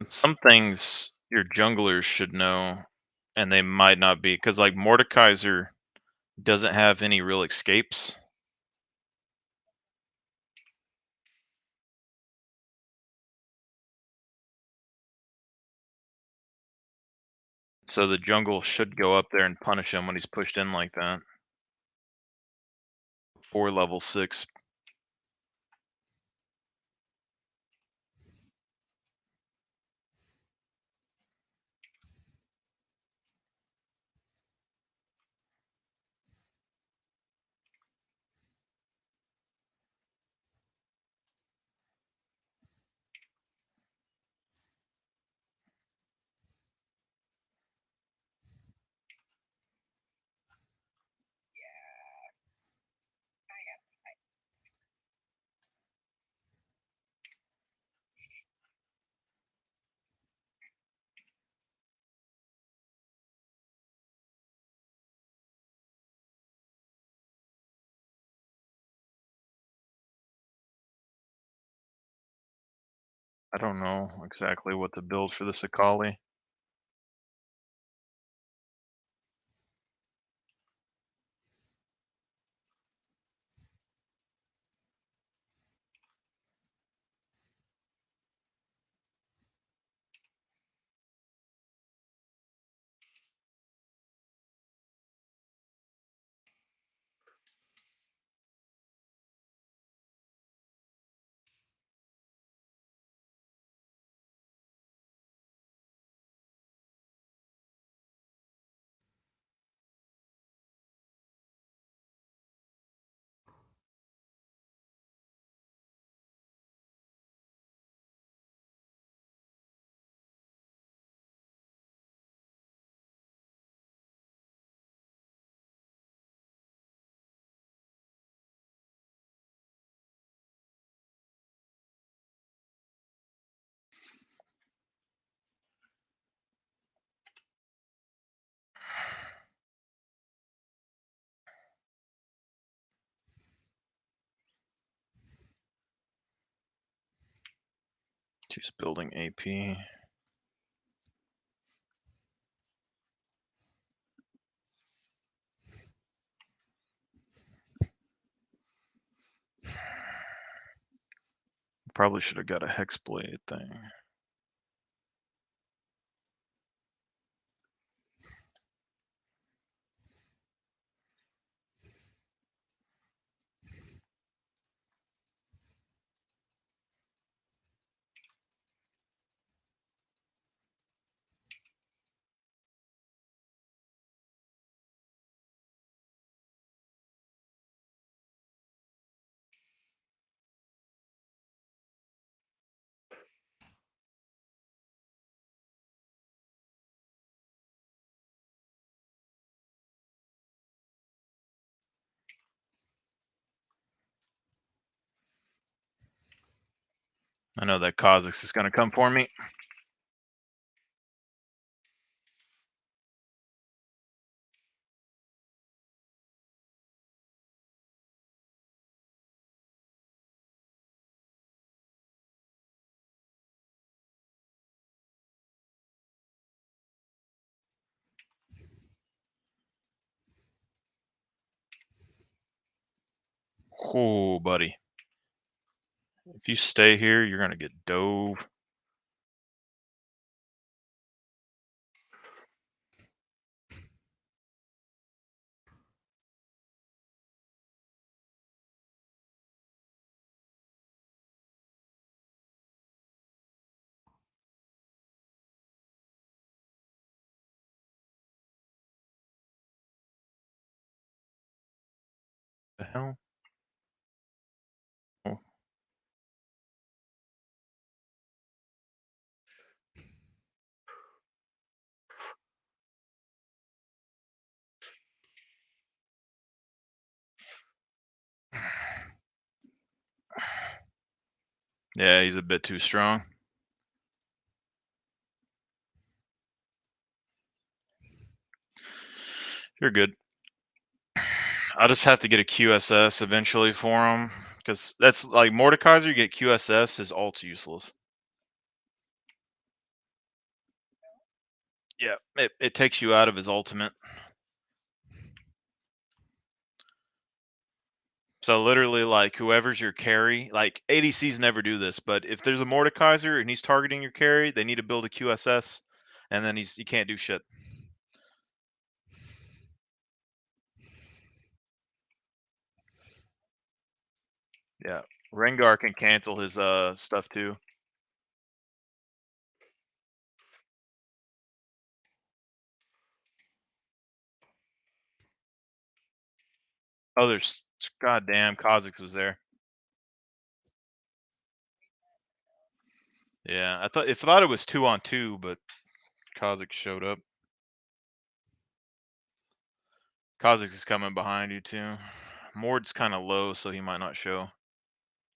[SPEAKER 1] Some things your junglers should know, and they might not be, because like Mordekaiser doesn't have any real escapes. So the jungle should go up there and punish him when he's pushed in like that. 4 level 6. I don't know exactly what to build for this Akali. Just building AP. Probably should have got a hexblade thing. I know that Kha'Zix is gonna come for me. Oh, buddy. If you stay here, you're gonna get dove. The hell? Oh. Yeah, he's a bit too strong. You're good. I'll just have to get a QSS eventually for him. Because that's like Mordekaiser, you get QSS, his ult's useless. Yeah, it takes you out of his ultimate. So literally, like, whoever's your carry, like, ADCs never do this, but if there's a Mordekaiser and he's targeting your carry, they need to build a QSS, and then he can't do shit. Yeah, Rengar can cancel his stuff too. Oh, there's goddamn Kha'Zix was there. Yeah, I thought it was 2-on-2, but Kha'Zix showed up. Kha'Zix is coming behind you too. Mord's kind of low, so he might not show.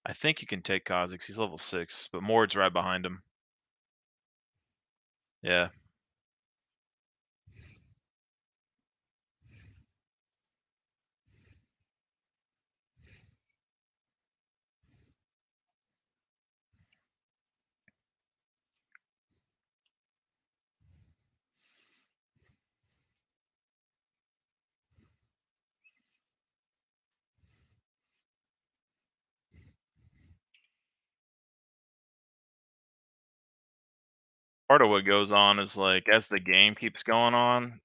[SPEAKER 1] I think you can take Kha'Zix. He's level 6, but Mord's right behind him. Yeah. Part of what goes on is, like, as the game keeps going on,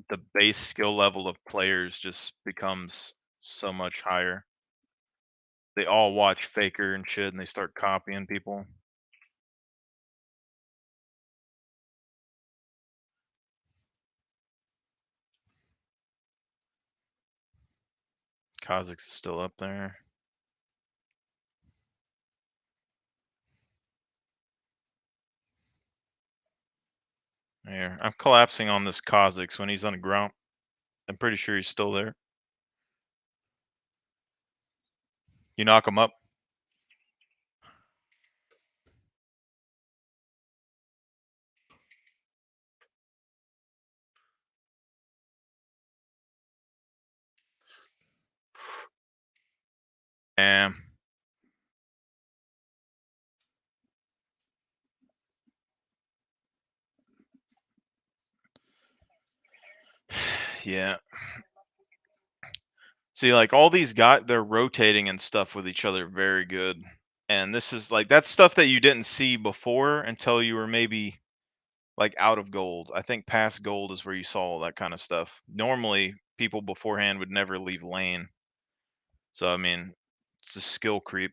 [SPEAKER 1] the base skill level of players just becomes so much higher. They all watch Faker and shit, and they start copying people. Kha'Zix is still up there. Here, I'm collapsing on this Kha'Zix when he's on the ground. I'm pretty sure he's still there. You knock him up. And Yeah. See, like all these guys, they're rotating and stuff with each other very good. And this is like that's stuff that you didn't see before until you were maybe like out of gold. I think past gold is where you saw all that kind of stuff. Normally, people beforehand would never leave lane. So I mean, it's a skill creep.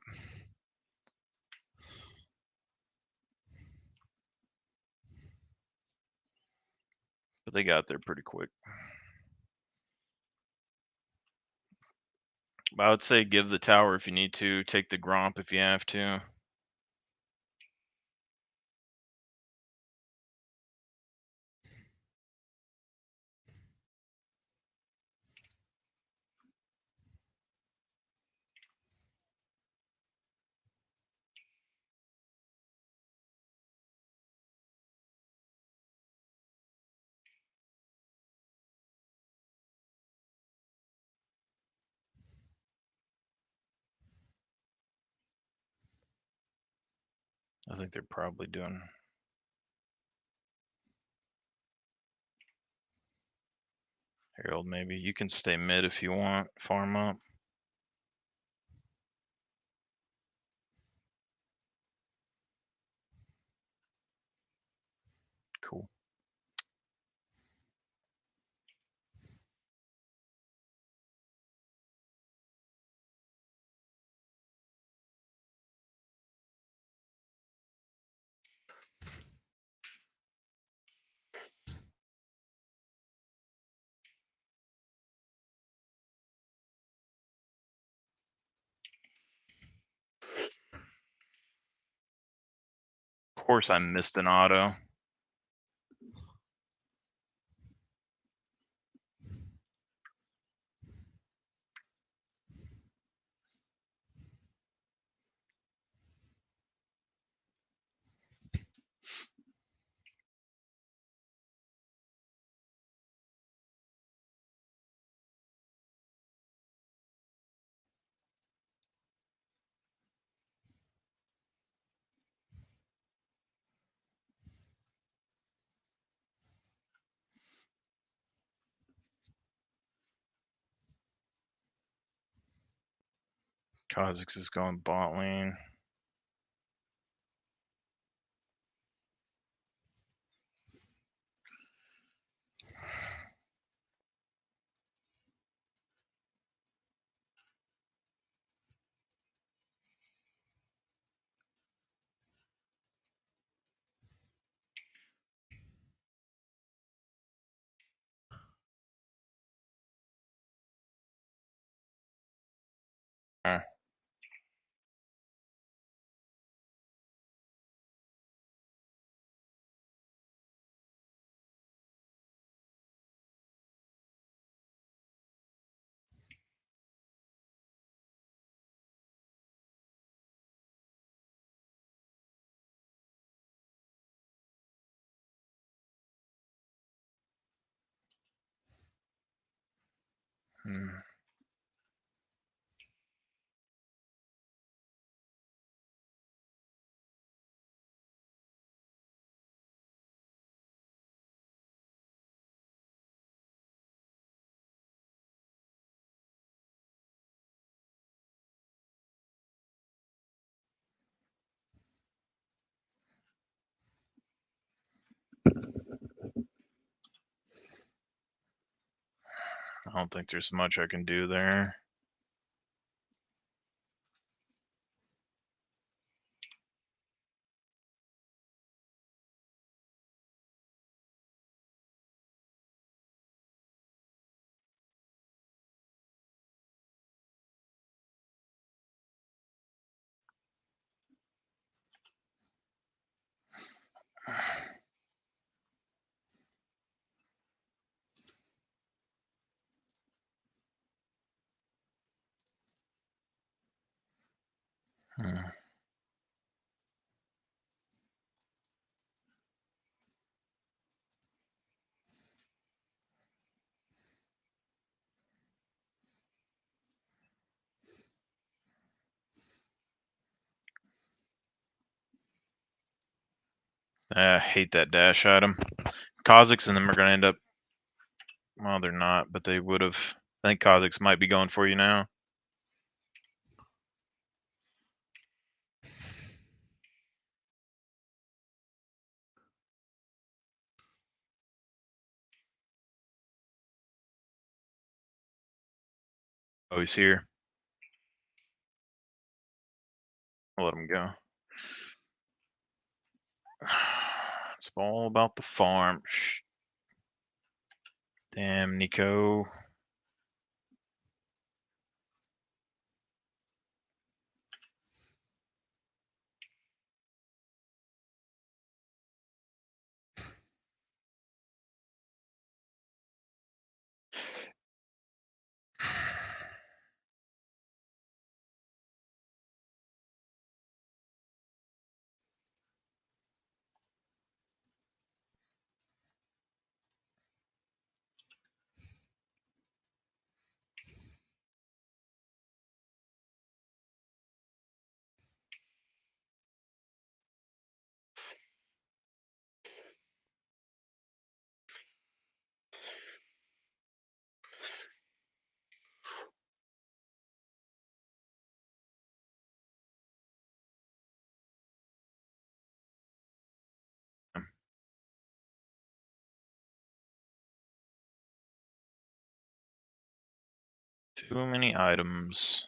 [SPEAKER 1] But they got there pretty quick. But I would say give the tower if you need to. Take the Gromp if you have to. I think they're probably doing Herald maybe. You can stay mid if you want. Farm up. Cool. Of course I missed an auto. Kha'Zix is going bot lane. Uh, hmm. I don't think there's much I can do there. Hmm. I hate that dash item. Kha'Zix and them are going to end up Well, they're not, but they would have. I think Kha'Zix might be going for you now. Oh, he's here. I'll let him go. It's all about the farm. Shh. Damn, Nico. Too many items.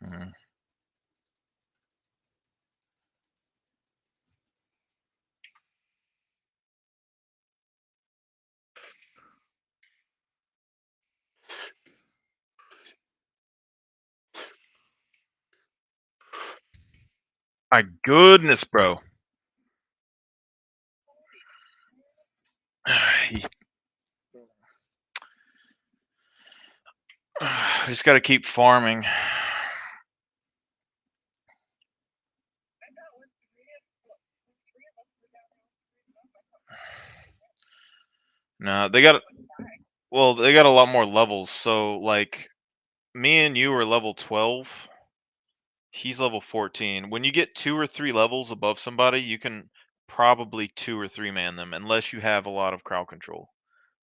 [SPEAKER 1] Hmm. My goodness, bro. He, just got to keep farming. No, they got they got a lot more levels. So like me and you are level 12. He's level 14. When you get 2 or 3 levels above somebody, you can probably 2 or 3 man them unless you have a lot of crowd control.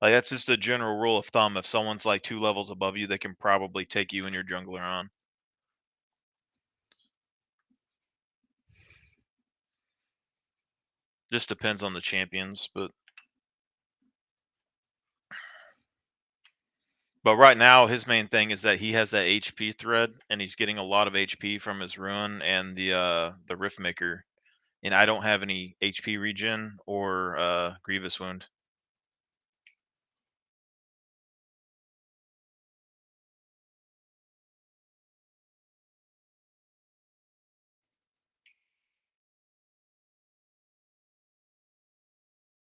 [SPEAKER 1] Like that's just a general rule of thumb. If someone's like 2 levels above you, they can probably take you and your jungler on. Just depends on the champions, but right now his main thing is that he has that HP thread and he's getting a lot of HP from his rune and the Rift Maker. And I don't have any HP regen or Grievous Wound.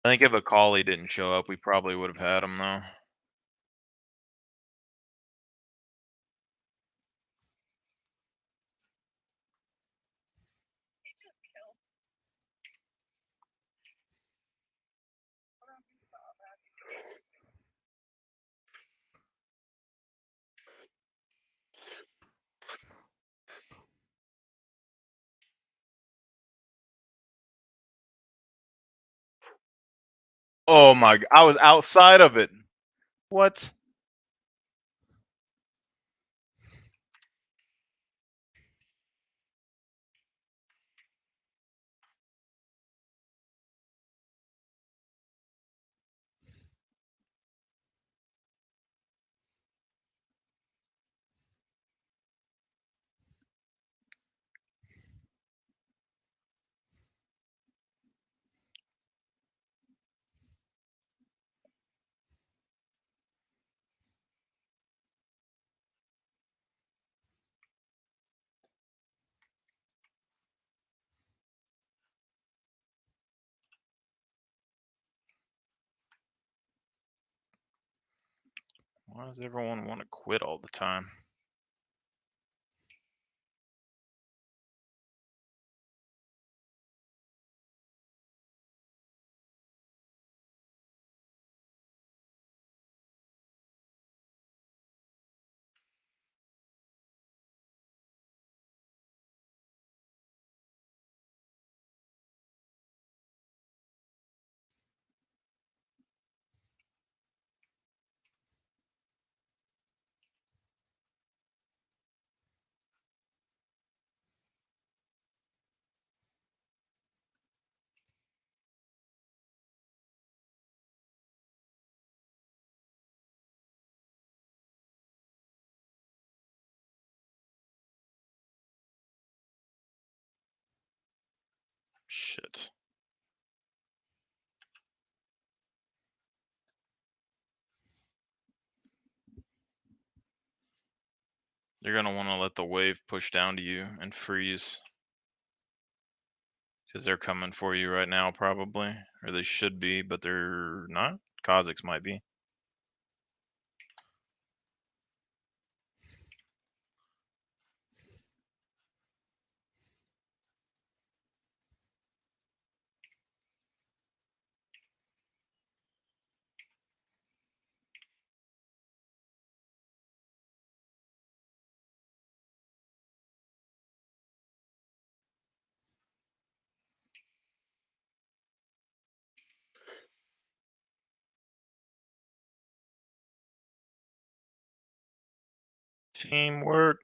[SPEAKER 1] I think if Akali didn't show up, we probably would have had him though. Oh my! I was outside of it. What? Why does everyone want to quit all the time? Shit. You're gonna want to let the wave push down to you and freeze. Because they're coming for you right now, probably. Or they should be, but they're not. Kazakhs might be. Teamwork.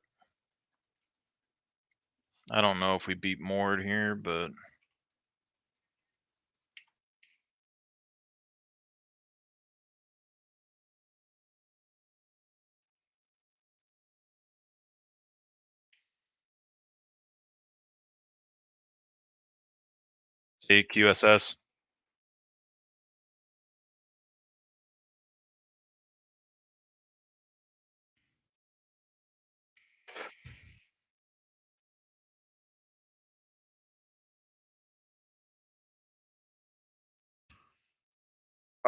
[SPEAKER 1] I don't know if we beat Mord here, but see QSS.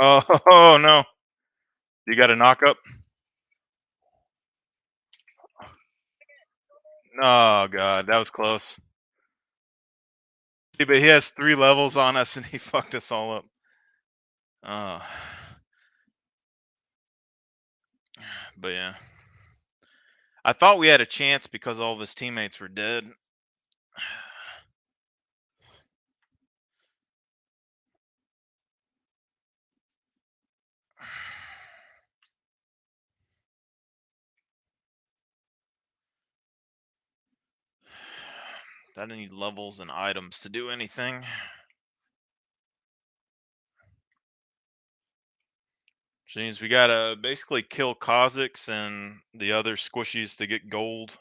[SPEAKER 1] Oh, no. You got a knock up? Oh god, that was close. See, but he has 3 levels on us and he fucked us all up. Uh, but yeah. I thought we had a chance because all of his teammates were dead. I didn't need levels and items to do anything. Which means we gotta basically kill Kazakhs and the other squishies to get gold.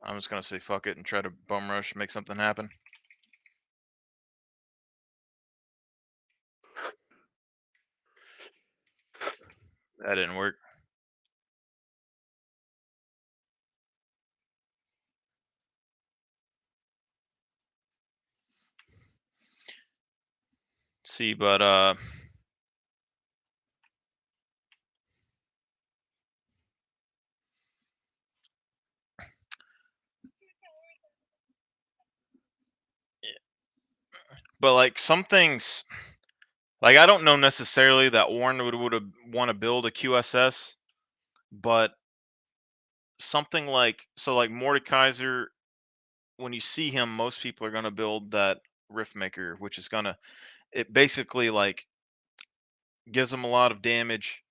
[SPEAKER 1] I'm just gonna say fuck it and try to bum rush, make something happen. That didn't work. See, but like some things, like I don't know necessarily that Warren would want to build a QSS, but something like like Mordekaiser, when you see him, most people are gonna build that Rift Maker, which is gonna it basically like gives him a lot of damage,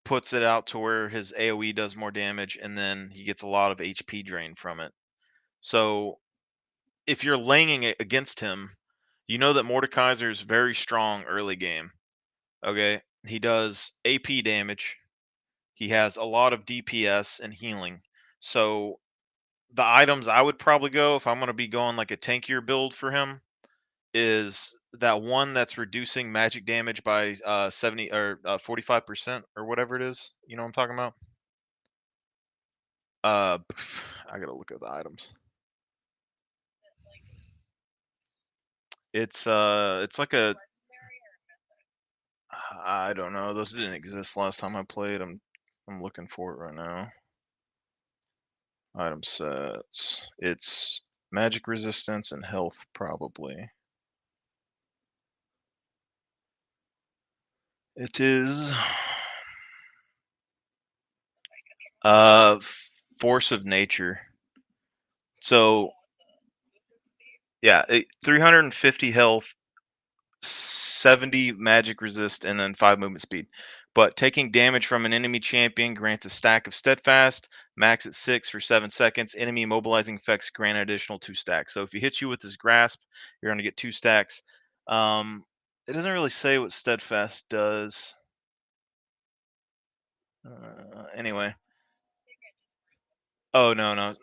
[SPEAKER 1] puts it out to where his AoE does more damage, and then he gets a lot of HP drain from it. So if you're laying it against him, you know that Mordekaiser is very strong early game. Okay, he does AP damage. He has a lot of DPS and healing. So the items I would probably go if I'm going to be going like a tankier build for him is that one that's reducing magic damage by 70 or 45% or whatever it is. You know what I'm talking about? I gotta look at the items. It's like a I don't know. Those didn't exist last time I played. I'm looking for it right now. Item sets. It's magic resistance and health probably. It is uh force of nature. So yeah, 350 health, 70 magic resist, and then 5 movement speed. But taking damage from an enemy champion grants a stack of steadfast, max at 6 for 7 seconds. Enemy mobilizing effects grant an additional 2 stacks. So if he hits you with his grasp, you're going to get 2 stacks. It doesn't really say what steadfast does. Anyway. Oh, no.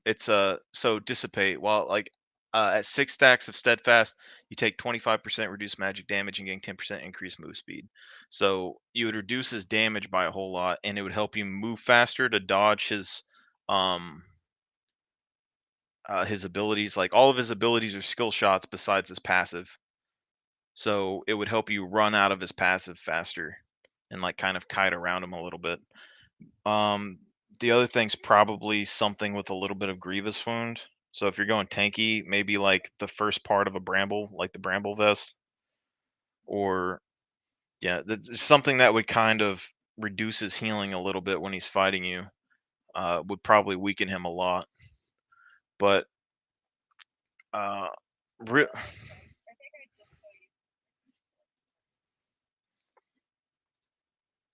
[SPEAKER 1] It's so dissipate. While like at 6 stacks of steadfast, you take 25% reduced magic damage and gain 10% increased move speed. So you would reduce his damage by a whole lot, and it would help you move faster to dodge um his abilities. Like all of his abilities are skill shots besides his passive. So it would help you run out of his passive faster and like kind of kite around him a little bit. Um, the other thing's probably something with a little bit of grievous wound. So if you're going tanky, maybe like the first part of a bramble, like the bramble vest, or yeah, that's something that would kind of reduce his healing a little bit when he's fighting you. Would probably weaken him a lot. But uh, re-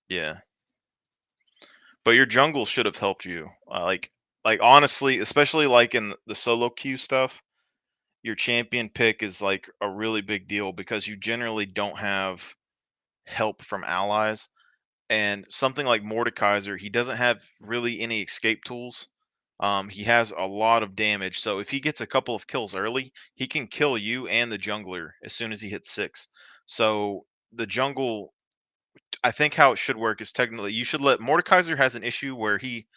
[SPEAKER 1] yeah. But your jungle should have helped you. Like honestly, especially like in the solo queue stuff, your champion pick is like a really big deal because you generally don't have help from allies. And something like Mordekaiser, he doesn't have really any escape tools. He has a lot of damage, so if he gets a couple of kills early, he can kill you and the jungler as soon as he hits 6. So the jungle, I think how it should work is technically you should let Mordekaiser has an issue where he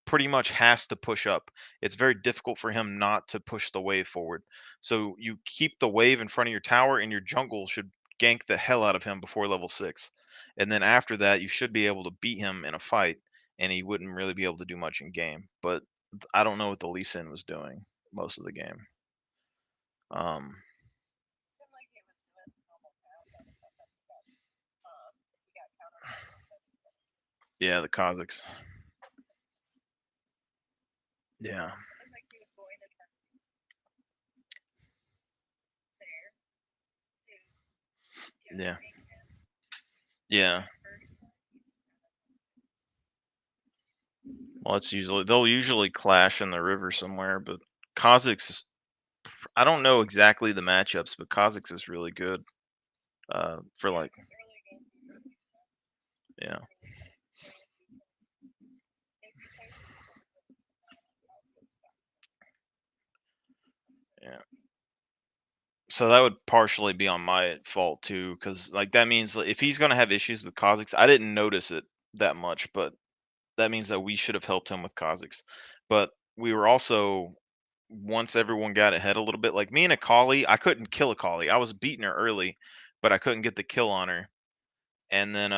[SPEAKER 1] pretty much has to push up. It's very difficult for him not to push the wave forward. So you keep the wave in front of your tower, and your jungle should gank the hell out of him before level 6. And then after that, you should be able to beat him in a fight, and he wouldn't really be able to do much in game. But I don't know what the Lee Sin was doing most of the game. Um, yeah, the Kazakhs. Yeah, yeah, yeah. Well, it's usually they'll usually clash in the river somewhere, but Kazakhs. I don't know exactly the matchups, but Kazakhs is really good. For like, yeah, yeah. So that would partially be on my fault too, because like that means like, if he's gonna have issues with Kazakhs, I didn't notice it that much, but that means that we should have helped him with Kazakhs. But we were also once everyone got ahead a little bit, like me and Akali, I couldn't kill Akali. I was beating her early, but I couldn't get the kill on her. And then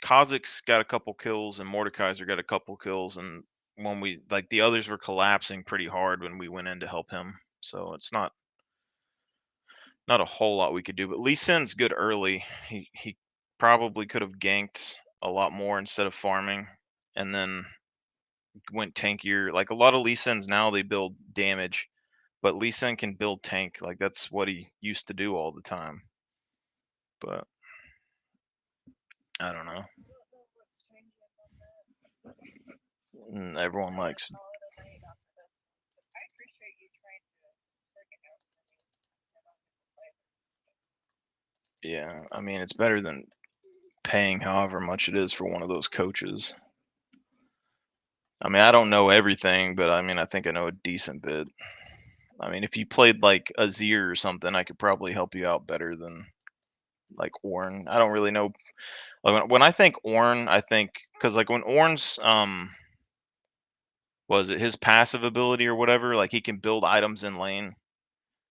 [SPEAKER 1] Kazakhs got a couple kills and Mordekaiser got a couple kills, and when we like the others were collapsing pretty hard when we went in to help him. So it's not a whole lot we could do. But Lee Sin's good early. He probably could have ganked a lot more instead of farming, and then went tankier. Like a lot of Lee Sins now they build damage, but Lee Sin can build tank. Like that's what he used to do all the time. But I don't know. Everyone likes. Yeah, I mean it's better than paying however much it is for one of those coaches. I mean, I don't know everything, but I mean, I think I know a decent bit. I mean, if you played like Azir or something, I could probably help you out better than like Ornn. I don't really know. Like when I think Ornn, I think because like when Ornn's was it his passive ability or whatever, like he can build items in lane.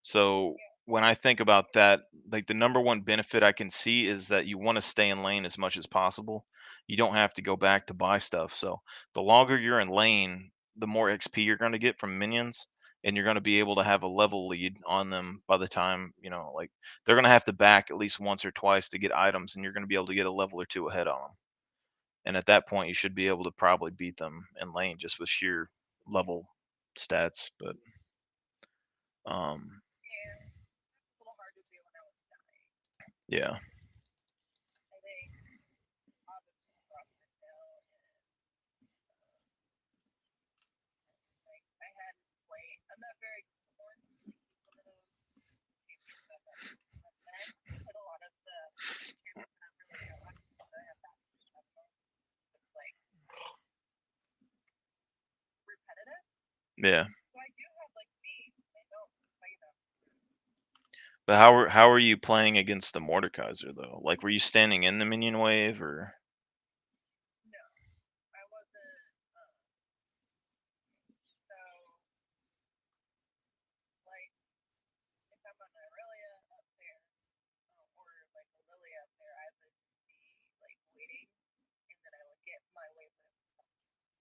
[SPEAKER 1] So when I think about that, like the number one benefit I can see is that you want to stay in lane as much as possible. You don't have to go back to buy stuff. So the longer you're in lane, the more XP you're going to get from minions, and you're going to be able to have a level lead on them by the time, like they're going to have to back at least once or twice to get items, and you're going to be able to get a level or two ahead on them. And at that point, you should be able to probably beat them in lane just with sheer level stats. But um,
[SPEAKER 2] Yeah, it's a little hard to do when I was dying.
[SPEAKER 1] yeah,
[SPEAKER 2] I think obviously dropped it down and like I hadn't played. I'm not very confident like one of those games that I'm meant to put a lot of the champions that I'm really good at, but I have that level. It's like repetitive.
[SPEAKER 1] yeah.
[SPEAKER 2] So I do have like me. I don't play them.
[SPEAKER 1] But how are you playing against the Mordekaiser though? Like, were you standing in the minion wave or?
[SPEAKER 2] No, I wasn't. So like if I'm on Aurelia up there, or like a Lily up there, I would be like waiting, and then I would get my wave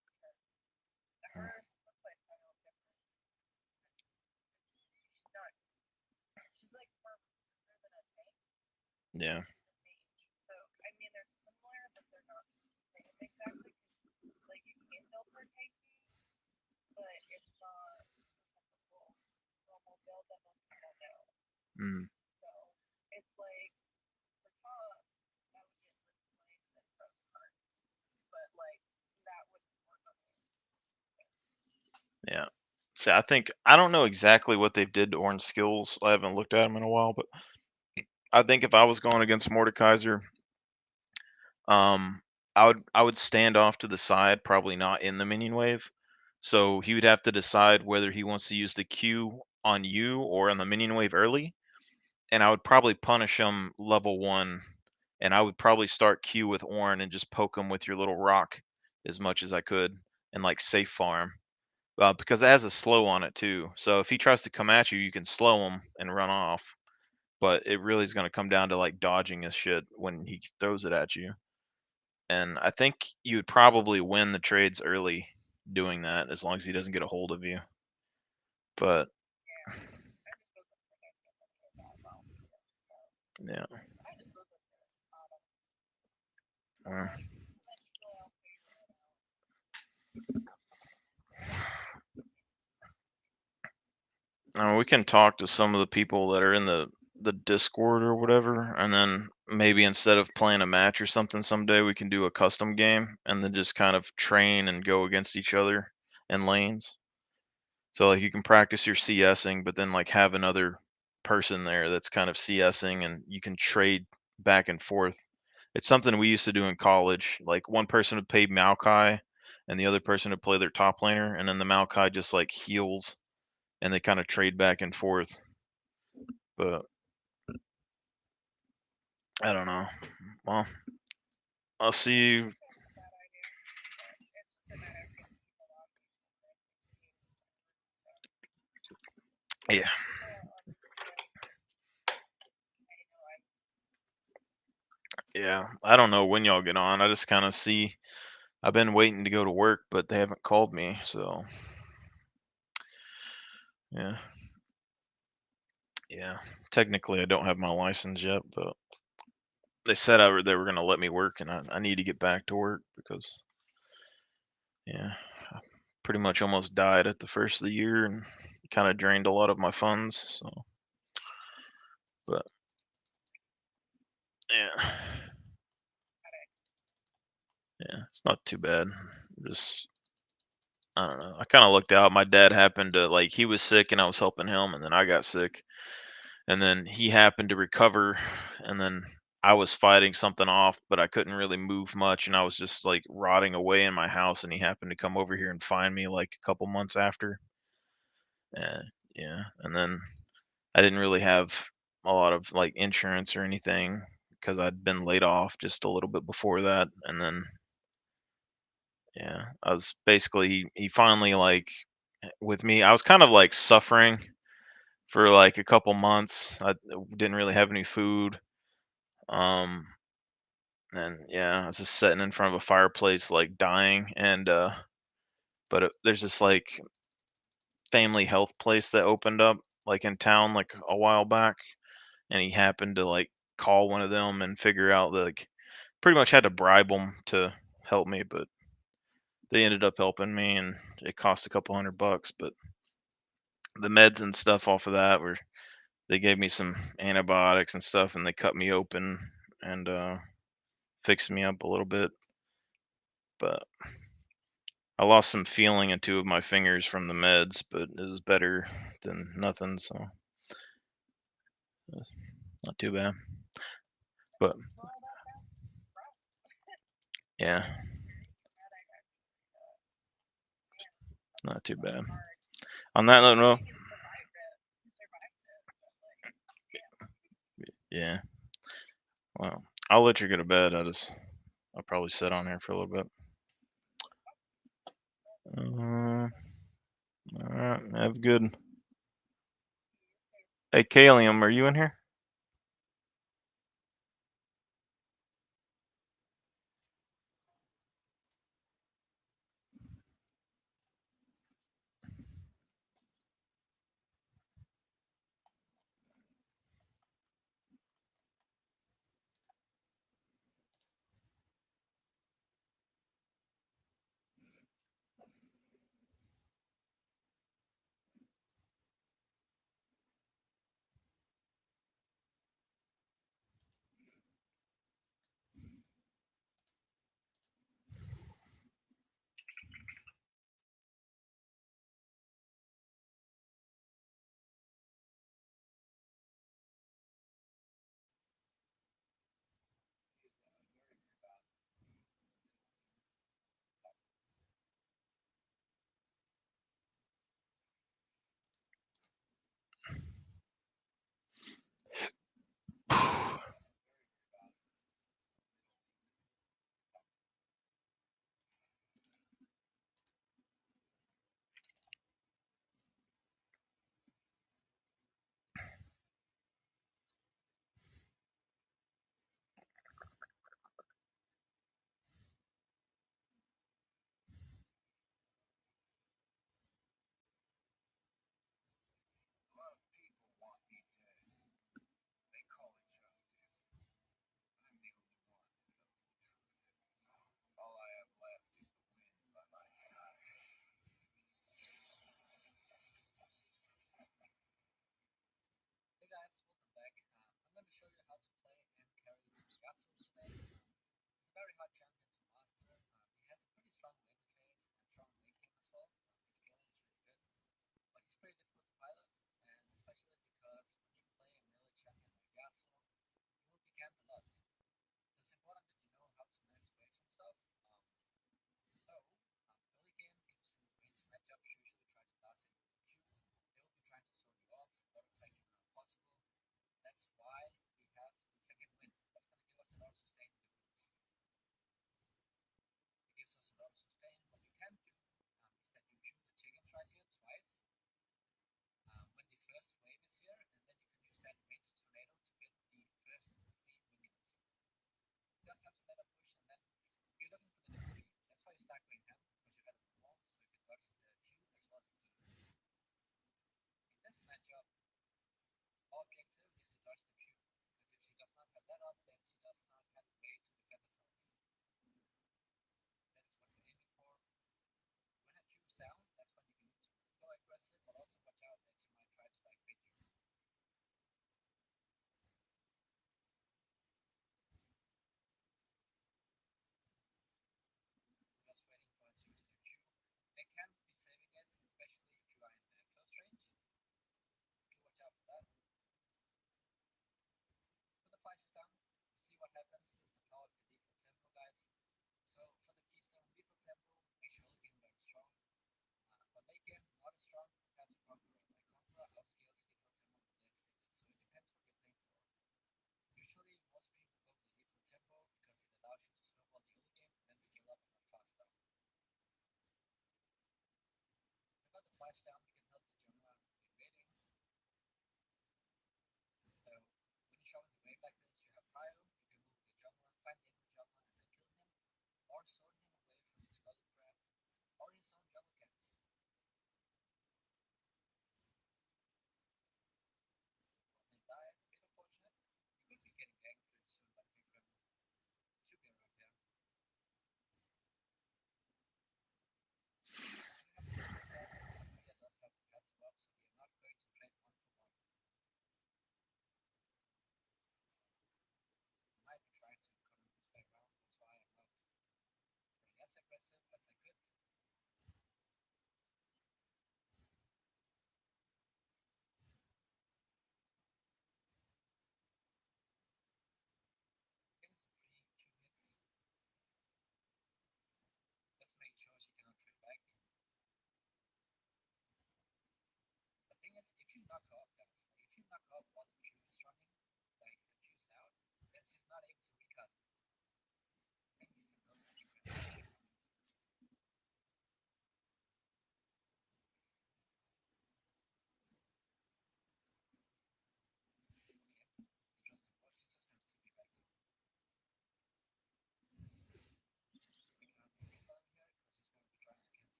[SPEAKER 2] because her looks like I don't get she's not. She's like further than a tank
[SPEAKER 1] Yeah.
[SPEAKER 2] and a mage. So I mean they're similar, but they're not the same exactly. 'Cause, like you can build her tanky, but it's not the typical normal build that most people know.
[SPEAKER 1] Mm,
[SPEAKER 2] So it's like for top, I would get Liz Lane and then Rose Hunt, but like that wouldn't work on me.
[SPEAKER 1] yeah. See, I don't know exactly what they did to Orange skills. I haven't looked at them in a while, but I think if I was going against Mordekaiser, um, I would stand off to the side, probably not in the minion wave. So he would have to decide whether he wants to use the Q on you or on the minion wave early, and I would probably punish him level one, and I would probably start Q with Ornn and just poke him with your little rock as much as I could and like safe farm. Because it has a slow on it too. So if he tries to come at you, you can slow him and run off. But it really is going to come down to like dodging his shit when he throws it at you. And I think you would probably win the trades early doing that as long as he doesn't get a hold of you. But
[SPEAKER 2] Yeah, I just wasn't protecting any of that well either. So
[SPEAKER 1] yeah.
[SPEAKER 2] I just wasn't there.
[SPEAKER 1] uh,
[SPEAKER 2] But eventually I'll figure it out. I don't want to get
[SPEAKER 1] we can talk to some of the people that are in the Discord or whatever, and then maybe instead of playing a match or something someday, we can do a custom game and then just kind of train and go against each other in lanes. So like you can practice your CSing, but then like have another person there that's kind of CSing, and you can trade back and forth. It's something we used to do in college. Like one person would play Maokai, and the other person would play their top laner, and then the Maokai just like heals, and they kind of trade back and forth. But I don't know. Well, I'll see you.
[SPEAKER 2] it's not a bad idea, but it's just a matter of getting people on these
[SPEAKER 1] Yeah,
[SPEAKER 2] obviously I know I'm
[SPEAKER 1] yeah. I don't know when y'all get on. I just kind of see. I've been waiting to go to work, but they haven't called me. So yeah, yeah. Technically, I don't have my license yet, but they said they were gonna let me work, and I need to get back to work because yeah, I pretty much almost died at the first of the year and kind of drained a lot of my funds. So, but yeah, yeah, it's not too bad. Just I don't know. I kind of looked out. My dad happened to like he was sick, and I was helping him, and then I got sick, and then he happened to recover, and then I was fighting something off, but I couldn't really move much, and I was just like rotting away in my house, and he happened to come over here and find me like a couple months after. And yeah, and then I didn't really have a lot of like insurance or anything because I'd been laid off just a little bit before that, and then yeah, I was basically he finally like with me. I was kind of like suffering for like a couple months. I didn't really have any food. Um, and yeah, I was just sitting in front of a fireplace, like dying. And there's this like family health place that opened up like in town like a while back, and he happened to like call one of them and figure out that, like, pretty much had to bribe them to help me, but they ended up helping me, and it cost a couple $100. But the meds and stuff off of that were, they gave me some antibiotics and stuff, and they cut me open and fixed me up a little bit. But I lost some feeling in two of my fingers from the meds, but it was better than nothing, so it's not too bad. But yeah, not too bad. On that note, yeah. Well, I'll let you go to bed. I'll probably sit on here for a little bit. All right, have a good. Hey, Kalium, are you in here?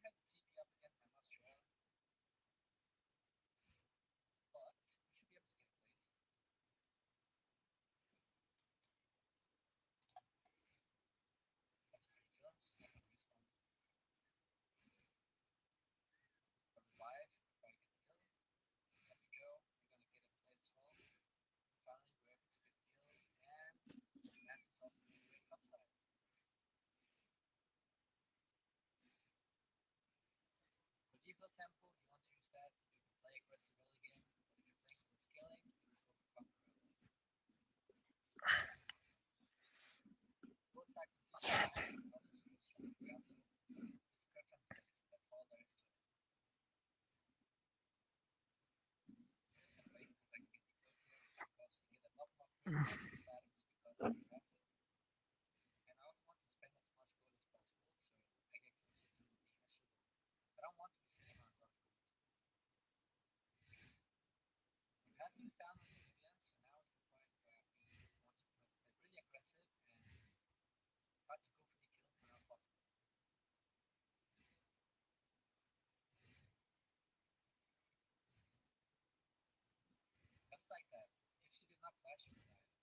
[SPEAKER 2] have the TP up again. I'm not sure, but we should be able to get a plate. That's pretty good. She's not gonna respawn. For revive, if I get the kill. There we go. We're gonna get a plate as well. Finally, we're able to get the kill, and Mass is also doing great topside. For default tempo, you want to use that. You can play aggressive early game, but if you're playing someone scaling, you can go for counter early. Full attack with this one, also super strong. We also, it's preference based, that's all there is to it. I'm just gonna wait because I can get the kill here, because we get a lot more crit on these items because of the passive. And I also want to spend as much gold as possible, so I get closer to the initial goal. I don't want to be sitting on a lot of gold. The passive is down on the minion, so now is the point where we want to play really aggressive and try to go for the kill whenever possible. Just like that. If she did not flash, you would die.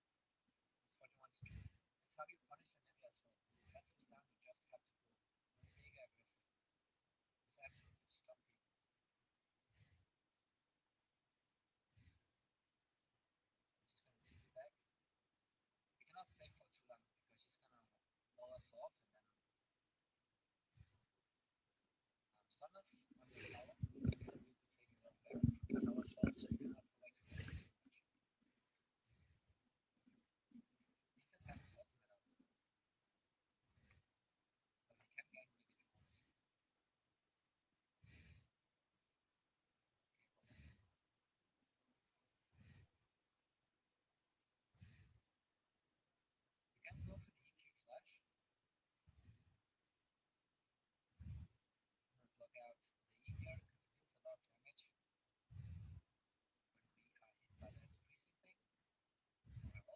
[SPEAKER 2] That's what you want to do. That's how you punish an enemy as well. When the passive is down, you just have to go mega aggressive. Just absolutely stop people. I'm just gonna TP back. We cannot stay for too long because she's gonna wall us off and then stun us on the tower. And we would take it off there because I was fault, so you cannot go like stay too much. Decent has his ultimate out, but he can gank me if he wants. Okay, hold on. We can go for the EQ flash. I'm gonna block out the E here because it deals a lot of damage when we are hit by that freezing thing. Or my ult. I'm just gonna take away the W red buff.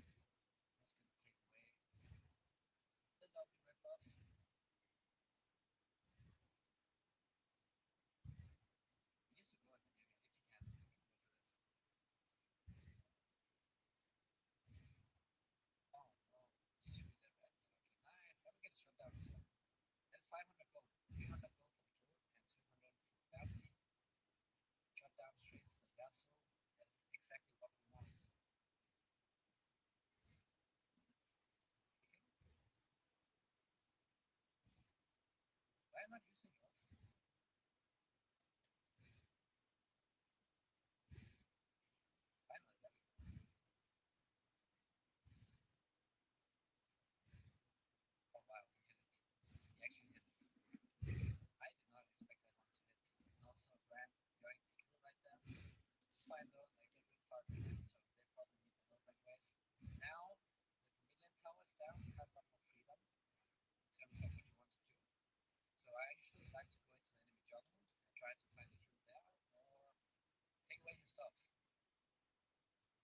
[SPEAKER 2] He needs to go at the new if he can. Go for this. Oh no, she's really dead red. Okay, nice. And we get a shutdown as well. That's 500 gold. 300 gold for the kill and 200 for the bounty. Shutdown straight to the Yasuo. That's exactly what we want. Okay. Why am I using ult? Finally, there we go. Oh wow, he hit it. He actually hit it. I did not expect that one to hit. And also Grant going the kill right there. It's fine though, like they're good far behind, so they probably need the help anyways. Now, with the minion towers down, you have a lot more freedom in terms of what you want to do. So I usually like to go into the enemy jungle and try to find a kill there, or take away his stuff.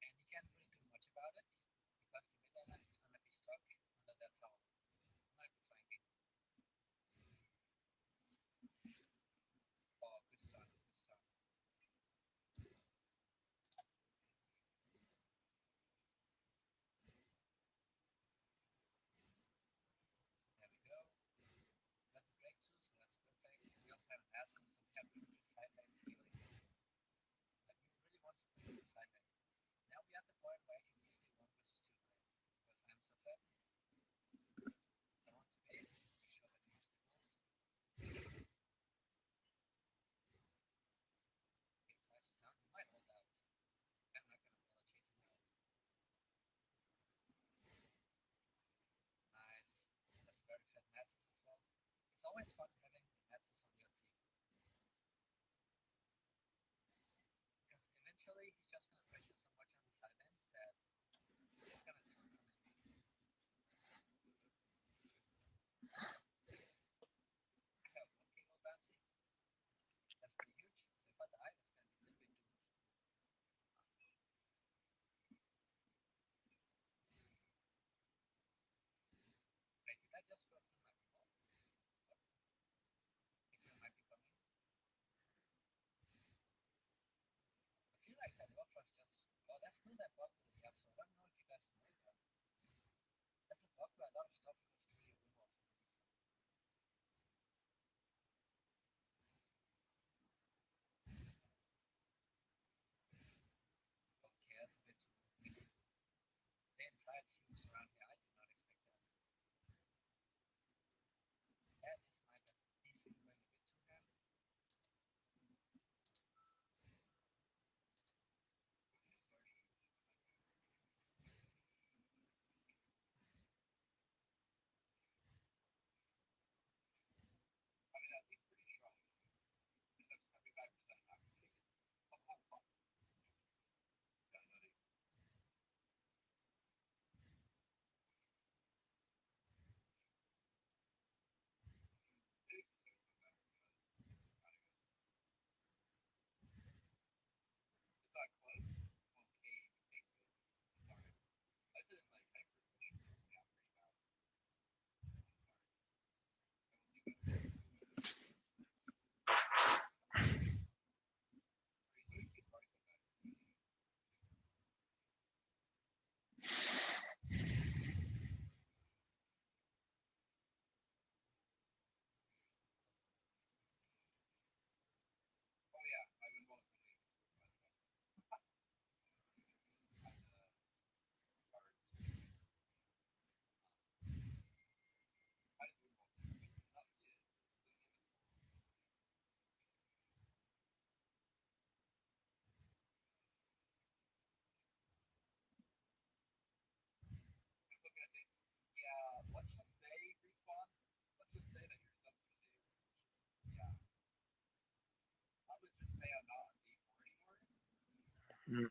[SPEAKER 2] And he can't really do much about it, because the mid is gonna be stuck under that tower. Might be flanking. Oh, good start, good start. There we go. Got the breakthrough, so that's perfect. We also have an asset, so we have really good side lane scaling. Like we really want to play the side lane. Now we are at the point where I can easily 1 versus 2 play, because I'm so fed. I want to base, make sure that we use the gold. Okay, flash is down. He might hold out. I'm not gonna bother chasing that. Nice. That's very fed Nasus as well. It's always fun having the Nasus on your team, because eventually he's just gonna pressure so much on the side lanes that he's gonna tilt some enemies. I have 1k gold bounty. That's pretty huge. So if I die, that's gonna be a little bit doomed.
[SPEAKER 1] Mm.